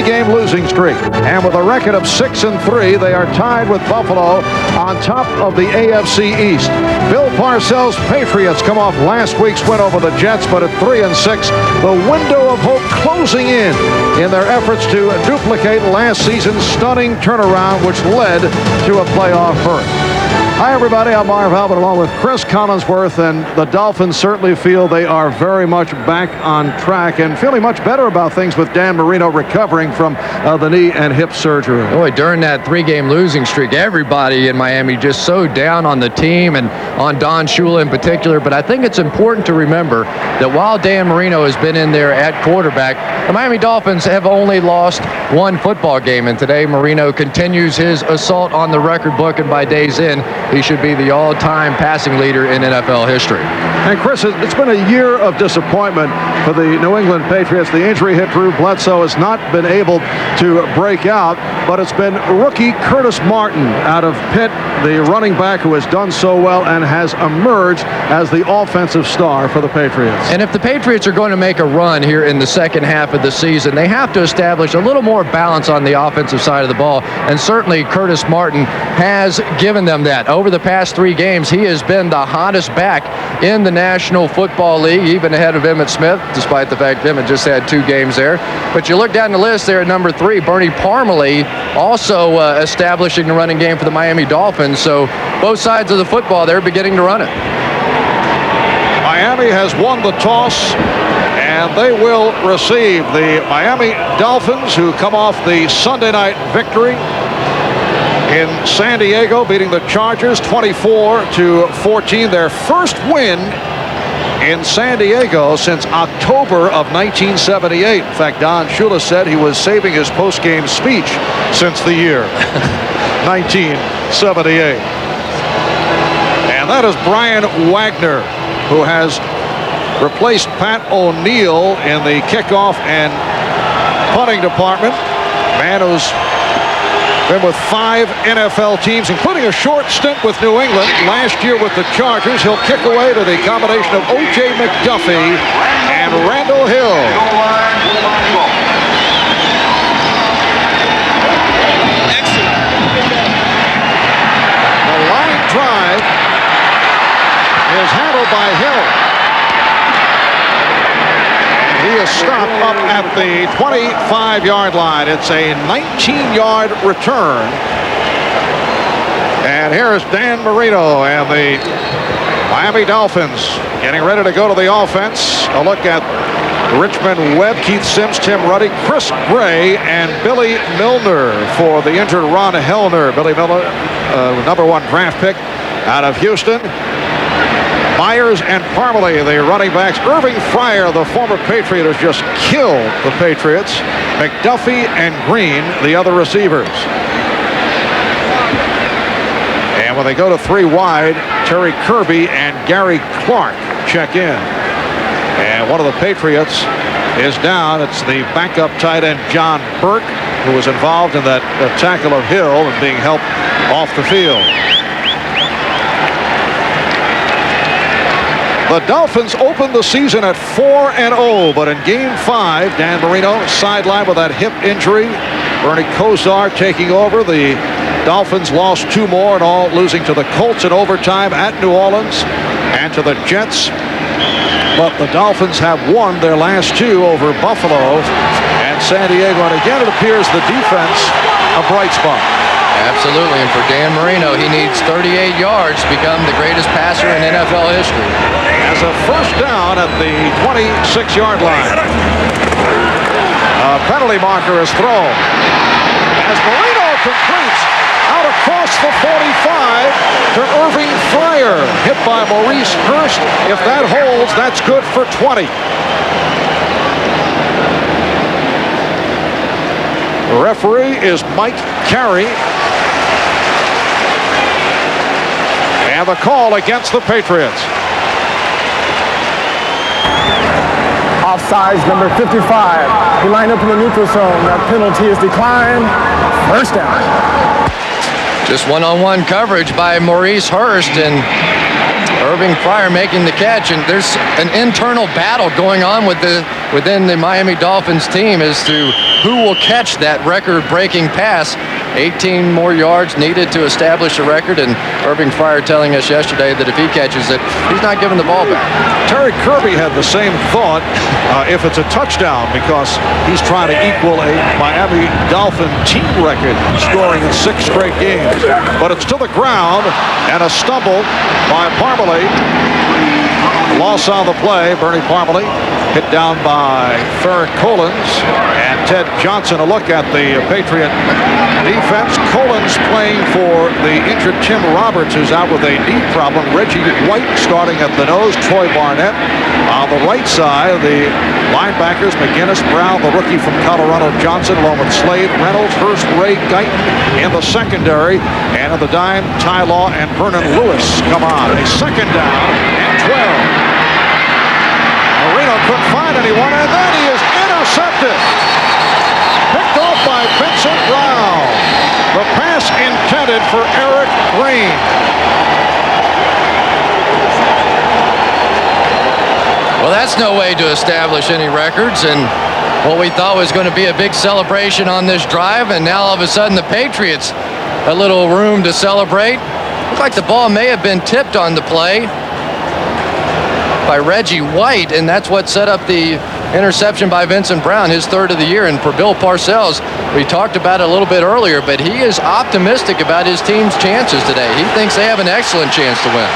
three-game losing streak. And with a record of 6-3, they are tied with Buffalo on top of the AFC East. Bill Parcells' Patriots come off last week's win over the Jets, but at 3-6, the window of hope closing in their efforts to duplicate last season's stunning turnaround, which led to a playoff berth. Hi, everybody. I'm Marv Albert along with Chris Collinsworth, and the Dolphins certainly feel they are very much back on track and feeling much better about things with Dan Marino recovering from the knee and hip surgery. Boy, during that three-game losing streak, everybody in Miami just so down on the team and on Don Shula in particular. But I think it's important to remember that while Dan Marino has been in there at quarterback, the Miami Dolphins have only lost one football game. And today, Marino continues his assault on the record book, and by day's end, he should be the all-time passing leader in NFL history. And Chris, it's been a year of disappointment for the New England Patriots. The injury hit Drew Bledsoe has not been able to break out, but it's been rookie Curtis Martin out of Pitt, the running back who has done so well and has emerged as the offensive star for the Patriots. And if the Patriots are going to make a run here in the second half of the season, they have to establish a little more balance on the offensive side of the ball, and certainly Curtis Martin has given them that. Over the past three games, he has been the hottest back in the National Football League, even ahead of Emmitt Smith, despite the fact Emmitt just had 2 games there. But you look down the list there at number 3, Bernie Parmalee, also establishing the running game for the Miami Dolphins. So both sides of the football, they're beginning to run it. Miami has won the toss, and they will receive. The Miami Dolphins, who come off the Sunday night victory in San Diego, beating the Chargers 24-14, their first win in San Diego since October of 1978. In fact, Don Shula said he was saving his post-game speech since the year 1978. And that is Brian Wagner, who has replaced Pat O'Neill in the kickoff and punting department. Man who's been with 5 NFL teams, including a short stint with New England. Last year with the Chargers, he'll kick away to the combination of O.J. McDuffie and Randall Hill. The line drive is handled by Hill. He is stopped up at the 25-yard line. It's a 19-yard return. And here is Dan Marino and the Miami Dolphins getting ready to go to the offense. A look at Richmond Webb, Keith Sims, Tim Ruddy, Chris Gray, and Billy Milner for the injured Ron Hellner. Billy Milner, number 1 draft pick out of Houston. Myers and Parmalee, the running backs. Irving Fryer, the former Patriot, has just killed the Patriots. McDuffie and Green, the other receivers. And when they go to 3 wide, Terry Kirby and Gary Clark check in. And one of the Patriots is down. It's the backup tight end, John Burke, who was involved in that tackle of Hill and being helped off the field. The Dolphins opened the season at 4-0, but in Game 5, Dan Marino sidelined with that hip injury. Bernie Kosar taking over. The Dolphins lost 2 more in all, losing to the Colts in overtime at New Orleans and to the Jets. But the Dolphins have won their last 2 over Buffalo and San Diego. And again, it appears the defense a bright spot. Absolutely, and for Dan Marino, he needs 38 yards to become the greatest passer in NFL history. As a first down at the 26-yard line. A penalty marker is thrown. As Marino completes out across the 45 to Irving Fryer, hit by Maurice Hurst. If that holds, that's good for 20. The referee is Mike Carey. And the call against the Patriots. Offsides, number 55. He lined up in the neutral zone. That penalty is declined. First down. Just one-on-one coverage by Maurice Hurst, and Irving Fryer making the catch. And there's an internal battle going on within the Miami Dolphins team as to who will catch that record-breaking pass. 18 more yards needed to establish a record, and Irving Fryar telling us yesterday that if he catches it, he's not giving the ball back. Terry Kirby had the same thought if it's a touchdown, because he's trying to equal a Miami Dolphin team record, scoring in 6 straight games. But it's to the ground, and a stumble by Parmalee. Loss on the play. Bernie Parmalee hit down by Farron Collins and Ted Johnson. A look at the Patriot defense. Collins playing for the injured Tim Roberts, who's out with a knee problem. Reggie White starting at the nose. Troy Barnett on the right side. The linebackers, McGinnis, Brown, the rookie from Colorado, Johnson, along with Slade, Reynolds, Hurst, Ray, Guyton in the secondary. And at the dime, Ty Law and Vernon Lewis come on. A second down and 12. Marino couldn't find anyone, and then he is intercepted. Picked off by Vincent Brown. The pass intended for Eric Green. Well, that's no way to establish any records, and what we thought was going to be a big celebration on this drive, and now all of a sudden the Patriots a little room to celebrate. Looked like the ball may have been tipped on the play by Reggie White, and that's what set up the interception by Vincent Brown, his 3rd of the year. And for Bill Parcells, we talked about it a little bit earlier, but he is optimistic about his team's chances today. He thinks they have an excellent chance to win.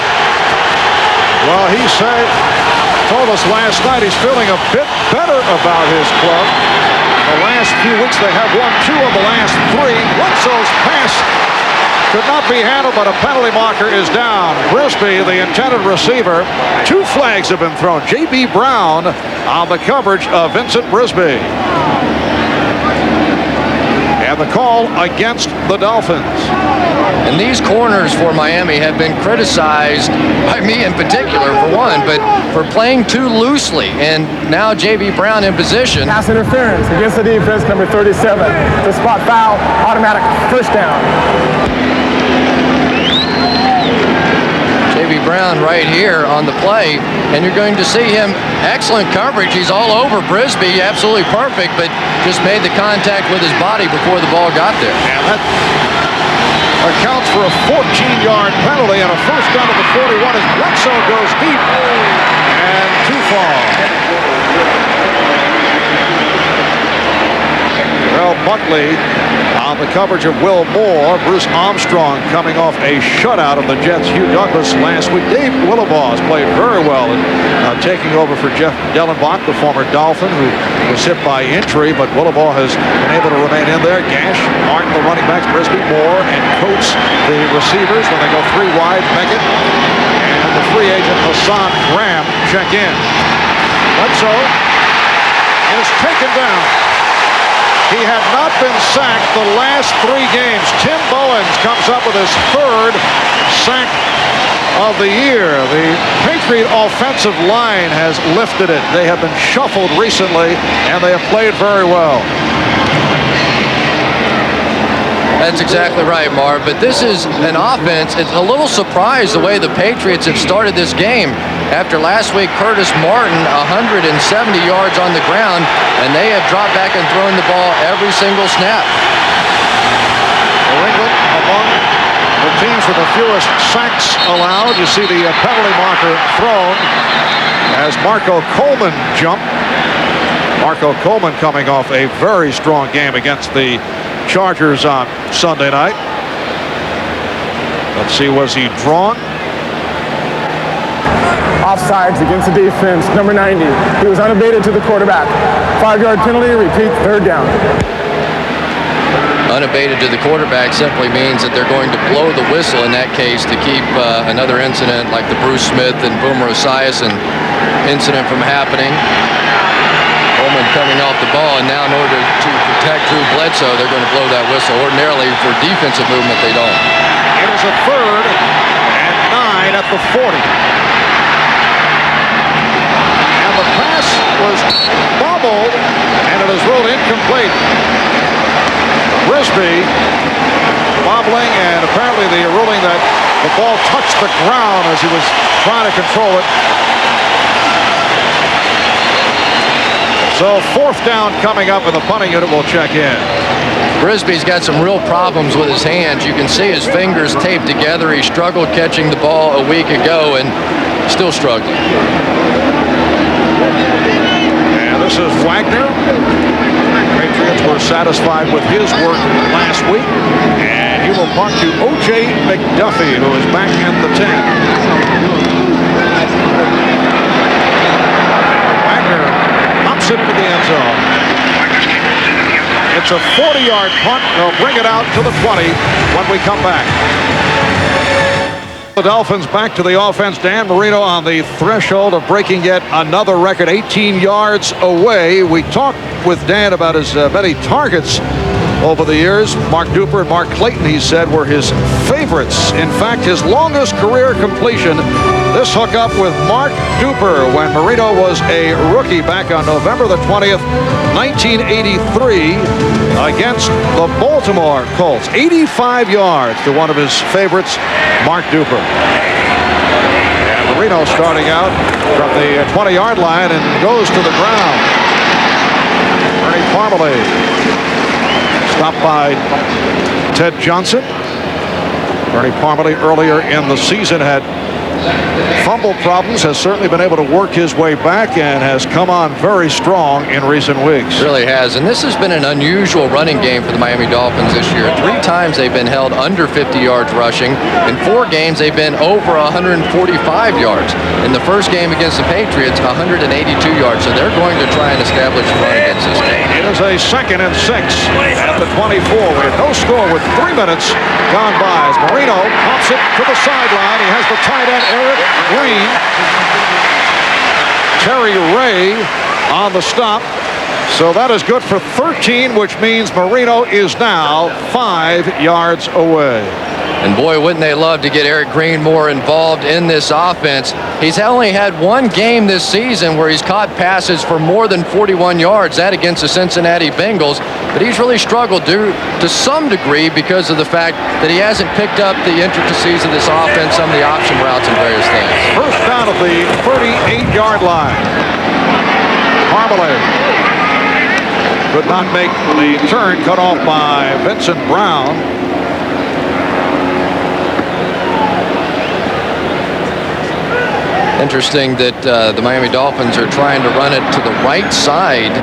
Well, he told us last night he's feeling a bit better about his club. The last few weeks they have won 2 of the last 3. Bledsoe's pass could not be handled, but a penalty marker is down. Brisby, the intended receiver. 2 flags have been thrown. J.B. Brown on the coverage of Vincent Brisby. And the call against the Dolphins. And these corners for Miami have been criticized by me in particular, for one, but for playing too loosely. And now J.B. Brown in position. Pass interference against the defense, number 37. The spot foul, automatic first down. J.B. Brown right here on the play, and you're going to see him. Excellent coverage. He's all over Brisby, absolutely perfect, but just made the contact with his body before the ball got there. And that accounts for a 14-yard penalty and a first down at the 41 as Bledsoe goes deep and too far. Well, Buckley on the coverage of Will Moore. Bruce Armstrong coming off a shutout of the Jets' Hugh Douglas last week. Dave Willibaugh has played very well in taking over for Jeff Dellenbach, the former Dolphin, who was hit by injury, but Willibaugh has been able to remain in there. Gash, Martin, the running backs, Brisby, Moore, and Coates, the receivers, when they go 3 wide, Meggett, and the free agent Hassan Graham check in. Bledsoe is taken down. He had not been sacked the last 3 games. Tim Bowens comes up with his 3rd sack of the year. The Patriot offensive line has lifted it. They have been shuffled recently, and they have played very well. That's exactly right, Marv. But this is an offense. It's a little surprised the way the Patriots have started this game. After last week, Curtis Martin, 170 yards on the ground, and they have dropped back and thrown the ball every single snap. New England among the teams with the fewest sacks allowed. You see the penalty marker thrown as Marco Coleman jumped. Marco Coleman coming off a very strong game against the Chargers on Sunday night. Let's see, was he drawn? Offsides against the defense, number 90. He was unabated to the quarterback. 5-yard penalty, repeat, 3rd down. Unabated to the quarterback simply means that they're going to blow the whistle in that case to keep another incident like the Bruce Smith and Boomer Esiason incident from happening. Coleman coming off the ball, and now in order to protect Drew Bledsoe, they're going to blow that whistle. Ordinarily, for defensive movement, they don't. It is a 3rd and 9 at the 40. And the pass was bobbled, and it is ruled incomplete. Brisby wobbling, and apparently the ruling that the ball touched the ground as he was trying to control it. So fourth down coming up, and the punting unit will check in. Brisbee's got some real problems with his hands. You can see his fingers taped together. He struggled catching the ball a week ago and still struggling. And this is Wagner. Patriots were satisfied with his work last week. And he will punt to O.J. McDuffie, who is back in the 10. Wagner pops it into the end zone. It's a 40-yard punt. They'll bring it out to the 20 when we come back. The Dolphins back to the offense. Dan Marino on the threshold of breaking yet another record, 18 yards away. We talked with Dan about his many targets over the years. Mark Duper and Mark Clayton, he said, were his favorites. In fact, his longest career completion, this hookup with Mark Duper when Marino was a rookie back on November the 20th, 1983 against the Baltimore Colts. 85 yards to one of his favorites, Mark Duper. And Marino starting out from the 20-yard line and goes to the ground. Ernie Parmalee stopped by Ted Johnson. Ernie Parmalee earlier in the season had fumble problems, has certainly been able to work his way back and has come on very strong in recent weeks. Really has, and this has been an unusual running game for the Miami Dolphins this year. 3 times they've been held under 50 yards rushing. In 4 games, they've been over 145 yards. In the first game against the Patriots, 182 yards. So they're going to try and establish a run against this game. It is a 2nd and 6 at the 24. We have no score with 3 minutes gone by as Marino pops it to the sideline. He has the tight end Eric Green. Terry Ray on the stop. So that is good for 13, which means Marino is now 5 yards away. And boy, wouldn't they love to get Eric Green more involved in this offense. He's only had 1 game this season where he's caught passes for more than 41 yards, that against the Cincinnati Bengals. But he's really struggled to some degree because of the fact that he hasn't picked up the intricacies of this offense, some of the option routes and various things. First down at the 38-yard line. Parmalee could not make the turn, cut off by Vincent Brown. Interesting that the Miami Dolphins are trying to run it to the right side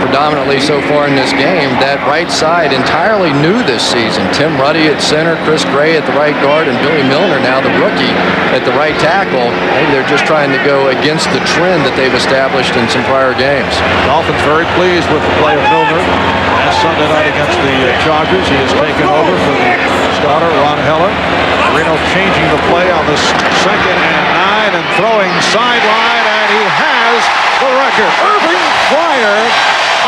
predominantly so far in this game. That right side entirely new this season. Tim Ruddy at center, Chris Gray at the right guard, and Billy Milner, now the rookie, at the right tackle. Maybe they're just trying to go against the trend that they've established in some prior games. Dolphins very pleased with the play of Milner. Last Sunday night against the Chargers, he has taken over for the starter, Ron Heller. Marino changing the play on this 2nd and 9 and throwing sideline, and he has the record. Irving Fryer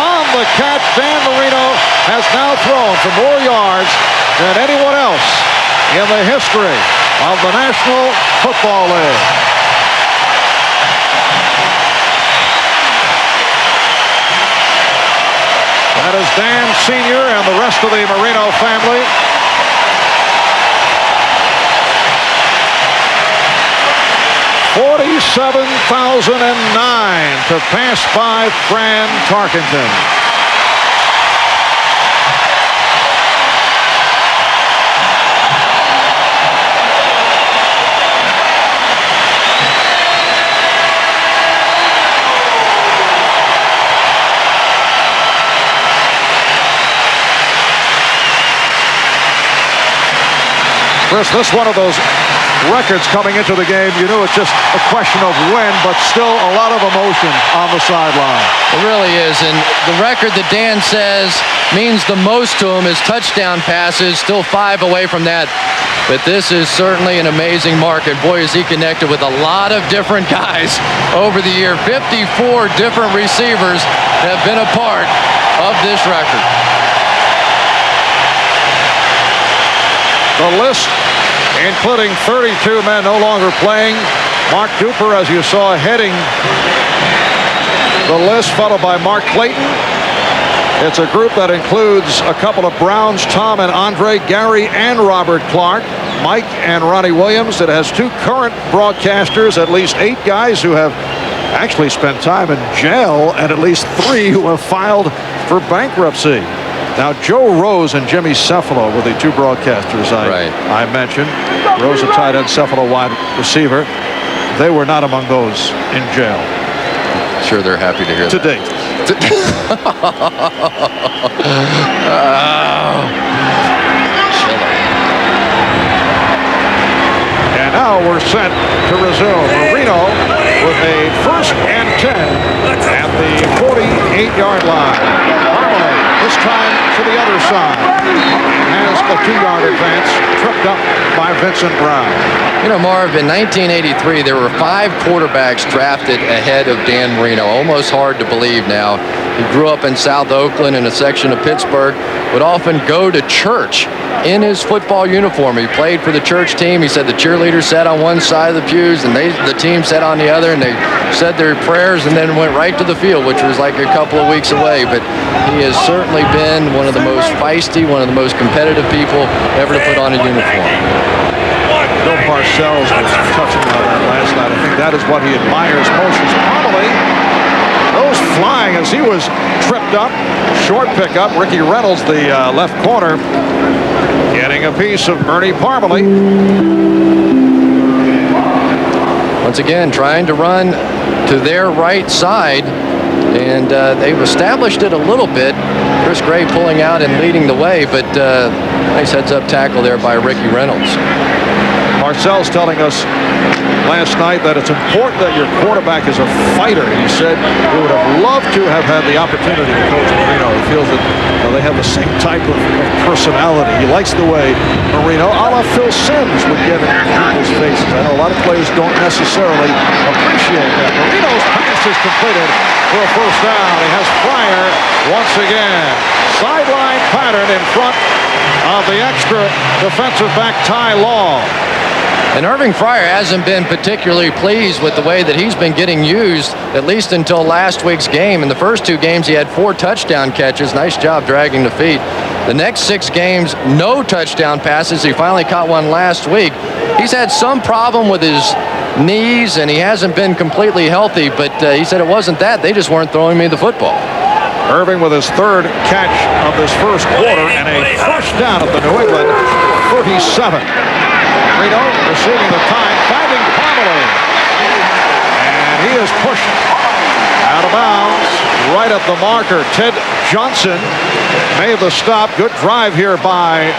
on the catch. Dan Marino has now thrown for more yards than anyone else in the history of the National Football League. That is Dan Sr. and the rest of the Marino family. $47,009 to pass by Fran Tarkenton. Chris, this is one of those records coming into the game. You knew it's just a question of when, but still a lot of emotion on the sideline. It really is, and the record that Dan says means the most to him is touchdown passes, still 5 away from that. But this is certainly an amazing mark, and boy, is he connected with a lot of different guys over the year. 54 different receivers have been a part of this record. The list, including 32 men no longer playing. Mark Duper, as you saw, heading the list, followed by Mark Clayton. It's a group that includes a couple of Browns, Tom and Andre, Gary and Robert Clark, Mike and Ronnie Williams. It has 2 current broadcasters, at least 8 guys who have actually spent time in jail, and at least 3 who have filed for bankruptcy. Now, Joe Rose and Jimmy Cephalo were the 2 broadcasters I mentioned. Rose, a tight end, Cephalo, wide receiver. They were not among those in jail. Sure, they're happy to hear to that. date. And now we're set to resume. Marino with a 1st and 10 at the 48-yard line. Parmalee this time to the other side. Has a 2-yard advance tripped up by Vincent Brown. You know, Marv, in 1983, there were 5 quarterbacks drafted ahead of Dan Marino. Almost hard to believe now. He grew up in South Oakland in a section of Pittsburgh, would often go to church in his football uniform. He played for the church team. He said the cheerleaders sat on one side of the pews and the team sat on the other, and they said their prayers and then went right to the field, which was like a couple of weeks away. But he has certainly been one of the most feisty, one of the most competitive people ever to put on a uniform. Bill Parcells was touching on that last night. I think that is what he admires most. Is Parmalee goes flying as he was tripped up. Short pickup. Ricky Reynolds, the left corner, getting a piece of Bernie Parmalee. Once again, trying to run to their right side, and they've established it a little bit. Chris Gray pulling out and leading the way, but nice heads-up tackle there by Ricky Reynolds. Parcells telling us last night that it's important that your quarterback is a fighter. He said he would have loved to have had the opportunity to coach Marino. He feels that they have the same type of personality. He likes the way Marino, a la Phil Simms, would get in people's faces. I know a lot of players don't necessarily appreciate that. Marino's pass is completed for a 1st down. He has Fryer once again. Sideline pattern in front of the extra defensive back Ty Law. And Irving Fryer hasn't been particularly pleased with the way that he's been getting used, at least until last week's game. In the first 2 games, he had 4 touchdown catches. Nice job dragging the feet. The next 6 games, no touchdown passes. He finally caught one last week. He's had some problem with his knees, and he hasn't been completely healthy, but he said it wasn't that. They just weren't throwing me the football. Irving with his 3rd catch of this 1st quarter and a 1st down at the New England 37. Marino receiving the time, finding Parmalee. And he is pushed out of bounds right at the marker. Ted Johnson made the stop. Good drive here by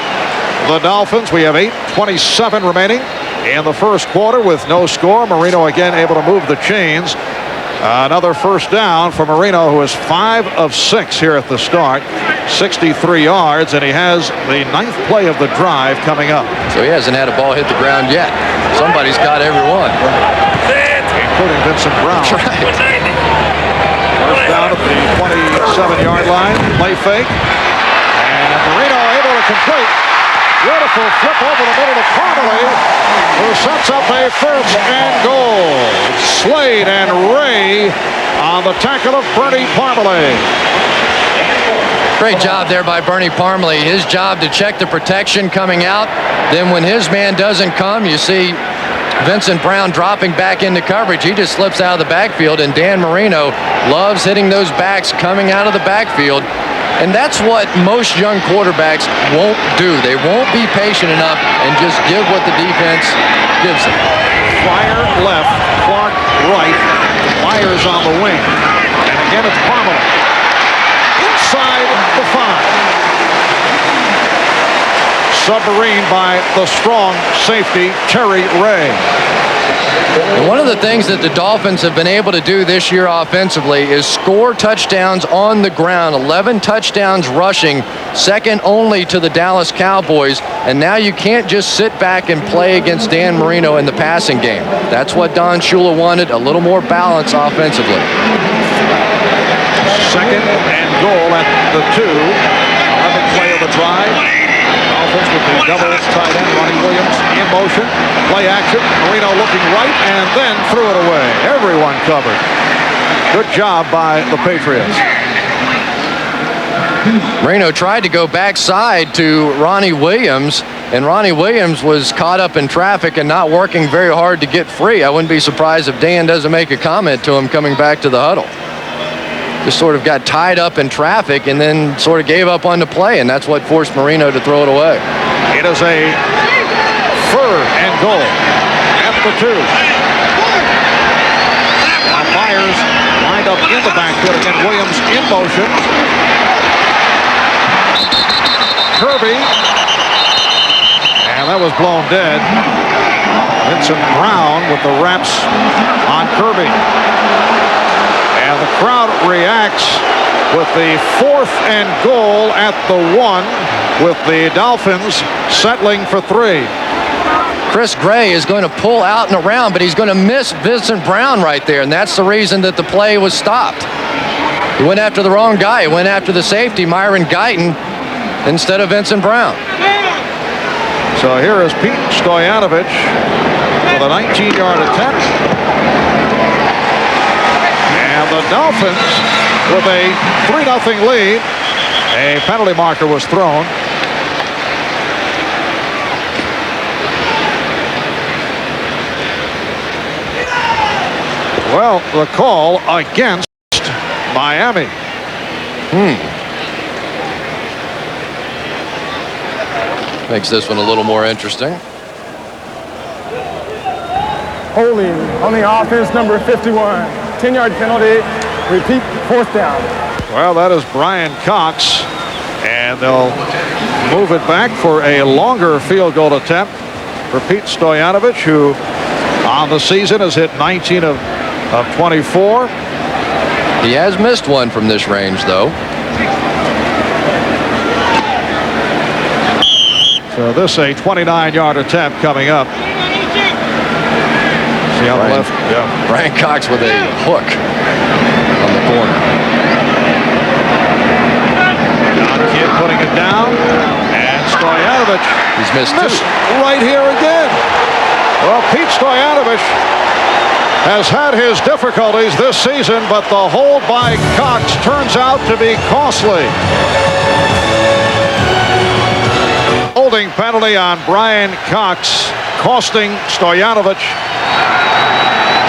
the Dolphins. We have 8:27 remaining in the 1st quarter with no score. Marino again able to move the chains. Another 1st down for Marino, who is 5 of 6 here at the start. 63 yards, and he has the 9th play of the drive coming up. So he hasn't had a ball hit the ground yet. Somebody's got every one. Including Vincent Brown. That's right. 1st down at the 27-yard line. Play fake. And Marino able to complete. Beautiful flip over the middle to Parmalee, who sets up a 1st and goal. Slade and Ray on the tackle of Bernie Parmalee. Great job there by Bernie Parmalee. His job to check the protection coming out. Then when his man doesn't come, you see Vincent Brown dropping back into coverage. He just slips out of the backfield, and Dan Marino loves hitting those backs coming out of the backfield. And that's what most young quarterbacks won't do. They won't be patient enough and just give what the defense gives them. Fryer left, Clark right, Myers on the wing. And again it's Parmalee. Inside the 5. Submarine by the strong safety, Terry Ray. And one of the things that the Dolphins have been able to do this year offensively is score touchdowns on the ground. 11 touchdowns rushing, second only to the Dallas Cowboys. And now you can't just sit back and play against Dan Marino in the passing game. That's what Don Shula wanted, a little more balance offensively. 2nd and goal at the 2. 11th play of the drive. Dolphins with the double tight end, Ronnie Williams in motion. Play action. Marino looking right and then threw it away. Everyone covered. Good job by the Patriots. Marino tried to go backside to Ronnie Williams, and Ronnie Williams was caught up in traffic and not working very hard to get free. I wouldn't be surprised if Dan doesn't make a comment to him coming back to the huddle. Just sort of got tied up in traffic and then sort of gave up on the play, and that's what forced Marino to throw it away. It is a 3rd and goal at the 2. Now Myers lined up in the backfield again. Williams in motion. Kirby. And that was blown dead. Vincent Brown with the reps on Kirby. And the crowd reacts with the 4th and goal at the 1, with the Dolphins settling for 3. Chris Gray is going to pull out and around, but he's going to miss Vincent Brown right there, and that's the reason that the play was stopped. He went after the wrong guy. He went after the safety, Myron Guyton, instead of Vincent Brown. So here is Pete Stoyanovich with a 19-yard attempt. And the Dolphins with a 3-0 lead. A penalty marker was thrown. Well, the call against Miami. Makes this one a little more interesting. Holding on the offense, number 51. 10-yard penalty. Repeat, 4th down. Well, that is Brian Cox. And they'll move it back for a longer field goal attempt for Pete Stoyanovich, who on the season has hit 19 of 24. He has missed one from this range, though. So this a 29-yard attempt coming up. See on the left. Yeah. Brian Cox with a hook on the corner. John Kidd putting it down. And Stoyanovich. He's missed 2. Right here again. Well, Pete Stoyanovich has had his difficulties this season, but the hold by Cox turns out to be costly. Holding penalty on Brian Cox, costing Stoyanovich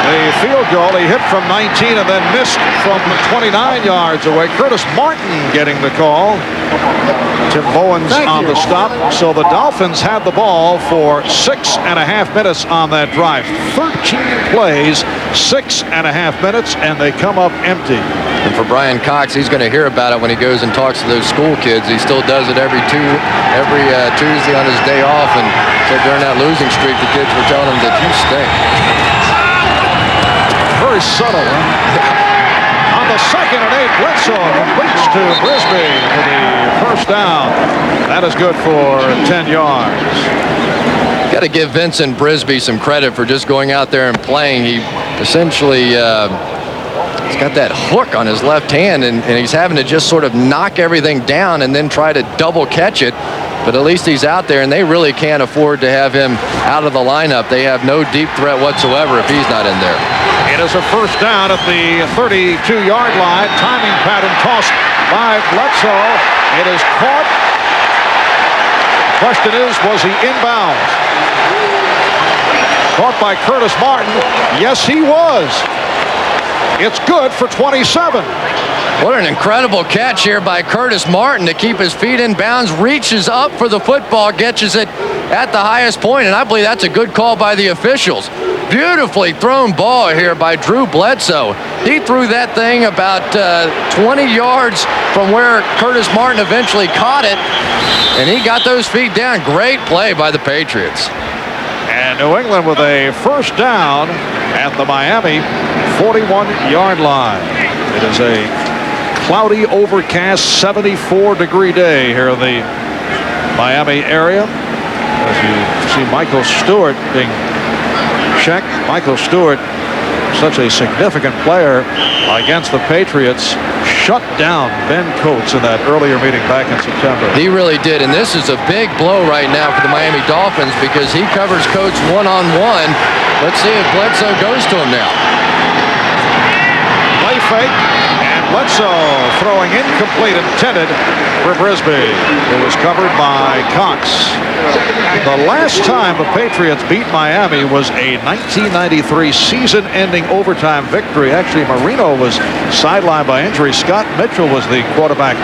the field goal. He hit from 19 and then missed from 29 yards away. Curtis Martin getting the call. Tim Bowens on the stop. So the Dolphins had the ball for 6.5 minutes on that drive. 13 plays, 6.5 minutes, and they come up empty. And for Brian Cox, he's going to hear about it when he goes and talks to those school kids. He still does it every Tuesday on his day off. And so during that losing streak, the kids were telling him that you stink. Very subtle, huh? On the 2nd and 8, Bledsoe completes to Brisby for the 1st down. That is good for 10 yards. Got to give Vincent Brisby some credit for just going out there and playing. He essentially he's got that hook on his left hand, and he's having to just sort of knock everything down and then try to double catch it. But at least he's out there, and they really can't afford to have him out of the lineup. They have no deep threat whatsoever if he's not in there. It is a 1st down at the 32-yard line. Timing pattern tossed by Bledsoe. It is caught. The question is, was he inbounds? Caught by Curtis Martin. Yes, he was. It's good for 27. What an incredible catch here by Curtis Martin to keep his feet in bounds, reaches up for the football, catches it at the highest point, and I believe that's a good call by the officials. Beautifully thrown ball here by Drew Bledsoe. He threw that thing about 20 yards from where Curtis Martin eventually caught it, and he got those feet down. Great play by the Patriots. And New England with a 1st down at the Miami 41-yard line. It is a cloudy, overcast, 74-degree day here in the Miami area. As you see Michael Stewart being checked. Michael Stewart, such a significant player against the Patriots, shut down Ben Coates in that earlier meeting back in September. He really did, and this is a big blow right now for the Miami Dolphins because he covers Coates one-on-one. Let's see if Bledsoe goes to him now. Play fake, and Bledsoe throwing incomplete, intended for Brisby. It was covered by Cox. The last time the Patriots beat Miami was a 1993 season-ending overtime victory. Actually, Marino was sidelined by injury. Scott Mitchell was the quarterback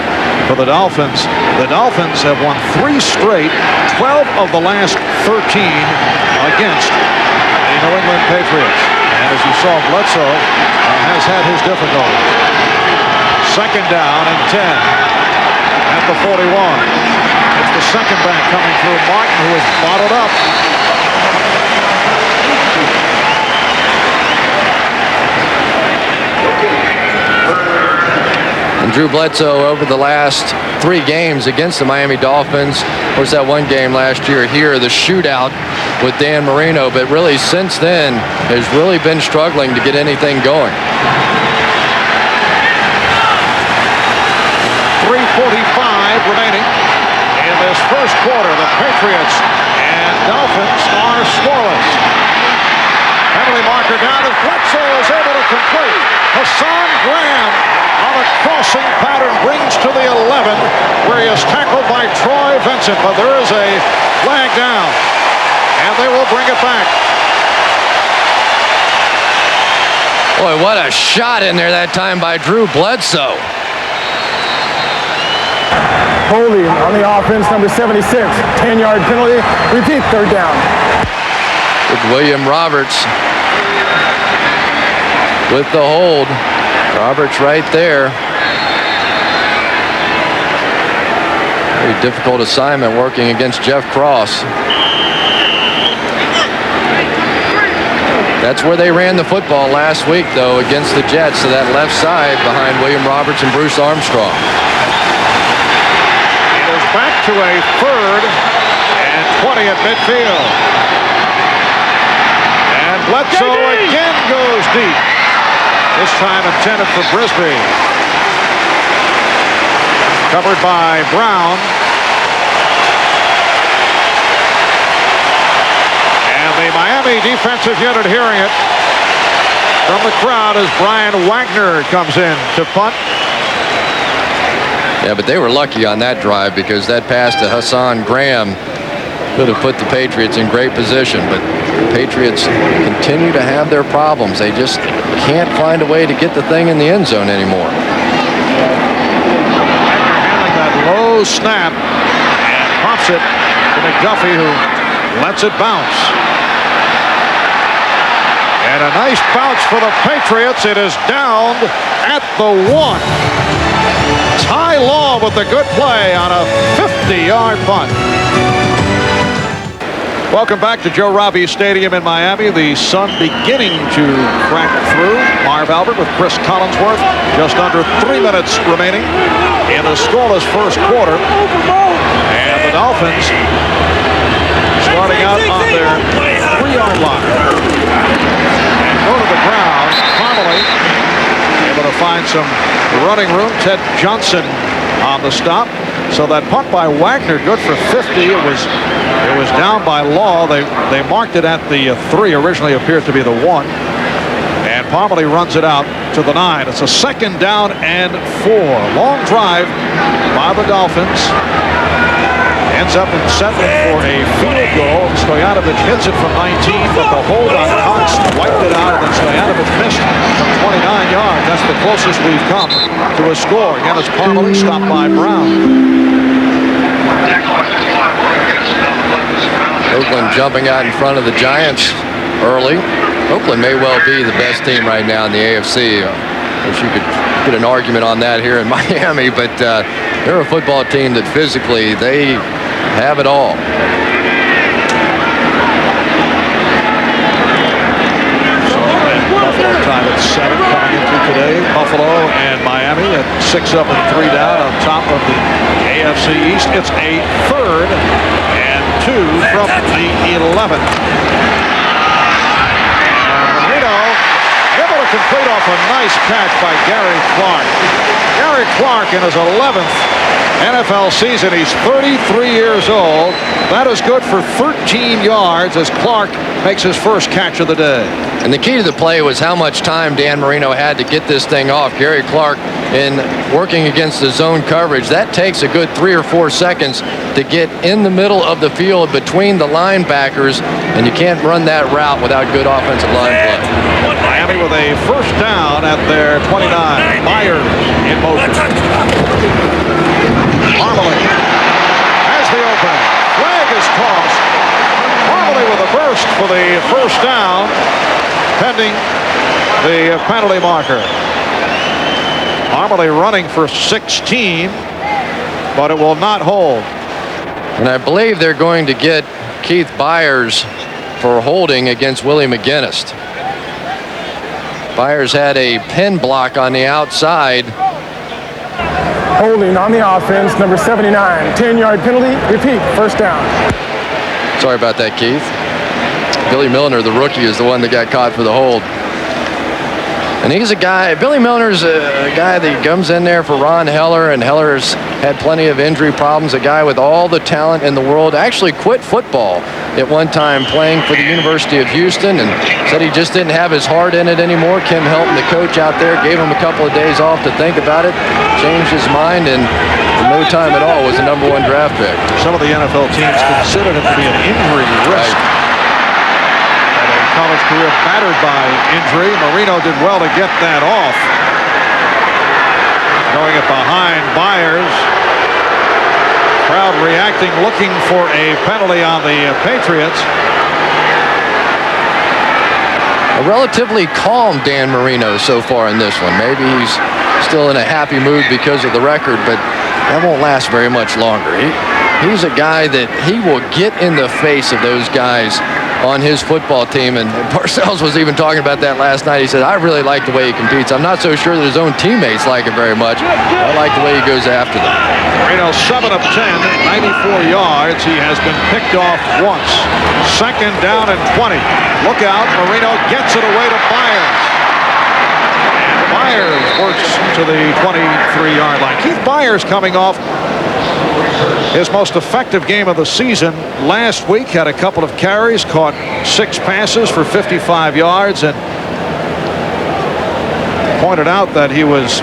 for the Dolphins. The Dolphins have won 3 straight, 12 of the last 13 against the New England Patriots. And as you saw, Bledsoe has had his difficulties. Second down and 10 at the 41. It's the second back coming through, Martin, who is bottled up. And Drew Bledsoe over the last 3 games against the Miami Dolphins. Of course, that one game last year here, the shootout with Dan Marino, but really since then has really been struggling to get anything going. 3:45 remaining in this first quarter. The Patriots and Dolphins are scoreless. Penalty marker down, and Bledsoe is able to complete. Hassan Graham on a crossing pattern brings to the 11, where he is tackled by Troy Vincent, but there is a flag down, and they will bring it back. Boy, what a shot in there that time by Drew Bledsoe. Holding on the offense, number 76. 10-yard penalty. Repeat, third down. With William Roberts with the hold. Roberts right there. Very difficult assignment working against Jeff Cross. That's where they ran the football last week, though, against the Jets, to that left side behind William Roberts and Bruce Armstrong. It is back to a third and 20 at midfield. And Bledsoe again goes deep. This time intended for Brisby. Covered by Brown. And the Miami defensive unit hearing it from the crowd as Brian Wagner comes in to punt. Yeah, but they were lucky on that drive because that pass to Hassan Graham could have put the Patriots in great position, but the Patriots continue to have their problems. They just can't find a way to get the thing in the end zone anymore. Wagner handling that low snap and pops it to McDuffie, who lets it bounce. And a nice bounce for the Patriots. It is downed at the 1. Ty Law with the good play on a 50-yard punt. Welcome back to Joe Robbie Stadium in Miami. The sun beginning to crack through. Marv Albert with Chris Collinsworth. Just under 3 minutes remaining in the scoreless first quarter. And the Dolphins starting out on their 3-yard line. And go to the ground. Connolly able to find some running room. Ted Johnson on the stop. So that punt by Wagner, good for 50. It was down by Law. They marked it at the 3. Originally appeared to be the 1. And Parmalee runs it out to the 9. It's a second down and 4. Long drive by the Dolphins. Ends up in 7 for a field goal. Stoyanovich hits it from 19, but the hold on Cox wiped it out, and then Stoyanovich missed from 29 yards. That's the closest we've come to a score. Again, it's Parmalee stopped by Brown. Oakland jumping out in front of the Giants early. Oakland may well be the best team right now in the AFC. Wish you could get an argument on that here in Miami, but they're a football team that physically they have it all. Buffalo time at 7 coming into today. Buffalo and Miami at 6 up and 3 down on top of the AFC East. It's a third and 2 from the 11. Marino able to incomplete off a nice catch by Gary Clark. Gary Clark in his 11th NFL season. He's 33 years old. That is good for 13 yards as Clark makes his first catch of the day. And the key to the play was how much time Dan Marino had to get this thing off. Gary Clark, in working against the zone coverage, that takes a good 3 or 4 seconds to get in the middle of the field between the linebackers, and you can't run that route without good offensive line play. Miami with a first down at their 29. Myers in motion. Marley has the opening. Flag is tossed. Marley with a burst for the first down, pending the penalty marker. Marley running for 16, but it will not hold. And I believe they're going to get Keith Byers for holding against Willie McGinnis. Byers had a pin block on the outside. Holding on the offense, number 79. 10-yard penalty. Repeat, first down. Sorry about that, Keith. Billy Milner, the rookie, is the one that got caught for the hold. And he's a guy, Billy Milner's a guy that comes in there for Ron Heller, and Heller's had plenty of injury problems. A guy with all the talent in the world, actually quit football at one time playing for the University of Houston and said he just didn't have his heart in it anymore. Kim Helton, the coach out there, gave him a couple of days off to think about it, changed his mind, and in no time at all was the #1 draft pick. Some of the NFL teams considered him to be an injury risk. College career battered by injury. Marino did well to get that off. Going it behind Byers. Crowd reacting, looking for a penalty on the Patriots. A relatively calm Dan Marino so far in this one. Maybe he's still in a happy mood because of the record, but that won't last very much longer. He's a guy that he will get in the face of those guys on his football team, and Parcells was even talking about that last night. He said, I really like the way he competes. I'm not so sure that his own teammates like it very much. I like the way he goes after them. Marino 7 of 10, 94 yards. He has been picked off once. Second down and 20. Look out, Marino gets it away to Byers. And Byers works to the 23-yard line. Keith Byers coming off his most effective game of the season last week. Had a couple of carries, caught 6 passes for 55 yards, and pointed out that he was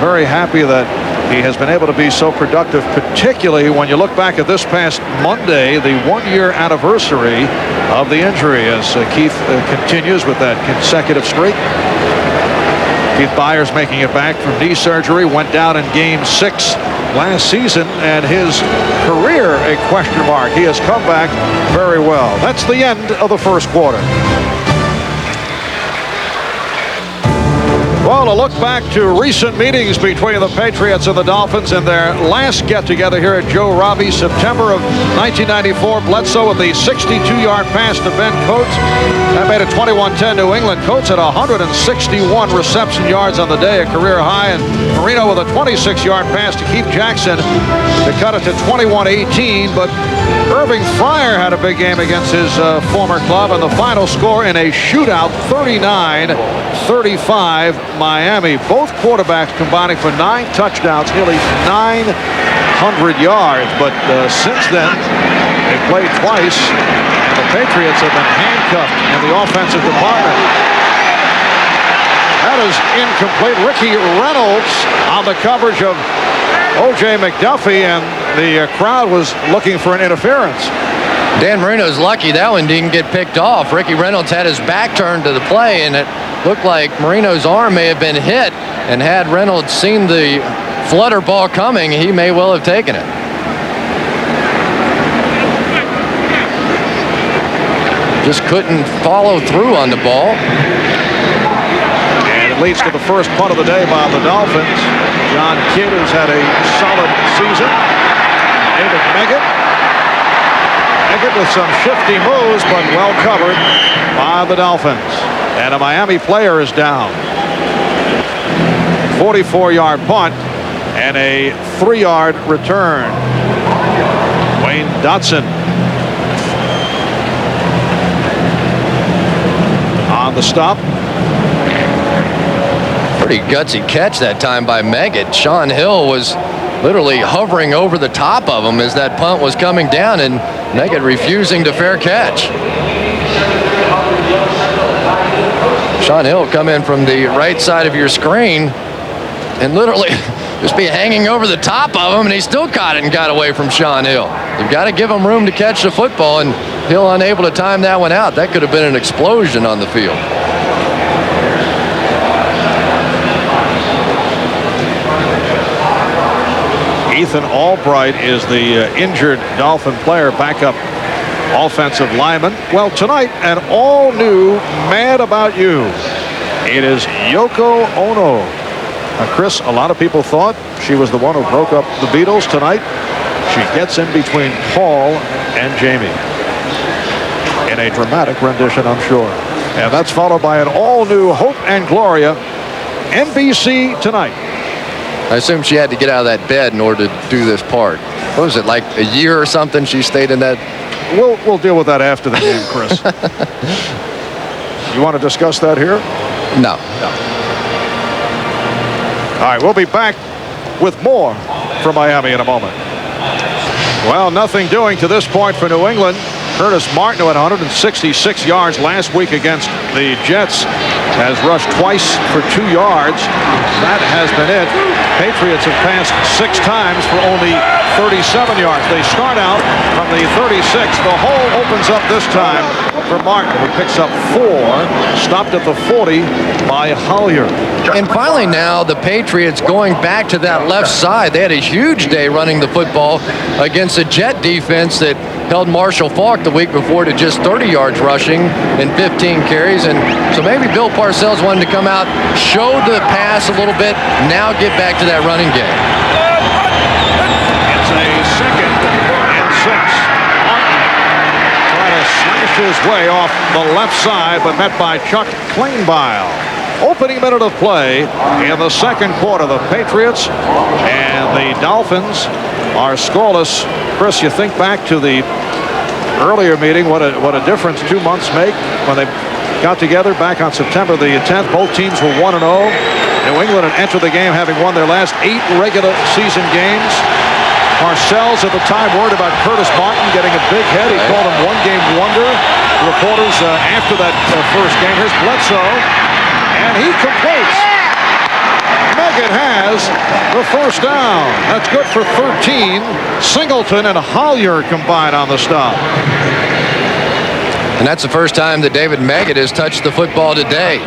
very happy that he has been able to be so productive, particularly when you look back at this past Monday, the 1-year anniversary of the injury, as Keith continues with that consecutive streak. Keith Byers making it back from knee surgery, went down in game 6 last season, and his career a question mark. He has come back very well. That's the end of the first quarter. Well, a look back to recent meetings between the Patriots and the Dolphins in their last get-together here at Joe Robbie, September of 1994. Bledsoe with the 62-yard pass to Ben Coates. That made it 21-10 New England. Coates had 161 reception yards on the day, a career high, and Marino with a 26-yard pass to Keith Jackson to cut it to 21-18. But Irving Fryer had a big game against his former club, and the final score in a shootout, 39-35. Miami. Both quarterbacks combining for 9 touchdowns, nearly 900 yards. But since then, they've played twice, and the Patriots have been handcuffed in the offensive department. That is incomplete. Ricky Reynolds on the coverage of O.J. McDuffie, and the crowd was looking for an interference. Dan Marino's lucky that one didn't get picked off. Ricky Reynolds had his back turned to the play, and it looked like Marino's arm may have been hit, and had Reynolds seen the flutter ball coming, he may well have taken it. Just couldn't follow through on the ball. And it leads to the first punt of the day by the Dolphins. John Kidd, who's had a solid season. David Meggett with some shifty moves, but well covered by the Dolphins. And a Miami player is down. 44-yard punt and a 3-yard return. Wayne Dotson on the stop. Pretty gutsy catch that time by Meggett. Sean Hill was literally hovering over the top of him as that punt was coming down, and Meggett refusing to fair catch. Sean Hill come in from the right side of your screen and literally just be hanging over the top of him, and he still caught it and got away from Sean Hill. You've got to give him room to catch the football, and Hill unable to time that one out. That could have been an explosion on the field. Ethan Albright is the injured Dolphin player, backup offensive lineman. Well, tonight, an all-new Mad About You. It is Yoko Ono. Now, Chris, a lot of people thought she was the one who broke up the Beatles. Tonight, she gets in between Paul and Jamie in a dramatic rendition, I'm sure. And that's followed by an all-new Hope and Gloria, NBC Tonight. I assume she had to get out of that bed in order to do this part. What was it, like a year or something she stayed in that? We'll deal with that after the game, Chris. You want to discuss that here? No. All right, we'll be back with more from Miami in a moment. Well, nothing doing to this point for New England. Curtis Marino at 166 yards last week against the Jets has rushed twice for 2 yards. That has been it. Patriots have passed 6 times for only 37 yards. They start out from the 36. The hole opens up this time for Martin, who picks up 4, stopped at the 40 by Hollier. And finally now the Patriots going back to that left side. They had a huge day running the football against a Jet defense that held Marshall Faulk the week before to just 30 yards rushing and 15 carries. And so maybe Bill Parcells wanted to come out, show the pass a little bit, now get back to that running game. It's a 2nd and 6. Martin trying to slash his way off the left side, but met by Chuck Kleinbile. Opening minute of play in the second quarter. The Patriots and the Dolphins are scoreless. Chris, you think back to the earlier meeting, what a difference 2 months make. When they got together back on September the 10th, both teams were 1-0. New England had entered the game having won their last 8 regular season games. Parcells at the time worried about Curtis Martin getting a big head. He called him one-game wonder. Reporters after that first game. Here's Bledsoe. And he completes. Meggett has the first down. That's good for 13. Singleton and Hollier combined on the stop. And that's the first time that David Meggett has touched the football today.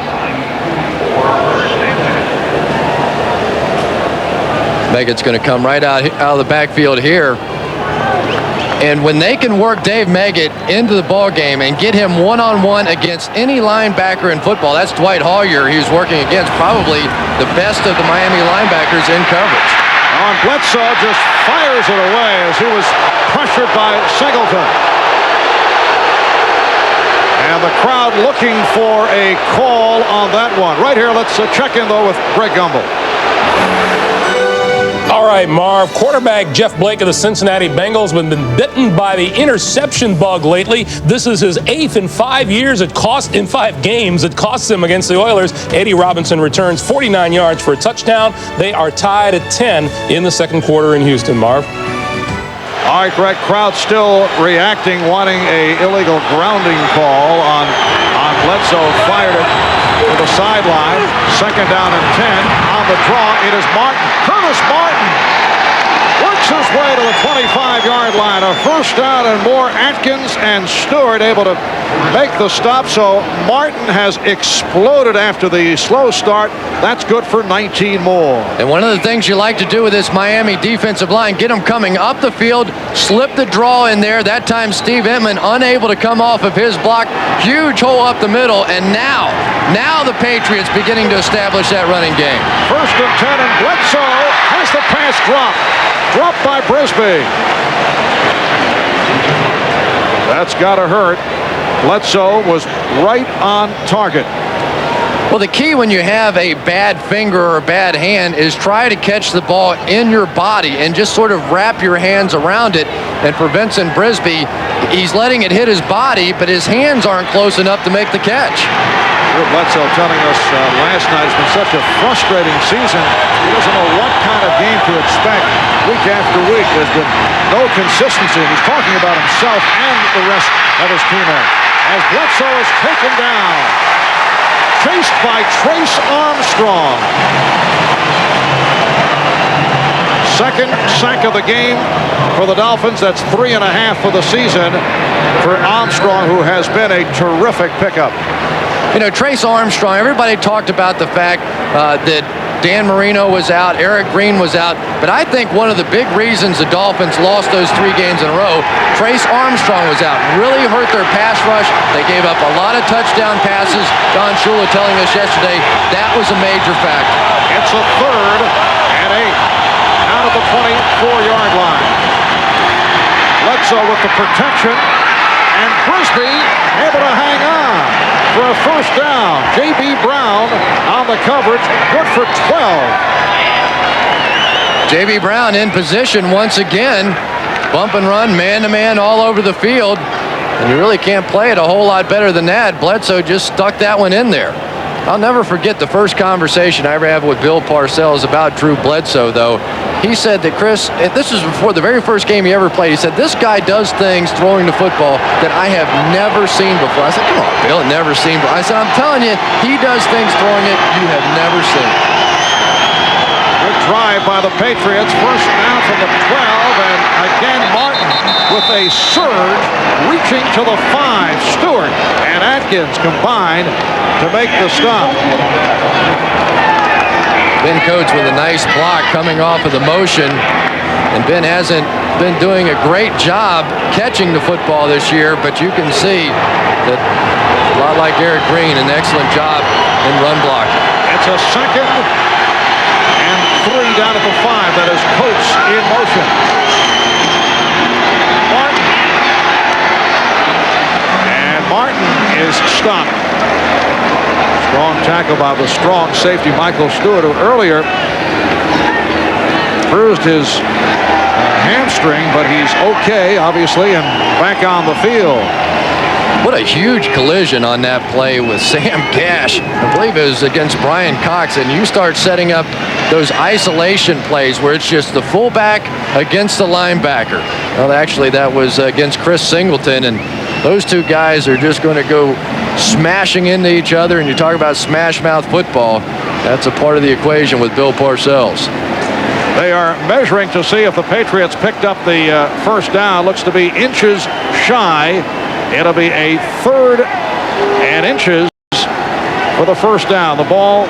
Meggett's going to come right out of the backfield here. And when they can work Dave Meggett into the ball game and get him one-on-one against any linebacker in football, that's Dwight Hollier he was working against, probably the best of the Miami linebackers in coverage. And Bledsoe just fires it away as he was pressured by Singleton. And the crowd looking for a call on that one. Right here, let's check in, though, with Greg Gumbel. All right, Marv. Quarterback Jeff Blake of the Cincinnati Bengals has been bitten by the interception bug lately. This is his 8th in 5 years. In 5 games. It costs him against the Oilers. Eddie Robinson returns 49 yards for a touchdown. They are tied at 10 in the second quarter in Houston, Marv. All right, Greg, crowd still reacting, wanting a illegal grounding call on Bledsoe. Fired it to the sideline. Second down and 10. On the draw, it is Martin. Curtis Martin works his way to the 25-yard line. A first down and more. Atkins and Stewart able to make the stop. So Martin has exploded after the slow start. That's good for 19 more. And one of the things you like to do with this Miami defensive line, get them coming up the field, slip the draw in there. That time Steve Emtman unable to come off of his block. Huge hole up the middle. And now the Patriots beginning to establish that running game. First and 10, and Bledsoe has the pass dropped. Dropped by Brisby. That's got to hurt. Bledsoe was right on target. Well, the key when you have a bad finger or a bad hand is try to catch the ball in your body and just sort of wrap your hands around it. And for Vincent Brisby, he's letting it hit his body, but his hands aren't close enough to make the catch. Drew Bledsoe telling us last night it's been such a frustrating season. He doesn't know what kind of game to expect week after week. There's been no consistency. He's talking about himself and the rest of his teammates. As Bledsoe is taken down, chased by Trace Armstrong. Second sack of the game for the Dolphins. That's 3.5 for the season for Armstrong, who has been a terrific pickup. You know, Trace Armstrong, everybody talked about the fact that Dan Marino was out, Eric Green was out, but I think one of the big reasons the Dolphins lost those 3 games in a row, Trace Armstrong was out. Really hurt their pass rush. They gave up a lot of touchdown passes. Don Shula telling us yesterday that was a major factor. It's a 3rd and 8 out of the 24-yard line. Bledsoe with the protection, and Brisby able to hang on for a first down. J.B. Brown on the coverage, good for 12. J.B. Brown in position once again. Bump and run, man-to-man all over the field. And you really can't play it a whole lot better than that. Bledsoe just stuck that one in there. I'll never forget the first conversation I ever had with Bill Parcells about Drew Bledsoe, though. He said that, Chris, this was before the very first game he ever played, he said, this guy does things throwing the football that I have never seen before. I said, come on, Bill, never seen before. I said, I'm telling you, he does things throwing it you have never seen. Good drive by the Patriots. First down from the 12, and again Martin with a surge reaching to the 5. Stewart and Atkins combined to make the stop. Ben Coates with a nice block coming off of the motion, and Ben hasn't been doing a great job catching the football this year, but you can see that a lot like Eric Green, an excellent job in run blocking. It's a 2nd and 3 down at the 5. That is Coates in motion. Martin. And Martin is stopped. Strong tackle by the strong safety Michael Stewart, who earlier bruised his hamstring, but he's okay, obviously, and back on the field. What a huge collision on that play with Sam Gash. I believe it was against Brian Cox, and you start setting up those isolation plays where it's just the fullback against the linebacker. Well, actually, that was against Chris Singleton, and those two guys are just going to go smashing into each other, and you talk about smash mouth football. That's a part of the equation with Bill Parcells. They are measuring to see if the Patriots picked up the first down. Looks to be inches shy. It'll be a 3rd and inches for the first down. The ball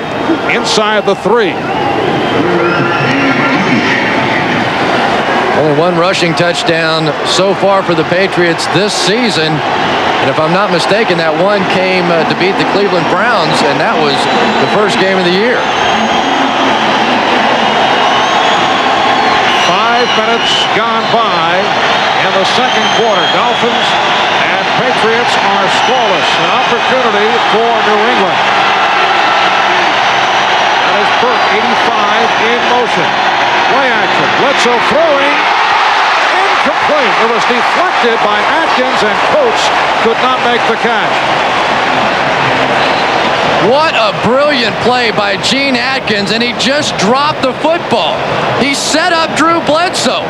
inside the 3. Only one rushing touchdown so far for the Patriots this season. And if I'm not mistaken, that one came to beat the Cleveland Browns, and that was the first game of the year. 5 minutes gone by in the second quarter. Dolphins and Patriots are scoreless. An opportunity for New England. That is Burke, 85 in motion. Play action. Bledsoe throwing. Incomplete. It was deflected by Atkins, and Coates could not make the catch. What a brilliant play by Gene Atkins, and he just dropped the football. He set up Drew Bledsoe.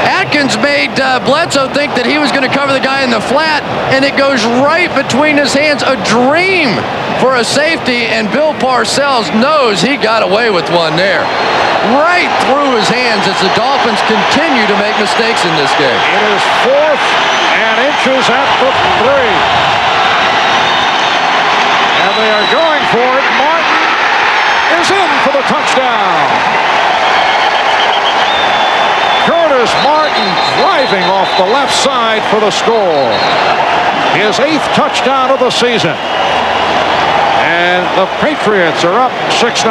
Atkins made Bledsoe think that he was going to cover the guy in the flat, and it goes right between his hands. A dream for a safety, and Bill Parcells knows he got away with one there. Right through his hands as the Dolphins continue to make mistakes in this game. It is 4th and inches at the 3. And they are going for it. Martin is in for the touchdown. Curtis Martin driving off the left side for the score. His 8th touchdown of the season. And the Patriots are up 6-0.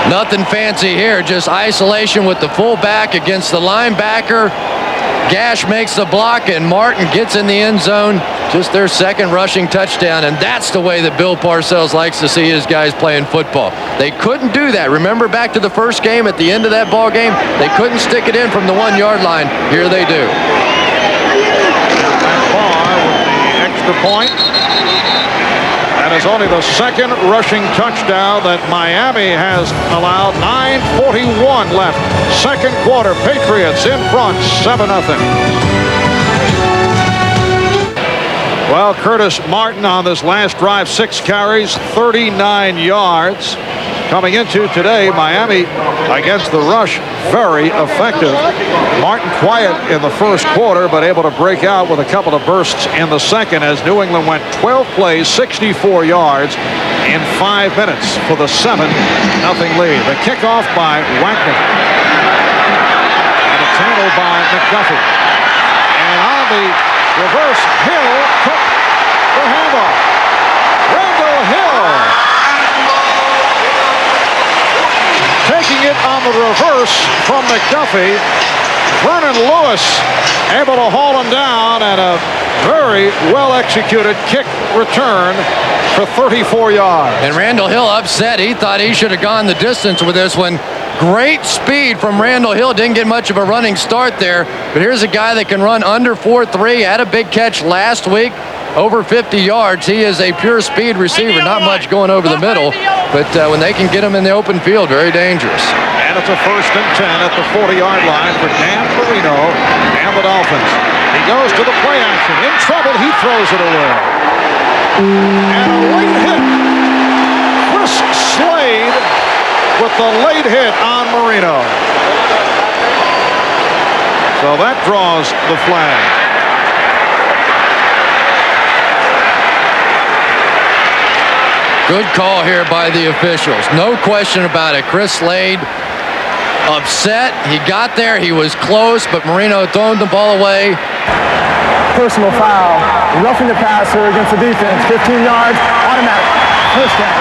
Nothing fancy here, just isolation with the fullback against the linebacker. Gash makes the block, and Martin gets in the end zone. Just their 2nd rushing touchdown, and that's the way that Bill Parcells likes to see his guys playing football. They couldn't do that. Remember back to the first game at the end of that ball game? They couldn't stick it in from the 1-yard line. Here they do. Barr with the extra point. That is only the second rushing touchdown that Miami has allowed. 9:41 left. Second quarter. Patriots in front, 7-0. Well, Curtis Martin on this last drive, 6 carries, 39 yards. Coming into today, Miami against the rush, very effective. Martin quiet in the first quarter, but able to break out with a couple of bursts in the second as New England went 12 plays, 64 yards in 5 minutes for the 7-0 lead. The kickoff by Wagner. And a tackle by McDuffie. And on the reverse, Hill took the handoff. Randall Hill taking it on the reverse from McDuffie. Vernon Lewis able to haul him down, and a very well executed kick return for 34 yards. And Randall Hill upset. He thought he should have gone the distance with this one. Great speed from Randall Hill. Didn't get much of a running start there, but here's a guy that can run under 4.3. Had a big catch last week, over 50 yards. He is a pure speed receiver. Not much going over the middle, but when they can get him in the open field, very dangerous. And it's a 1st and 10 at the 40-yard line for Dan Marino and the Dolphins. He goes to the play action. In trouble, he throws it away. And a late hit. Chris Slade with the late hit on Marino. So that draws the flag. Good call here by the officials. No question about it. Chris Slade upset. He got there. He was close, but Marino thrown the ball away. Personal foul. Roughing the passer against the defense. 15 yards. Automatic. First down.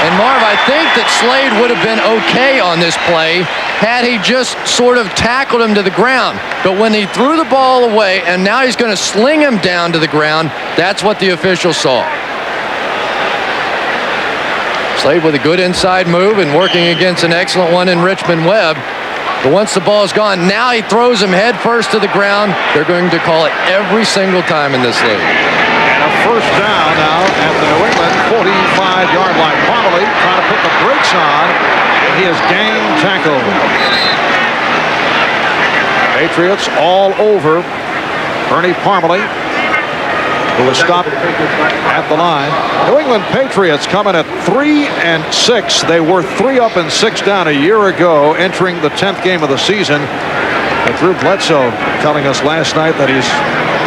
And Marv, I think that Slade would have been okay on this play had he just sort of tackled him to the ground. But when he threw the ball away and now he's going to sling him down to the ground, that's what the officials saw. Slade with a good inside move and working against an excellent one in Richmond Webb. But once the ball's gone, now he throws him head first to the ground. They're going to call it every single time in this league. And a first down now at the New England 45-yard line. Parmalee trying to put the brakes on. He is gang tackled. Patriots all over Bernie Parmalee, who was stopped at the line. New England Patriots coming at 3-6. They were 3 up and 6 down a year ago, entering the 10th game of the season. And Drew Bledsoe telling us last night that he's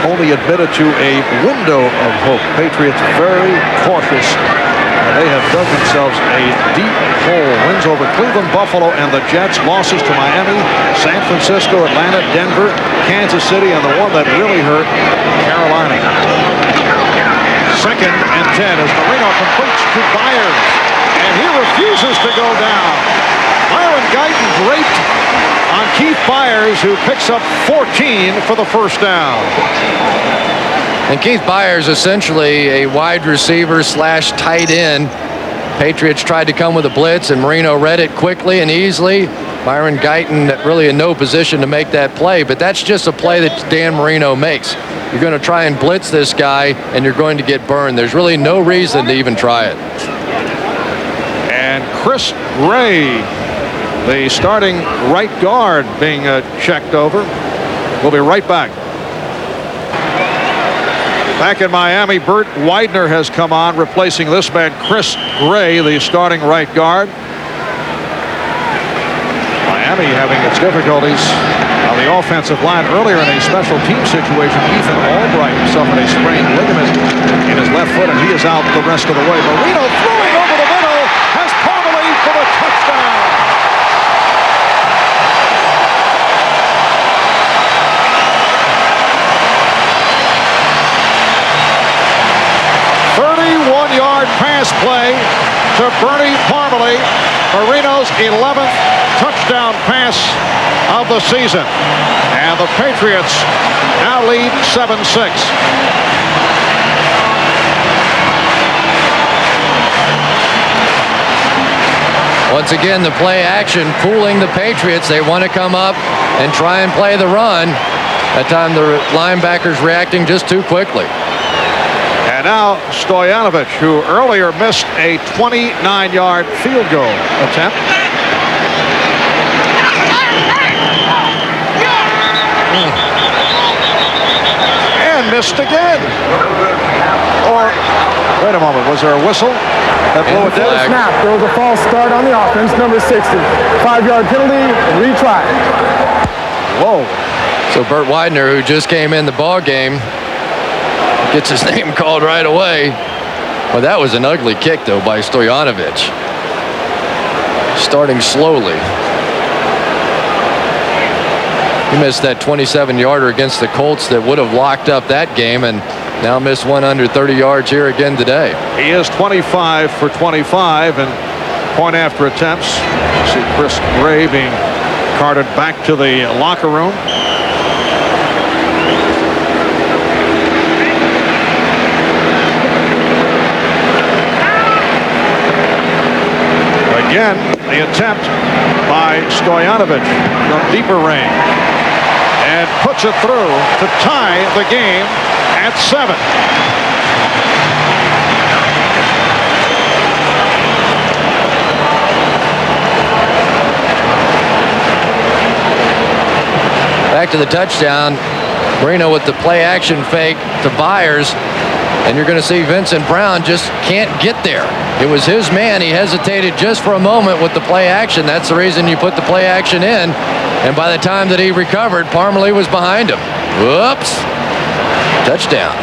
only admitted to a window of hope. Patriots very cautious. They have dug themselves a deep hole. Wins over Cleveland, Buffalo, and the Jets. Losses to Miami, San Francisco, Atlanta, Denver, Kansas City, and the one that really hurt, Carolina. 2nd and 10 as Marino completes to Byers, and he refuses to go down. Myron Guyton draped on Keith Byers, who picks up 14 for the first down. And Keith Byers essentially a wide receiver slash tight end. Patriots tried to come with a blitz, and Marino read it quickly and easily. Myron Guyton really in no position to make that play, but that's just a play that Dan Marino makes. You're going to try and blitz this guy, and you're going to get burned. There's really no reason to even try it. And Chris Gray, the starting right guard, being checked over. We'll be right back. Back in Miami, Burt Widener has come on, replacing this man, Chris Gray, the starting right guard. Miami having its difficulties on the offensive line. Earlier in a special team situation, Ethan Albright suffered a sprained ligament in his left foot, and he is out the rest of the way. Marino throwing over the middle, has Parmalee for the touchdown. Yard pass play to Bernie Parmalee, Marino's 11th touchdown pass of the season. And the Patriots now lead 7-6. Once again, the play action fooling the Patriots. They want to come up and try and play the run. That time the linebackers reacting just too quickly. And now Stoyanovich, who earlier missed a 29-yard field goal attempt. And missed again. Or, wait a moment, was there a whistle that blew it dead? Snap. There was a false start on the offense, number 60. 5-yard penalty, retry. Whoa. So Burt Widener, who just came in the ball game, gets his name called right away. Well, that was an ugly kick, though, by Stoyanovich. Starting slowly. He missed that 27-yarder against the Colts that would have locked up that game, and now missed one under 30 yards here again today. He is 25 for 25 and point after attempts. You see Chris Gray being carted back to the locker room. Again, the attempt by Stoyanovich from deeper range, and puts it through to tie the game at 7. Back to the touchdown. Marino with the play action fake to Byers, and you're going to see Vincent Brown just can't get there. It was his man. He hesitated just for a moment with the play action. That's the reason you put the play action in. And by the time that he recovered, Parmalee was behind him. Whoops. Touchdown.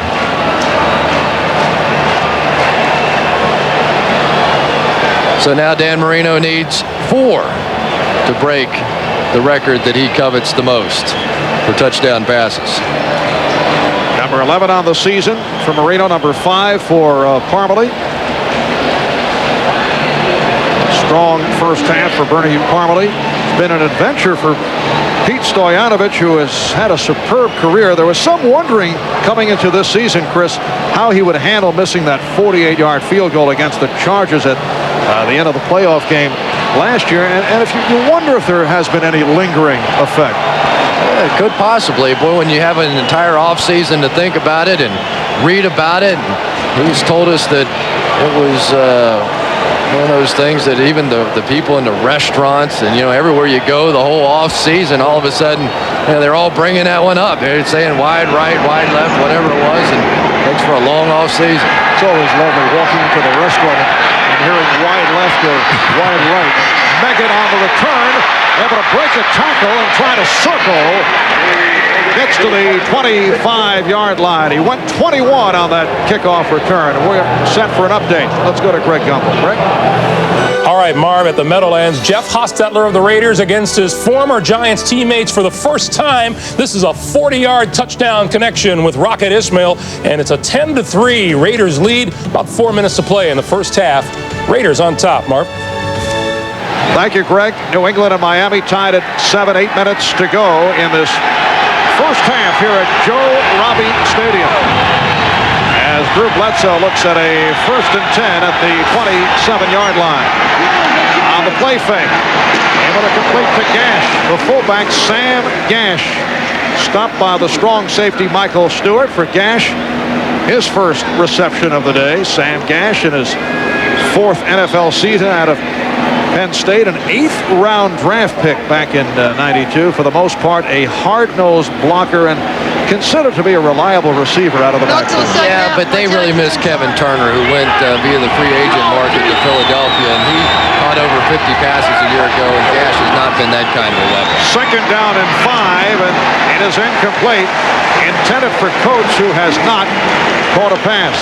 So now Dan Marino needs 4 to break the record that he covets the most for touchdown passes. Number 11 on the season for Marino, number 5 for Parmalee. Strong first half for Bernie Parmalee. It's been an adventure for Pete Stoyanovich, who has had a superb career. There was some wondering coming into this season, Chris, how he would handle missing that 48-yard field goal against the Chargers at the end of the playoff game last year. And if you wonder if there has been any lingering effect. Yeah, it could possibly. Boy, when you have an entire offseason to think about it and read about it, and he's told us that it was one of those things that even the people in the restaurants and, you know, everywhere you go the whole off season, all of a sudden, you know, they're all bringing that one up. They're saying wide right, wide left, whatever it was, and thanks for a long off season. It's always lovely walking into the restaurant and hearing wide left or wide right. Megan on the return, able to break a tackle and try to circle. Gets to the 25-yard line. He went 21 on that kickoff return. We're set for an update. Let's go to Greg Gumbel. Greg? All right, Marv, at the Meadowlands, Jeff Hostetler of the Raiders against his former Giants teammates for the first time. This is a 40-yard touchdown connection with Rocket Ismail, and it's a 10-3 Raiders lead. About 4 minutes to play in the first half. Raiders on top, Marv. Thank you, Greg. New England and Miami tied at 7-8 minutes to go in this first half here at Joe Robbie Stadium. As Drew Bledsoe looks at a 1st and 10 at the 27-yard line. On the play fake, able to complete to Gash. The fullback, Sam Gash. Stopped by the strong safety, Michael Stewart, for Gash. His first reception of the day. Sam Gash in his 4th NFL season out of Penn State, an 8th-round draft pick back in '92. For the most part, a hard-nosed blocker and considered to be a reliable receiver out of the backfield. Yeah, but they really miss Kevin Turner, who went via the free agent market to Philadelphia, and he caught over 50 passes a year ago, and Gash has not been that kind of a weapon. 2nd down and 5, and it is incomplete. Intended for Coates, who has not caught a pass.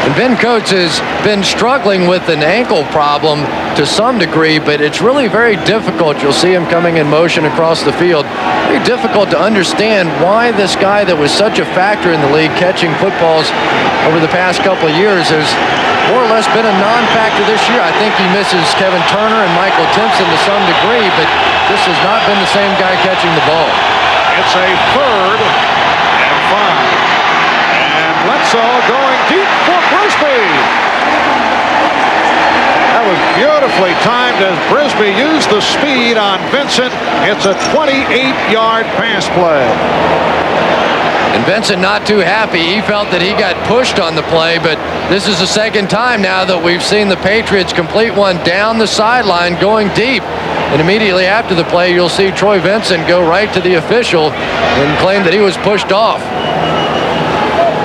And Ben Coates has been struggling with an ankle problem to some degree, but it's really very difficult. You'll see him coming in motion across the field. Very difficult to understand why this guy that was such a factor in the league catching footballs over the past couple of years has more or less been a non-factor this year. I think he misses Kevin Turner and Michael Timpson to some degree, but this has not been the same guy catching the ball. It's a 3rd and 5. And Bledsoe going deep for Brisby. That was beautifully timed as Brisby used the speed on Vincent. It's a 28-yard pass play. And Vincent not too happy. He felt that he got pushed on the play, but this is the second time now that we've seen the Patriots complete one down the sideline going deep. And immediately after the play, you'll see Troy Vincent go right to the official and claim that he was pushed off.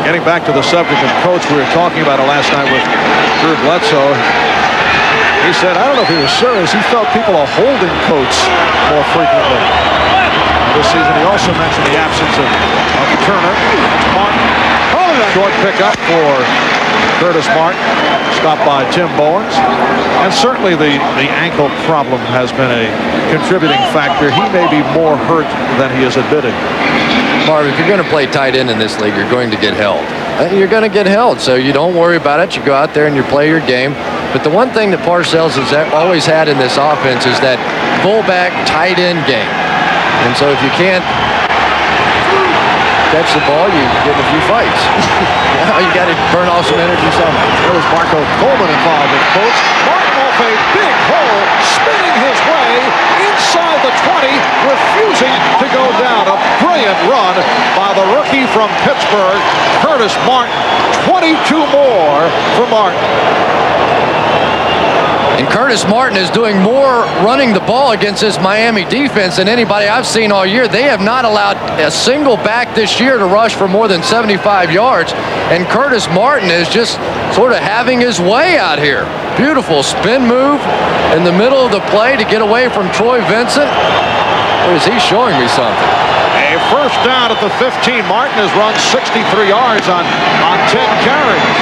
Getting back to the subject of coach, we were talking about it last night with Drew Bledsoe. He said, I don't know if he was serious, he felt people are holding coach more frequently this season. He also mentioned the absence of Turner. Martin, short pickup for Curtis Martin, stopped by Tim Bowens. And certainly the ankle problem has been a contributing factor. He may be more hurt than he is admitting. Marv, if you're going to play tight end in this league, you're going to get held. You're going to get held, so you don't worry about it. You go out there and you play your game. But the one thing that Parcells has always had in this offense is that fullback tight end game. And so if you can't catch the ball, you get in a few fights. You got to burn off some energy somehow. There's Marco Coleman involved with Coates. Martin off a big hole, spinning his way inside the 20, refusing to go down. A brilliant run by the rookie from Pittsburgh, Curtis Martin. 22 more for Martin. And Curtis Martin is doing more running the ball against this Miami defense than anybody I've seen all year. They have not allowed a single back this year to rush for more than 75 yards. And Curtis Martin is just sort of having his way out here. Beautiful spin move in the middle of the play to get away from Troy Vincent. Or is he showing me something? A first down at the 15. Martin has run 63 yards on 10 carries.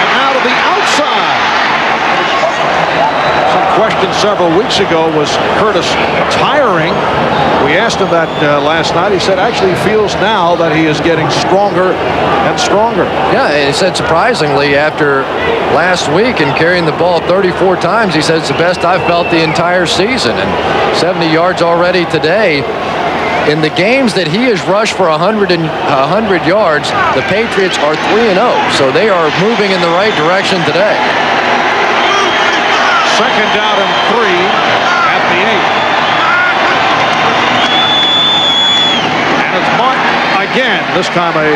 And now to the outside. Some question several weeks ago, was Curtis tiring? We asked him that last night. He said actually he feels now that he is getting stronger and stronger. Yeah, and he said surprisingly after last week and carrying the ball 34 times, he said it's the best I've felt the entire season, and 70 yards already today. In the games that he has rushed for 100 yards, the Patriots are 3-0, so they are moving in the right direction today. Second down and 3 at the 8. And it's Martin again, this time a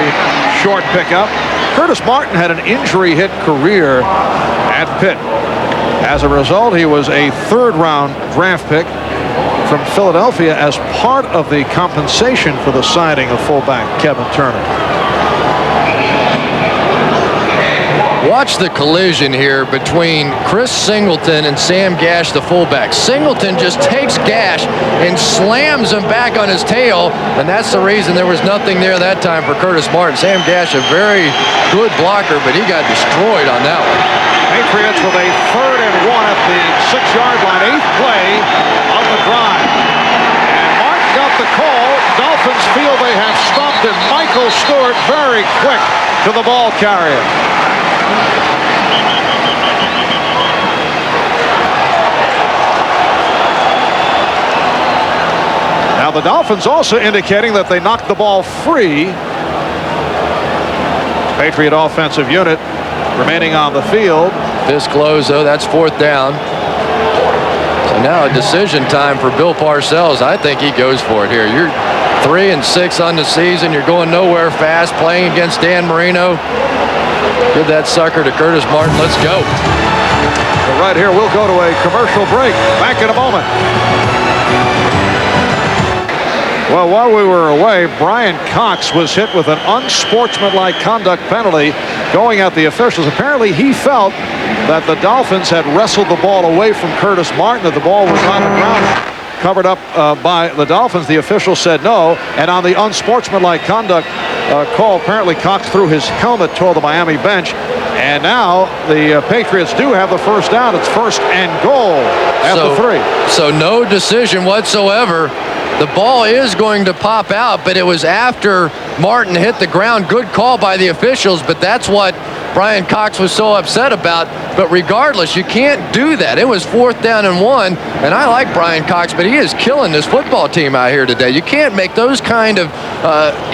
short pickup. Curtis Martin had an injury-hit career at Pitt. As a result, he was a third-round draft pick from Philadelphia as part of the compensation for the signing of fullback Kevin Turner. Watch the collision here between Chris Singleton and Sam Gash, the fullback. Singleton just takes Gash and slams him back on his tail, and that's the reason there was nothing there that time for Curtis Martin. Sam Gash, a very good blocker, but he got destroyed on that one. Patriots with a 3rd and 1 at the 6-yard line, 8th play of the drive. And Martin got the call. Dolphins feel they have stopped him. Michael Stewart very quick to the ball carrier. Now the Dolphins also indicating that they knocked the ball free. Patriot offensive unit remaining on the field. This close, though, that's 4th down. So now a decision time for Bill Parcells. I think he goes for it here. You're 3-6 on the season. You're going nowhere fast, playing against Dan Marino. Give that sucker to Curtis Martin. Let's go. But right here, we'll go to a commercial break. Back in a moment. Well, while we were away, Brian Cox was hit with an unsportsmanlike conduct penalty going at the officials. Apparently, he felt that the Dolphins had wrestled the ball away from Curtis Martin, that the ball was on the ground, covered up by the Dolphins. The official said no, and on the unsportsmanlike conduct call, apparently Cox threw his helmet toward the Miami bench, and now the Patriots do have the first down. It's 1st and goal at the 3. So no decision whatsoever. The ball is going to pop out, but it was after Martin hit the ground. Good call by the officials, but that's what Brian Cox was so upset about. But regardless, you can't do that. It was 4th down and 1, and I like Brian Cox, but he is killing this football team out here today. You can't make those kind of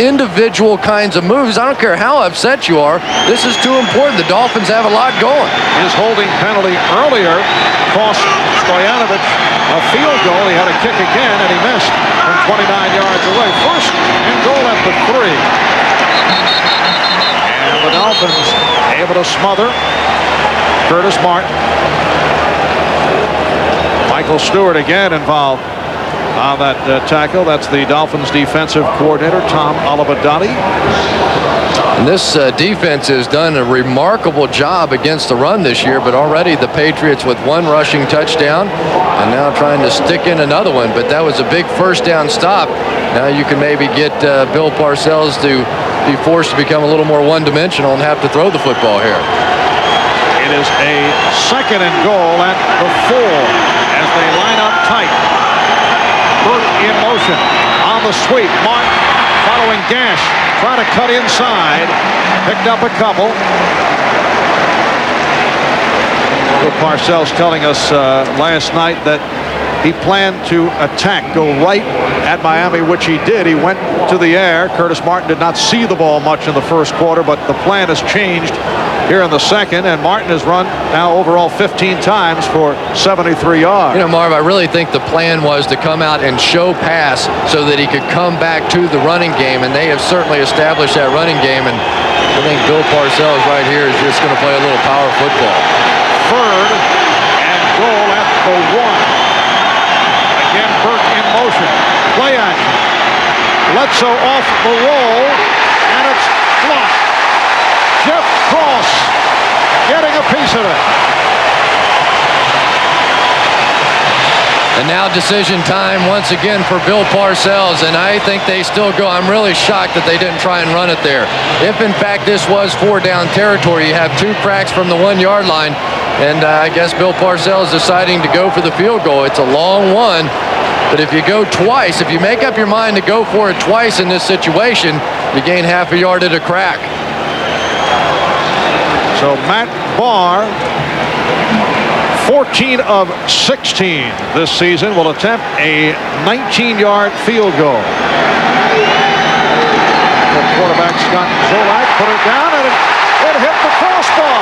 individual kinds of moves. I don't care how upset you are. This is too important. The Dolphins have a lot going. His holding penalty earlier cost Stoyanovich a field goal. He had a kick again, and he missed from 29 yards away. 1st and goal at the 3. Dolphins able to smother Curtis Martin. Michael Stewart again involved on that tackle. That's the Dolphins defensive coordinator, Tom Olivedani. And this defense has done a remarkable job against the run this year, but already the Patriots with one rushing touchdown and now trying to stick in another one. But that was a big first down stop. Now you can maybe get Bill Parcells to be forced to become a little more one-dimensional and have to throw the football here. It is a 2nd and goal at the 4 as they line up tight. Burke in motion on the sweep. Martin following Gash. Trying to cut inside. Picked up a couple. Bill Parcells telling us last night that he planned to attack, go right at Miami, which he did. He went to the air. Curtis Martin did not see the ball much in the first quarter, but the plan has changed here in the second, and Martin has run now overall 15 times for 73 yards. You know, Marv, I really think the plan was to come out and show pass so that he could come back to the running game, and they have certainly established that running game, and I think Bill Parcells right here is just going to play a little power football. 3rd and goal at the 1. Again, Burke in motion. Play action. Bledsoe off the roll, and it's blocked. Jeff Cross getting a piece of it. And now decision time once again for Bill Parcells, and I think they still go. I'm really shocked that they didn't try and run it there. If, in fact, this was 4-down territory, you have 2 cracks from the 1-yard line, and I guess Bill Parcells deciding to go for the field goal. It's a long one, but if you go twice, if you make up your mind to go for it twice in this situation, you gain half a yard at a crack. So Matt Barr, 14 of 16 this season, will attempt a 19-yard field goal. The quarterback Scott Zolak put it down, and it hit the crossbar.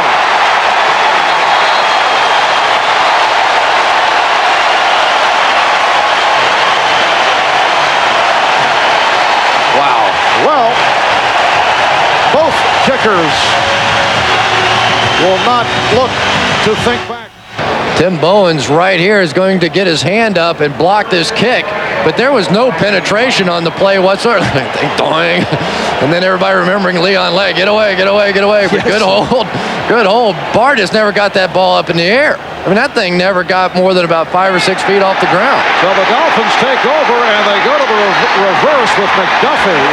Wow. Well, both kickers will not look to think back. Tim Bowens right here is going to get his hand up and block this kick, but there was no penetration on the play whatsoever. Doing. And then everybody remembering Leon Legg, get away, get away, get away. But good hold, good hold. Bart just never got that ball up in the air. I mean, that thing never got more than about 5 or 6 feet off the ground. So the Dolphins take over, and they go to the reverse with McDuffie.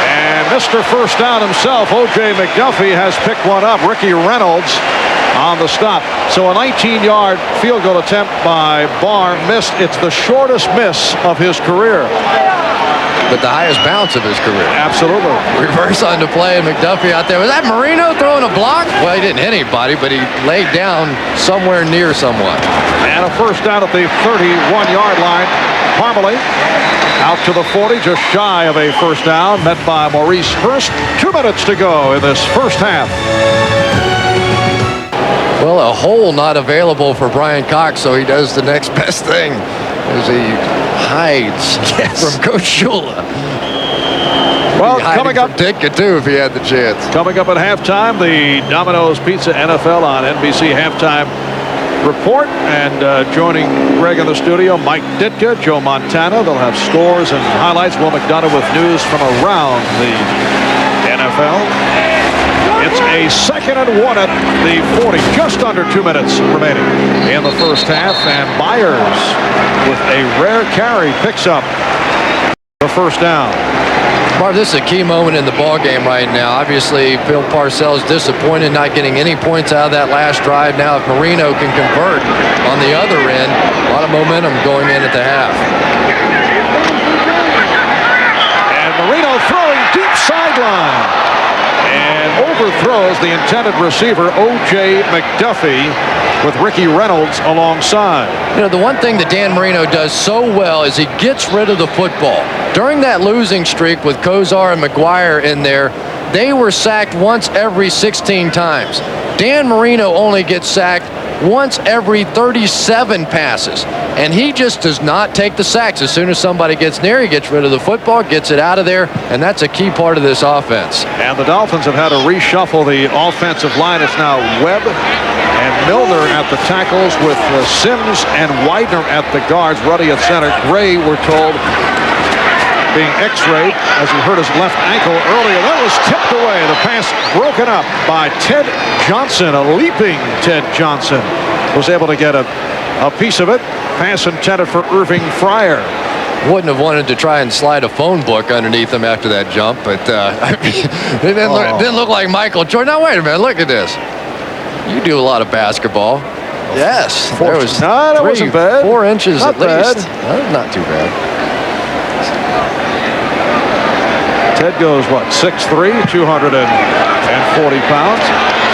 And Mr. First Down himself, O.J. McDuffie, has picked one up. Ricky Reynolds on the stop. So a 19-yard field goal attempt by Barr missed. It's the shortest miss of his career. But the highest bounce of his career. Absolutely. Reverse on the play, and McDuffie out there. Was that Marino throwing a block? Well, he didn't hit anybody, but he laid down somewhere near someone. And a first down at the 31-yard line. Parmalee out to the 40, just shy of a first down, met by Maurice Hurst. 2 minutes to go in this first half. Well, a hole not available for Brian Cox, so he does the next best thing as he hides from Coach Shula. Well, coming up, Ditka too, if he had the chance. Coming up at halftime, the Domino's Pizza NFL on NBC halftime report, and joining Greg in the studio, Mike Ditka, Joe Montana. They'll have scores and highlights. Will McDonough with news from around the NFL. It's a 2nd and 1 at the 40. Just under 2 minutes remaining in the first half, and Myers with a rare carry picks up the first down. Marv, this is a key moment in the ball game right now. Obviously, Bill Parcells disappointed not getting any points out of that last drive. Now, if Marino can convert on the other end, a lot of momentum going in at the half. And Marino throwing deep sideline. And overthrows the intended receiver, O.J. McDuffie, with Ricky Reynolds alongside. You know, the one thing that Dan Marino does so well is he gets rid of the football. During that losing streak with Kozar and McGuire in there, they were sacked once every 16 times. Dan Marino only gets sacked once every 37 passes. And he just does not take the sacks. As soon as somebody gets near, he gets rid of the football, gets it out of there, and that's a key part of this offense. And the Dolphins have had to reshuffle the offensive line. It's now Webb and Milner at the tackles with Sims and Widener at the guards. Ruddy at center. Gray, we're told, being x-rayed as he hurt his left ankle earlier. That was tipped away. The pass broken up by Ted Johnson. A leaping Ted Johnson was able to get a piece of it. Pass intended for Irving Fryer. Wouldn't have wanted to try and slide a phone book underneath him after that jump, but I mean, it didn't look like Michael Jordan. Now, wait a minute. Look at this. You do a lot of basketball. Yes. There was that wasn't bad. 4 inches not at least. Bad. Not too bad. Ted goes, what, 6'3", 240 pounds?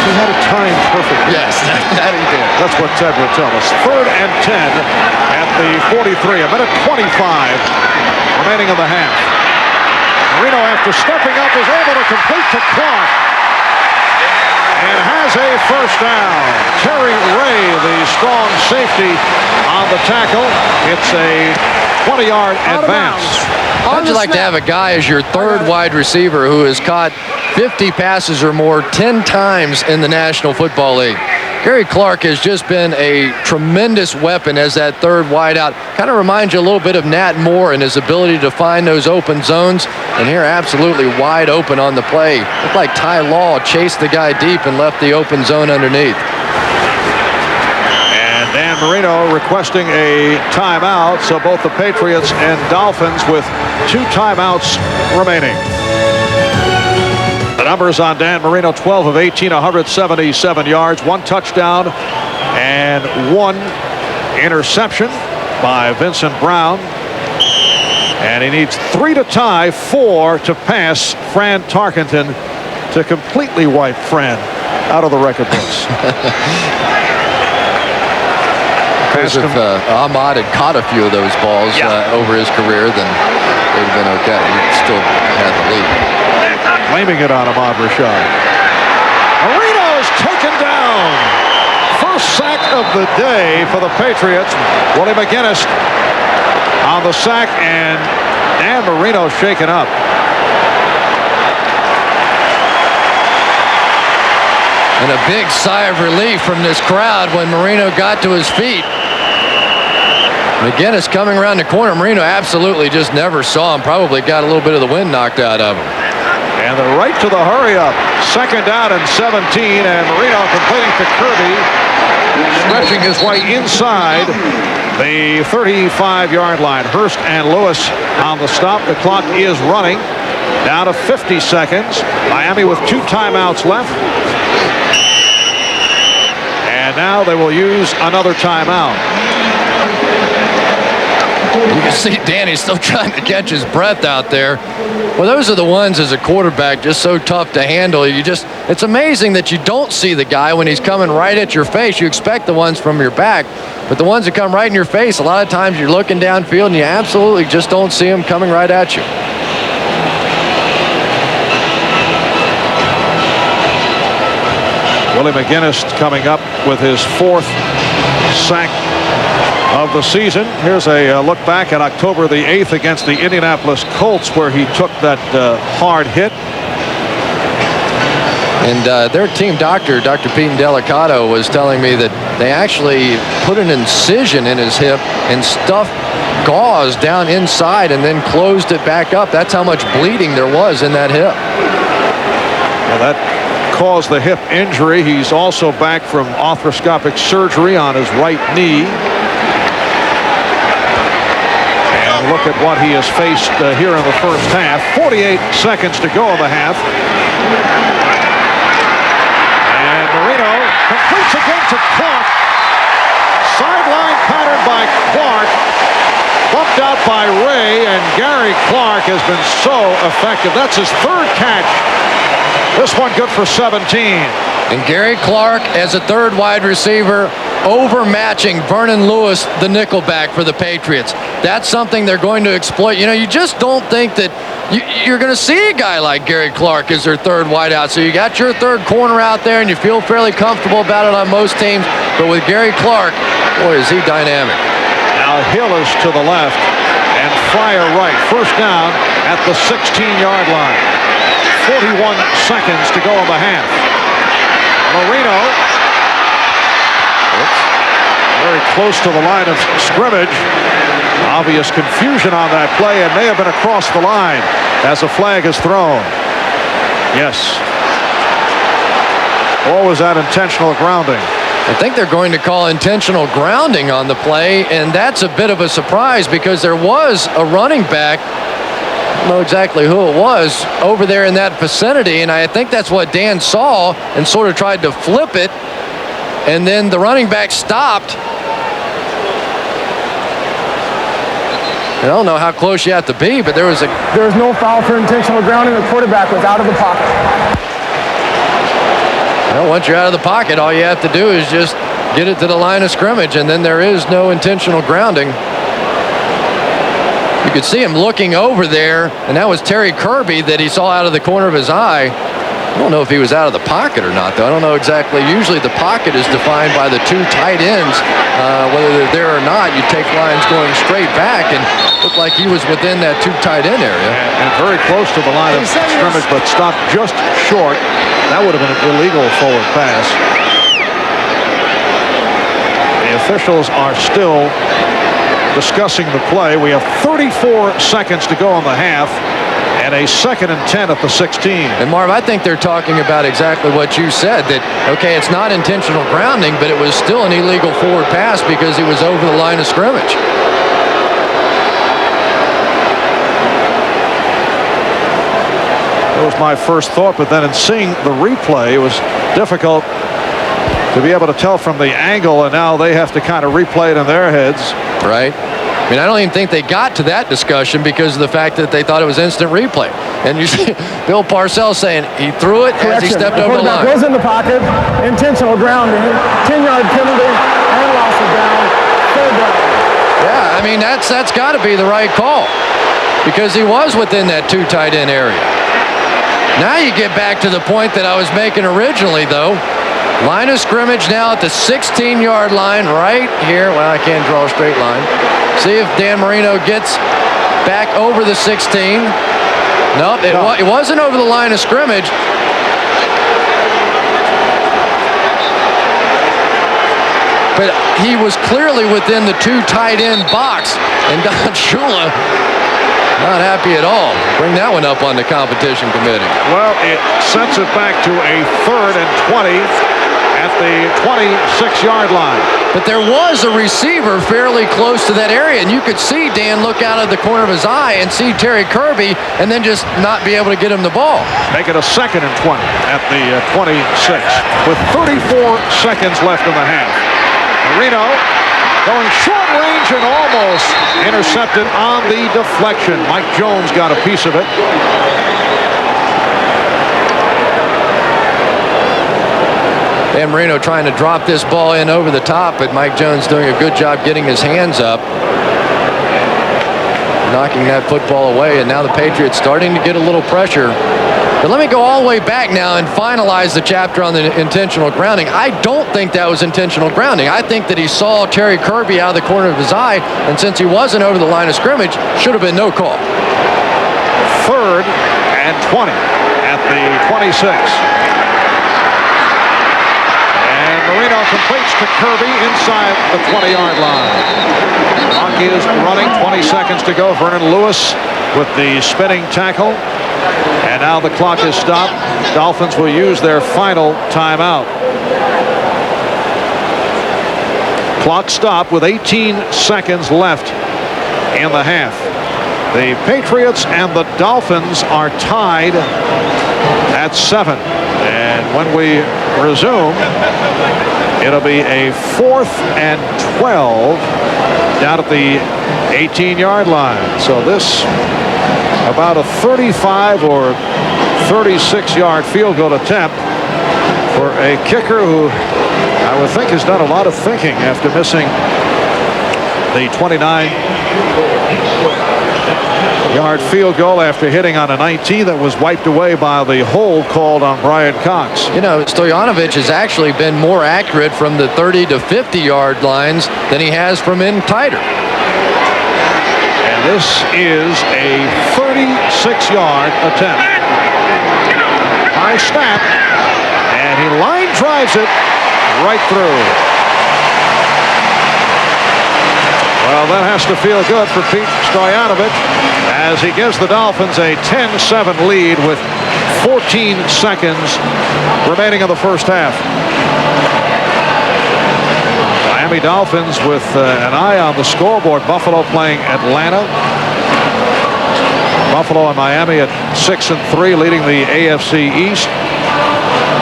He had it timed perfectly. Yes, that he did. That's what Ted would tell us. 3rd and 10 at the 43. A minute 25 remaining in the half. Marino, after stepping up, is able to complete to Clark and has a first down. Terry Ray, the strong safety on the tackle. It's a 20-yard advance. How'd you like to have a guy as your 3rd wide receiver who has caught 50 passes or more 10 times in the National Football League? Gary Clark has just been a tremendous weapon as that 3rd wideout. Kind of reminds you a little bit of Nat Moore and his ability to find those open zones. And here, absolutely wide open on the play. Looked like Ty Law chased the guy deep and left the open zone underneath. Dan Marino requesting a timeout, so both the Patriots and Dolphins with 2 timeouts remaining. The numbers on Dan Marino: 12 of 18, 177 yards, 1 touchdown, and 1 interception by Vincent Brown. And he needs 3 to tie, 4 to pass Fran Tarkenton to completely wipe Fran out of the record books. If Ahmad had caught a few of those balls over his career, then they'd have been okay. He'd still had the lead. Blaming it on Ahmad Rashad. Marino is taken down. First sack of the day for the Patriots. Willie McGinnis on the sack, and Dan Marino shaken up. And a big sigh of relief from this crowd when Marino got to his feet. McGinnis coming around the corner. Marino absolutely just never saw him. Probably got a little bit of the wind knocked out of him. And the right to the hurry up. 2nd down and 17, and Marino completing to Kirby, stretching his way inside the 35-yard line. Hurst and Lewis on the stop. The clock is running down to 50 seconds. Miami with 2 timeouts left. And now they will use another timeout. You can see Danny's still trying to catch his breath out there. Well, those are the ones as a quarterback just so tough to handle. It's amazing that you don't see the guy when he's coming right at your face. You expect the ones from your back, but the ones that come right in your face, a lot of times you're looking downfield and you absolutely just don't see them coming right at you. Willie McGinnis coming up with his 4th sack of the season. Here's a look back at October the 8th against the Indianapolis Colts, where he took that hard hit. And their team doctor, Dr. Pete Delicato, was telling me that they actually put an incision in his hip and stuffed gauze down inside and then closed it back up. That's how much bleeding there was in that hip. Well, that caused the hip injury. He's also back from arthroscopic surgery on his right knee. And look at what he has faced here in the first half. 48 seconds to go in the half. And Marino completes again to Clark. Sideline pattern by Clark. Bumped out by Ray, and Gary Clark has been so effective. That's his 3rd catch. This one good for 17. And Gary Clark, as a 3rd wide receiver, overmatching Vernon Lewis, the nickelback for the Patriots. That's something they're going to exploit. You know, you just don't think that you're going to see a guy like Gary Clark as their third wideout. So you got your third corner out there, and you feel fairly comfortable about it on most teams. But with Gary Clark, boy, is he dynamic. Now Hill is to the left and Fryer right. First down at the 16-yard line. 41 seconds to go in the half. Marino. Very close to the line of scrimmage. Obvious confusion on that play, and may have been across the line as a flag is thrown. Yes. Or was that intentional grounding? I think they're going to call intentional grounding on the play, and that's a bit of a surprise because there was a running back, I don't know exactly who it was, over there in that vicinity, and I think that's what Dan saw and sort of tried to flip it, and then the running back stopped. I don't know how close you have to be, but there was no foul for intentional grounding. The quarterback was out of the pocket. Well, once you're out of the pocket, all you have to do is just get it to the line of scrimmage, and then there is no intentional grounding. You could see him looking over there, and that was Terry Kirby that he saw out of the corner of his eye. I don't know if he was out of the pocket or not, though. I don't know exactly. Usually the pocket is defined by the two tight ends. Whether they're there or not, you take lines going straight back, and it looked like he was within that two tight end area. And very close to the line of scrimmage, but stopped just short. That would have been an illegal forward pass. The officials are still discussing the play. We have 34 seconds to go in the half. And a 2nd and 10 at the 16. And Marv, I think they're talking about exactly what you said, that, okay, it's not intentional grounding, but it was still an illegal forward pass because he was over the line of scrimmage. That was my first thought, but then in seeing the replay, it was difficult to be able to tell from the angle, and now they have to kind of replay it in their heads. Right. I mean, I don't even think they got to that discussion because of the fact that they thought it was instant replay. And you see Bill Parcells saying he threw it as he stepped over the line. Goes in the pocket, intentional grounding, 10-yard penalty, and loss of down, third down. Yeah, I mean, that's got to be the right call because he was within that two tight end area. Now you get back to the point that I was making originally, though. Line of scrimmage now at the 16-yard line right here. Well, I can't draw a straight line. See if Dan Marino gets back over the 16. Nope, it wasn't over the line of scrimmage. But he was clearly within the two tight end box. And Don Shula not happy at all. Bring that one up on the competition committee. Well, it sends it back to a 3rd and 20 at the 26-yard line. But there was a receiver fairly close to that area, and you could see Dan look out of the corner of his eye and see Terry Kirby and then just not be able to get him the ball. Make it a 2nd and 20 at the 26 with 34 seconds left in the half. Marino going short range and almost intercepted on the deflection. Mike Jones got a piece of it. Dan Marino trying to drop this ball in over the top, but Mike Jones doing a good job getting his hands up, knocking that football away, and now the Patriots starting to get a little pressure. But let me go all the way back now and finalize the chapter on the intentional grounding. I don't think that was intentional grounding. I think that he saw Terry Kirby out of the corner of his eye, and since he wasn't over the line of scrimmage, should have been no call. 3rd and 20 at the 26. Marino completes to Kirby inside the 20-yard line. Clock is running, 20 seconds to go. Vernon Lewis with the spinning tackle. And now the clock is stopped. Dolphins will use their final timeout. Clock stopped with 18 seconds left in the half. The Patriots and the Dolphins are tied at 7. And when we resume, it'll be a 4th and 12 down at the 18-yard line. So this about a 35 or 36-yard field goal attempt for a kicker who I would think has done a lot of thinking after missing the 29 yard field goal after hitting on a 19 that was wiped away by the hold called on Brian Cox. You know, Stoyanovich has actually been more accurate from the 30 to 50 yard lines than he has from in tighter. And this is a 36-yard attempt. High snap, and he line drives it right through. Well, that has to feel good for Pete Stoyanovich as he gives the Dolphins a 10-7 lead with 14 seconds remaining in the first half. Miami Dolphins with an eye on the scoreboard. Buffalo playing Atlanta. Buffalo and Miami at 6-3, leading the AFC East.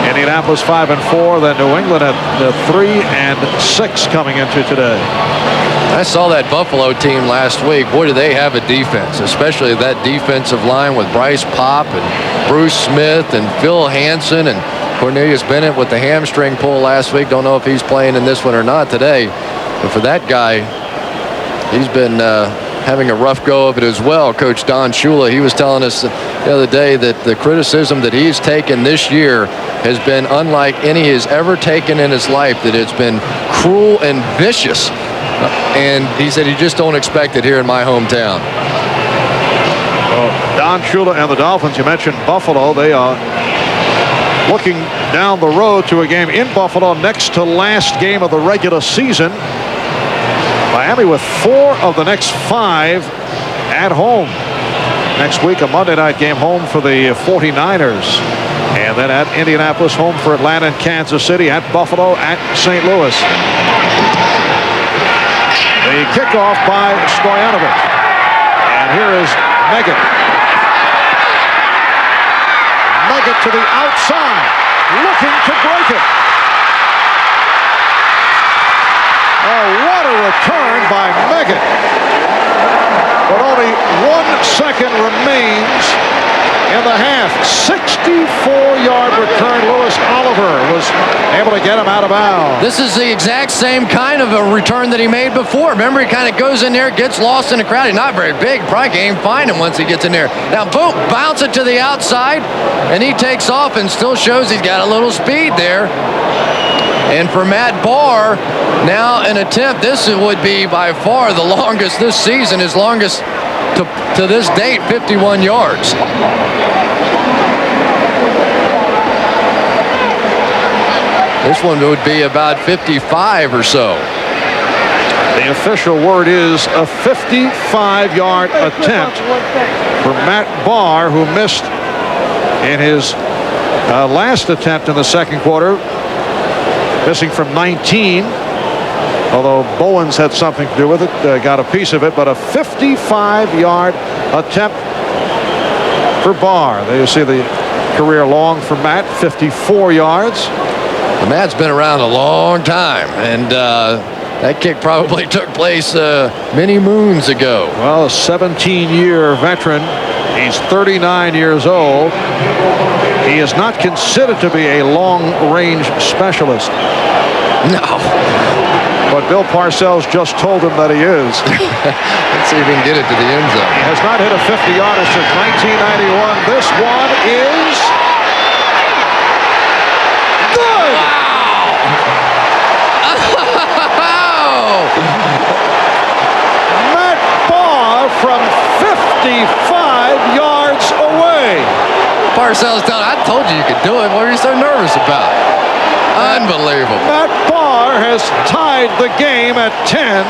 Indianapolis 5-4, then New England at 3-6 coming into today. I saw that Buffalo team last week. Boy, do they have a defense, especially that defensive line with Bryce Popp and Bruce Smith and Phil Hansen and Cornelius Bennett with the hamstring pull last week. Don't know if he's playing in this one or not today. But for that guy, he's been having a rough go of it as well. Coach Don Shula, he was telling us the other day that the criticism that he's taken this year has been unlike any he's ever taken in his life, that it's been cruel and vicious. And he said, you just don't expect it here in my hometown. Well, Don Shula and the Dolphins, you mentioned Buffalo. They are looking down the road to a game in Buffalo next to last game of the regular season. Miami with 4 of the next 5 at home. Next week, a Monday night game home for the 49ers. And then at Indianapolis, home for Atlanta and Kansas City, at Buffalo, at St. Louis. The kickoff by Stoyanovich. And here is Meggett. Meggett to the outside, looking to break it. Oh, what a return by Meggett. But only 1 second remains in the half. 64-yard return. Lewis Oliver was able to get him out of bounds. This is the exact same kind of a return that he made before. Remember, he kind of goes in there, gets lost in the crowd. He's not very big. Probably can't even find him once he gets in there. Now, boom, bounce it to the outside, and he takes off and still shows he's got a little speed there. And for Matt Barr, now an attempt. This would be by far the longest this season, his longest to this date, 51 yards. This one would be about 55 or so. The official word is a 55-yard attempt for Matt Barr, who missed in his last attempt in the second quarter, missing from 19. Although Bowens had something to do with it, got a piece of it, but a 55-yard attempt for Barr. There you see the career long for Matt, 54 yards. And Matt's been around a long time, and that kick probably took place many moons ago. Well, a 17-year veteran. He's 39 years old. He is not considered to be a long-range specialist. No. But Bill Parcells just told him that he is. Let's see if he can get it to the end zone. He has not hit a 50-yarder since 1991. This one is good. Wow! Matt Barr from 55 yards away. Parcells telling, I told you you could do it. What are you so nervous about? Unbelievable. Matt Barr has tied the game at 10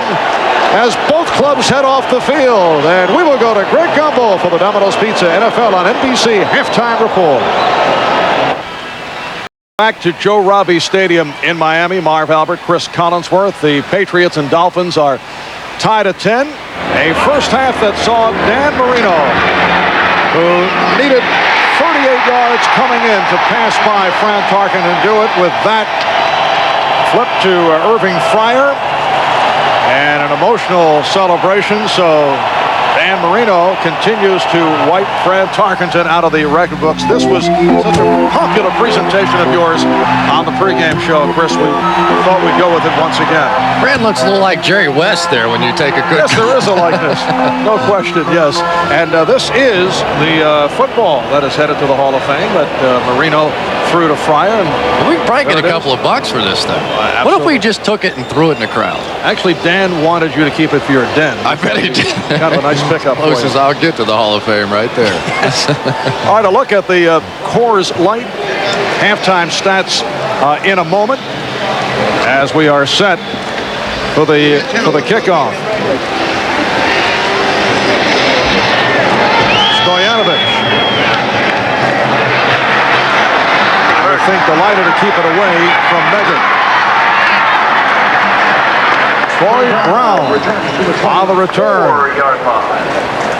as both clubs head off the field. And we will go to Greg Gumbel for the Domino's Pizza NFL on NBC halftime report. Back to Joe Robbie Stadium in Miami. Marv Albert, Chris Collinsworth. The Patriots and Dolphins are tied at 10. A first half that saw Dan Marino, who needed 38 yards coming in to pass by Fran Tarkenton and do it with that flip to Irving Fryer and an emotional celebration. So Dan Marino continues to wipe Fran Tarkenton out of the record books. This was such a popular presentation of yours on the pregame show, Chris. We thought we'd go with it once again. Fran looks a little like Jerry West there when you take a good. Yes, there is a likeness. No question, yes. And this is the football that is headed to the Hall of Fame that Marino threw to Fryer. And we can probably get a couple of bucks for this thing. What if we just took it and threw it in the crowd? Actually, Dan wanted you to keep it for your den. I bet he did. Kind of a nice pickup. Closest I'll get to the Hall of Fame right there. All right, a look at the Coors Light halftime stats in a moment as we are set for the kickoff. Stoyanovich. I think delighted to keep it away from Meggett. Troy Brown on the return.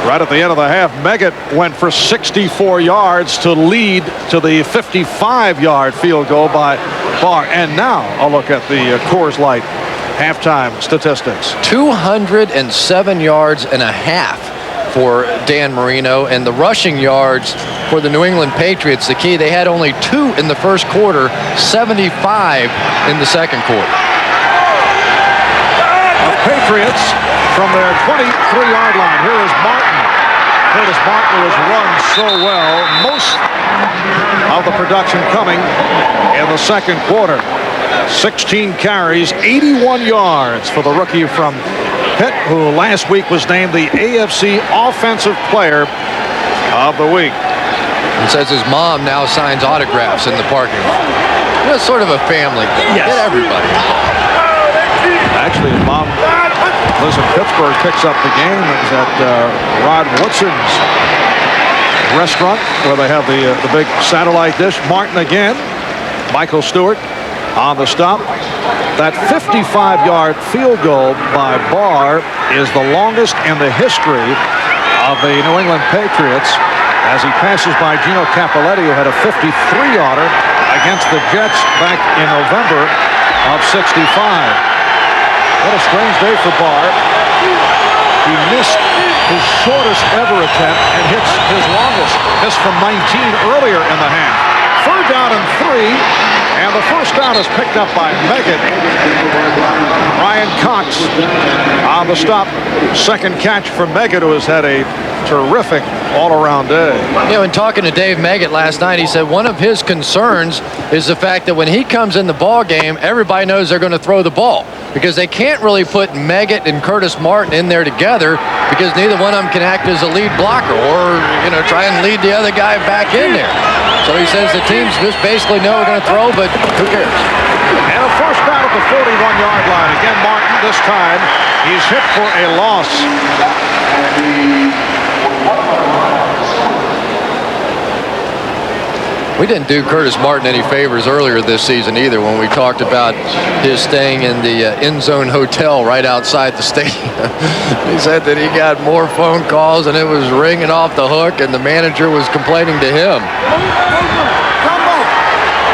Right at the end of the half, Meggett went for 64 yards to lead to the 55-yard field goal by Barr. And now a look at the Coors Light halftime statistics. 207 yards and a half for Dan Marino, and the rushing yards for the New England Patriots, the key, they had only 2 in the first quarter, 75 in the second quarter. Patriots from their 23-yard line. Here is Martin. Curtis Martin has run so well. Most of the production coming in the second quarter. 16 carries, 81 yards for the rookie from Pitt, who last week was named the AFC Offensive Player of the Week. It says his mom now signs autographs in the parking lot. It's sort of a family thing. Yes. Get everybody. Actually, his mom lives in Pittsburgh, picks up the game. It's at Rod Woodson's restaurant where they have the big satellite dish. Martin again. Michael Stewart on the stop. That 55-yard field goal by Barr is the longest in the history of the New England Patriots as he passes by Gino Cappelletti, who had a 53-yarder against the Jets back in November of '65. What a strange day for Barr. He missed his shortest ever attempt and hits his longest. Missed from 19 earlier in the half. Third down and 3, and the first down is picked up by Meggett. Brian Cox on the stop. Second catch for Meggett, who has had a terrific all-around day. You know, in talking to Dave Meggett last night, he said one of his concerns is the fact that when he comes in the ball game, everybody knows they're going to throw the ball because they can't really put Meggett and Curtis Martin in there together because neither one of them can act as a lead blocker or, you know, try and lead the other guy back in there. So he says the teams just basically know we're going to throw, but who cares? And a first down at the 41-yard line. Again, Martin, this time, he's hit for a loss. We didn't do Curtis Martin any favors earlier this season either when we talked about his staying in the end zone hotel right outside the stadium. He said that he got more phone calls and it was ringing off the hook and the manager was complaining to him.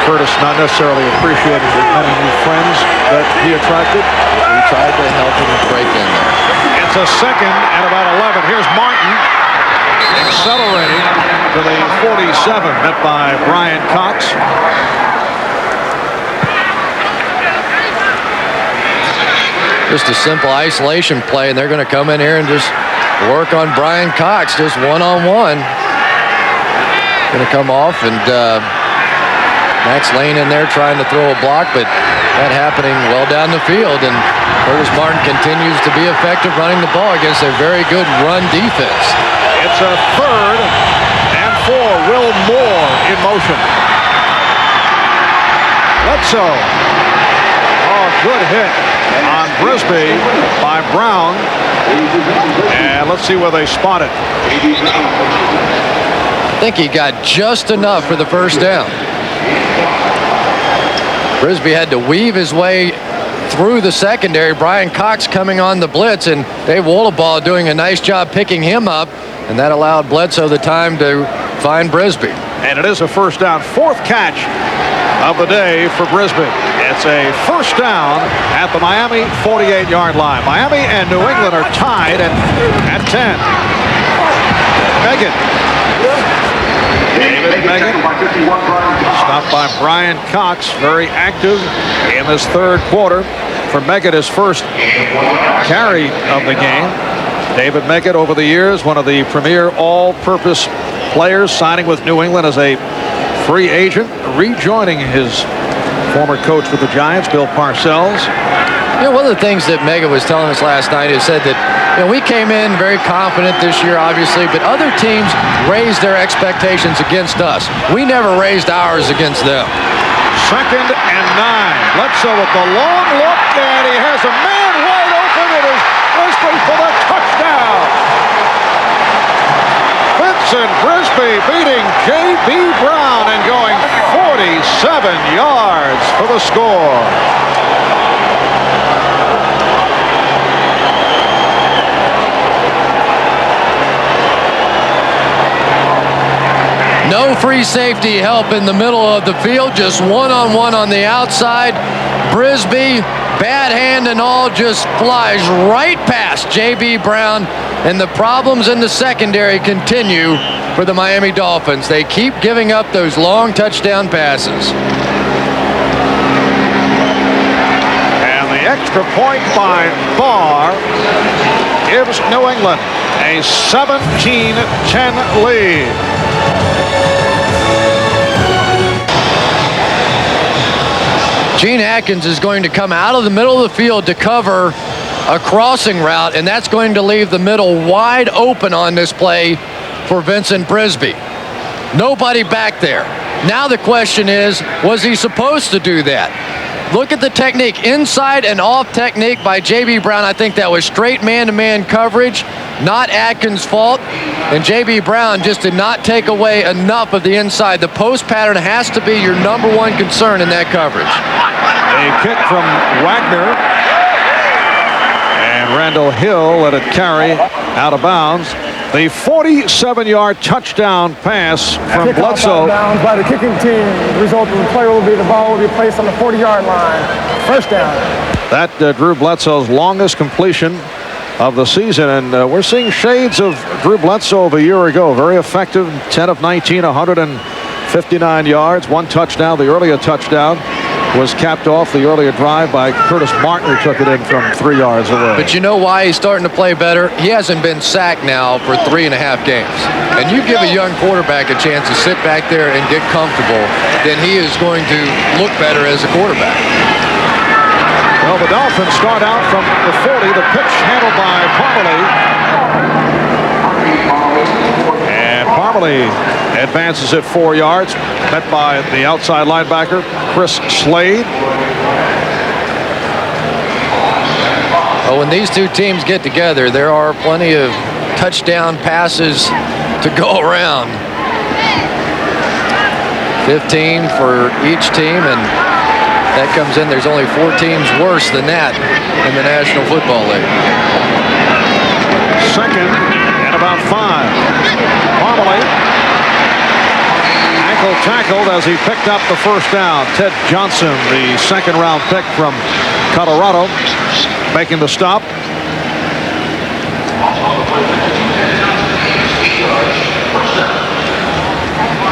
Curtis not necessarily appreciating the many new friends that he attracted. We tried to help him break in there. It's a second and about 11. Here's Martin accelerating to the 47, met by Brian Cox. Just a simple isolation play, and they're going to come in here and just work on Brian Cox, just one-on-one. Going to come off, and Max Lane in there trying to throw a block, but that happening well down the field, and Curtis Martin continues to be effective running the ball against a very good run defense. It's a third and 4. Will Moore in motion. Bledsoe. Oh, good hit on Brisby by Brown. And let's see where they spot it. I think he got just enough for the first down. Brisby had to weave his way through the secondary. Brian Cox coming on the blitz, and Dave Wollaball doing a nice job picking him up, and that allowed Bledsoe the time to find Brisby. And it is a first down, 4th catch of the day for Brisby. It's a first down at the Miami 48-yard line. Miami and New England are tied at 10. Meggett. David Meggett, stopped by Brian Cox, very active in this third quarter. For Meggett, his first carry of the game. David Meggett, over the years, one of the premier all-purpose players, signing with New England as a free agent, rejoining his former coach with the Giants, Bill Parcells. You know, one of the things that Meggett was telling us last night is said that, you know, we came in very confident this year, obviously, but other teams raised their expectations against us. We never raised ours against them. 2nd and 9. Bledsoe with the long look, and he has a man wide open. It is Brisby for the touchdown. Vincent Brisby beating J.B. Brown and going 47 yards for the score. No free safety help in the middle of the field, just one-on-one on the outside. Brisby, bad hand and all, just flies right past J.B. Brown, and the problems in the secondary continue for the Miami Dolphins. They keep giving up those long touchdown passes. And the extra point by Barr gives New England a 17-10 lead. Gene Atkins is going to come out of the middle of the field to cover a crossing route, and that's going to leave the middle wide open on this play for Vincent Brisby. Nobody back there. Now the question is, was he supposed to do that? Look at the technique, inside and off technique by J.B. Brown. I think that was straight man-to-man coverage, not Atkins' fault. And J.B. Brown just did not take away enough of the inside. The post pattern has to be your number one concern in that coverage. A kick from Wagner. And Randall Hill let it carry out of bounds. The 47-yard touchdown pass from Bledsoe. Down by the kicking team. The result of the play will be the ball will be placed on the 40-yard line. First down. That Drew Bledsoe's longest completion of the season, and we're seeing shades of Drew Bledsoe of a year ago. Very effective, 10 of 19, 159 yards, one touchdown. The earlier touchdown was capped off the earlier drive by Curtis Martin, who took it in from 3 yards away. But you know why he's starting to play better? He hasn't been sacked now for 3.5 games. And you give a young quarterback a chance to sit back there and get comfortable, then he is going to look better as a quarterback. Well, the Dolphins start out from the 40. The pitch handled by Parmalee. And Parmalee advances it 4 yards, met by the outside linebacker, Chris Slade. Well, when these two teams get together, there are plenty of touchdown passes to go around. 15 for each team, and that comes in. There's only 4 teams worse than that in the National Football League. 2nd and about 5. Parmalee tackled as he picked up the first down. Ted Johnson, the second-round pick from Colorado, making the stop.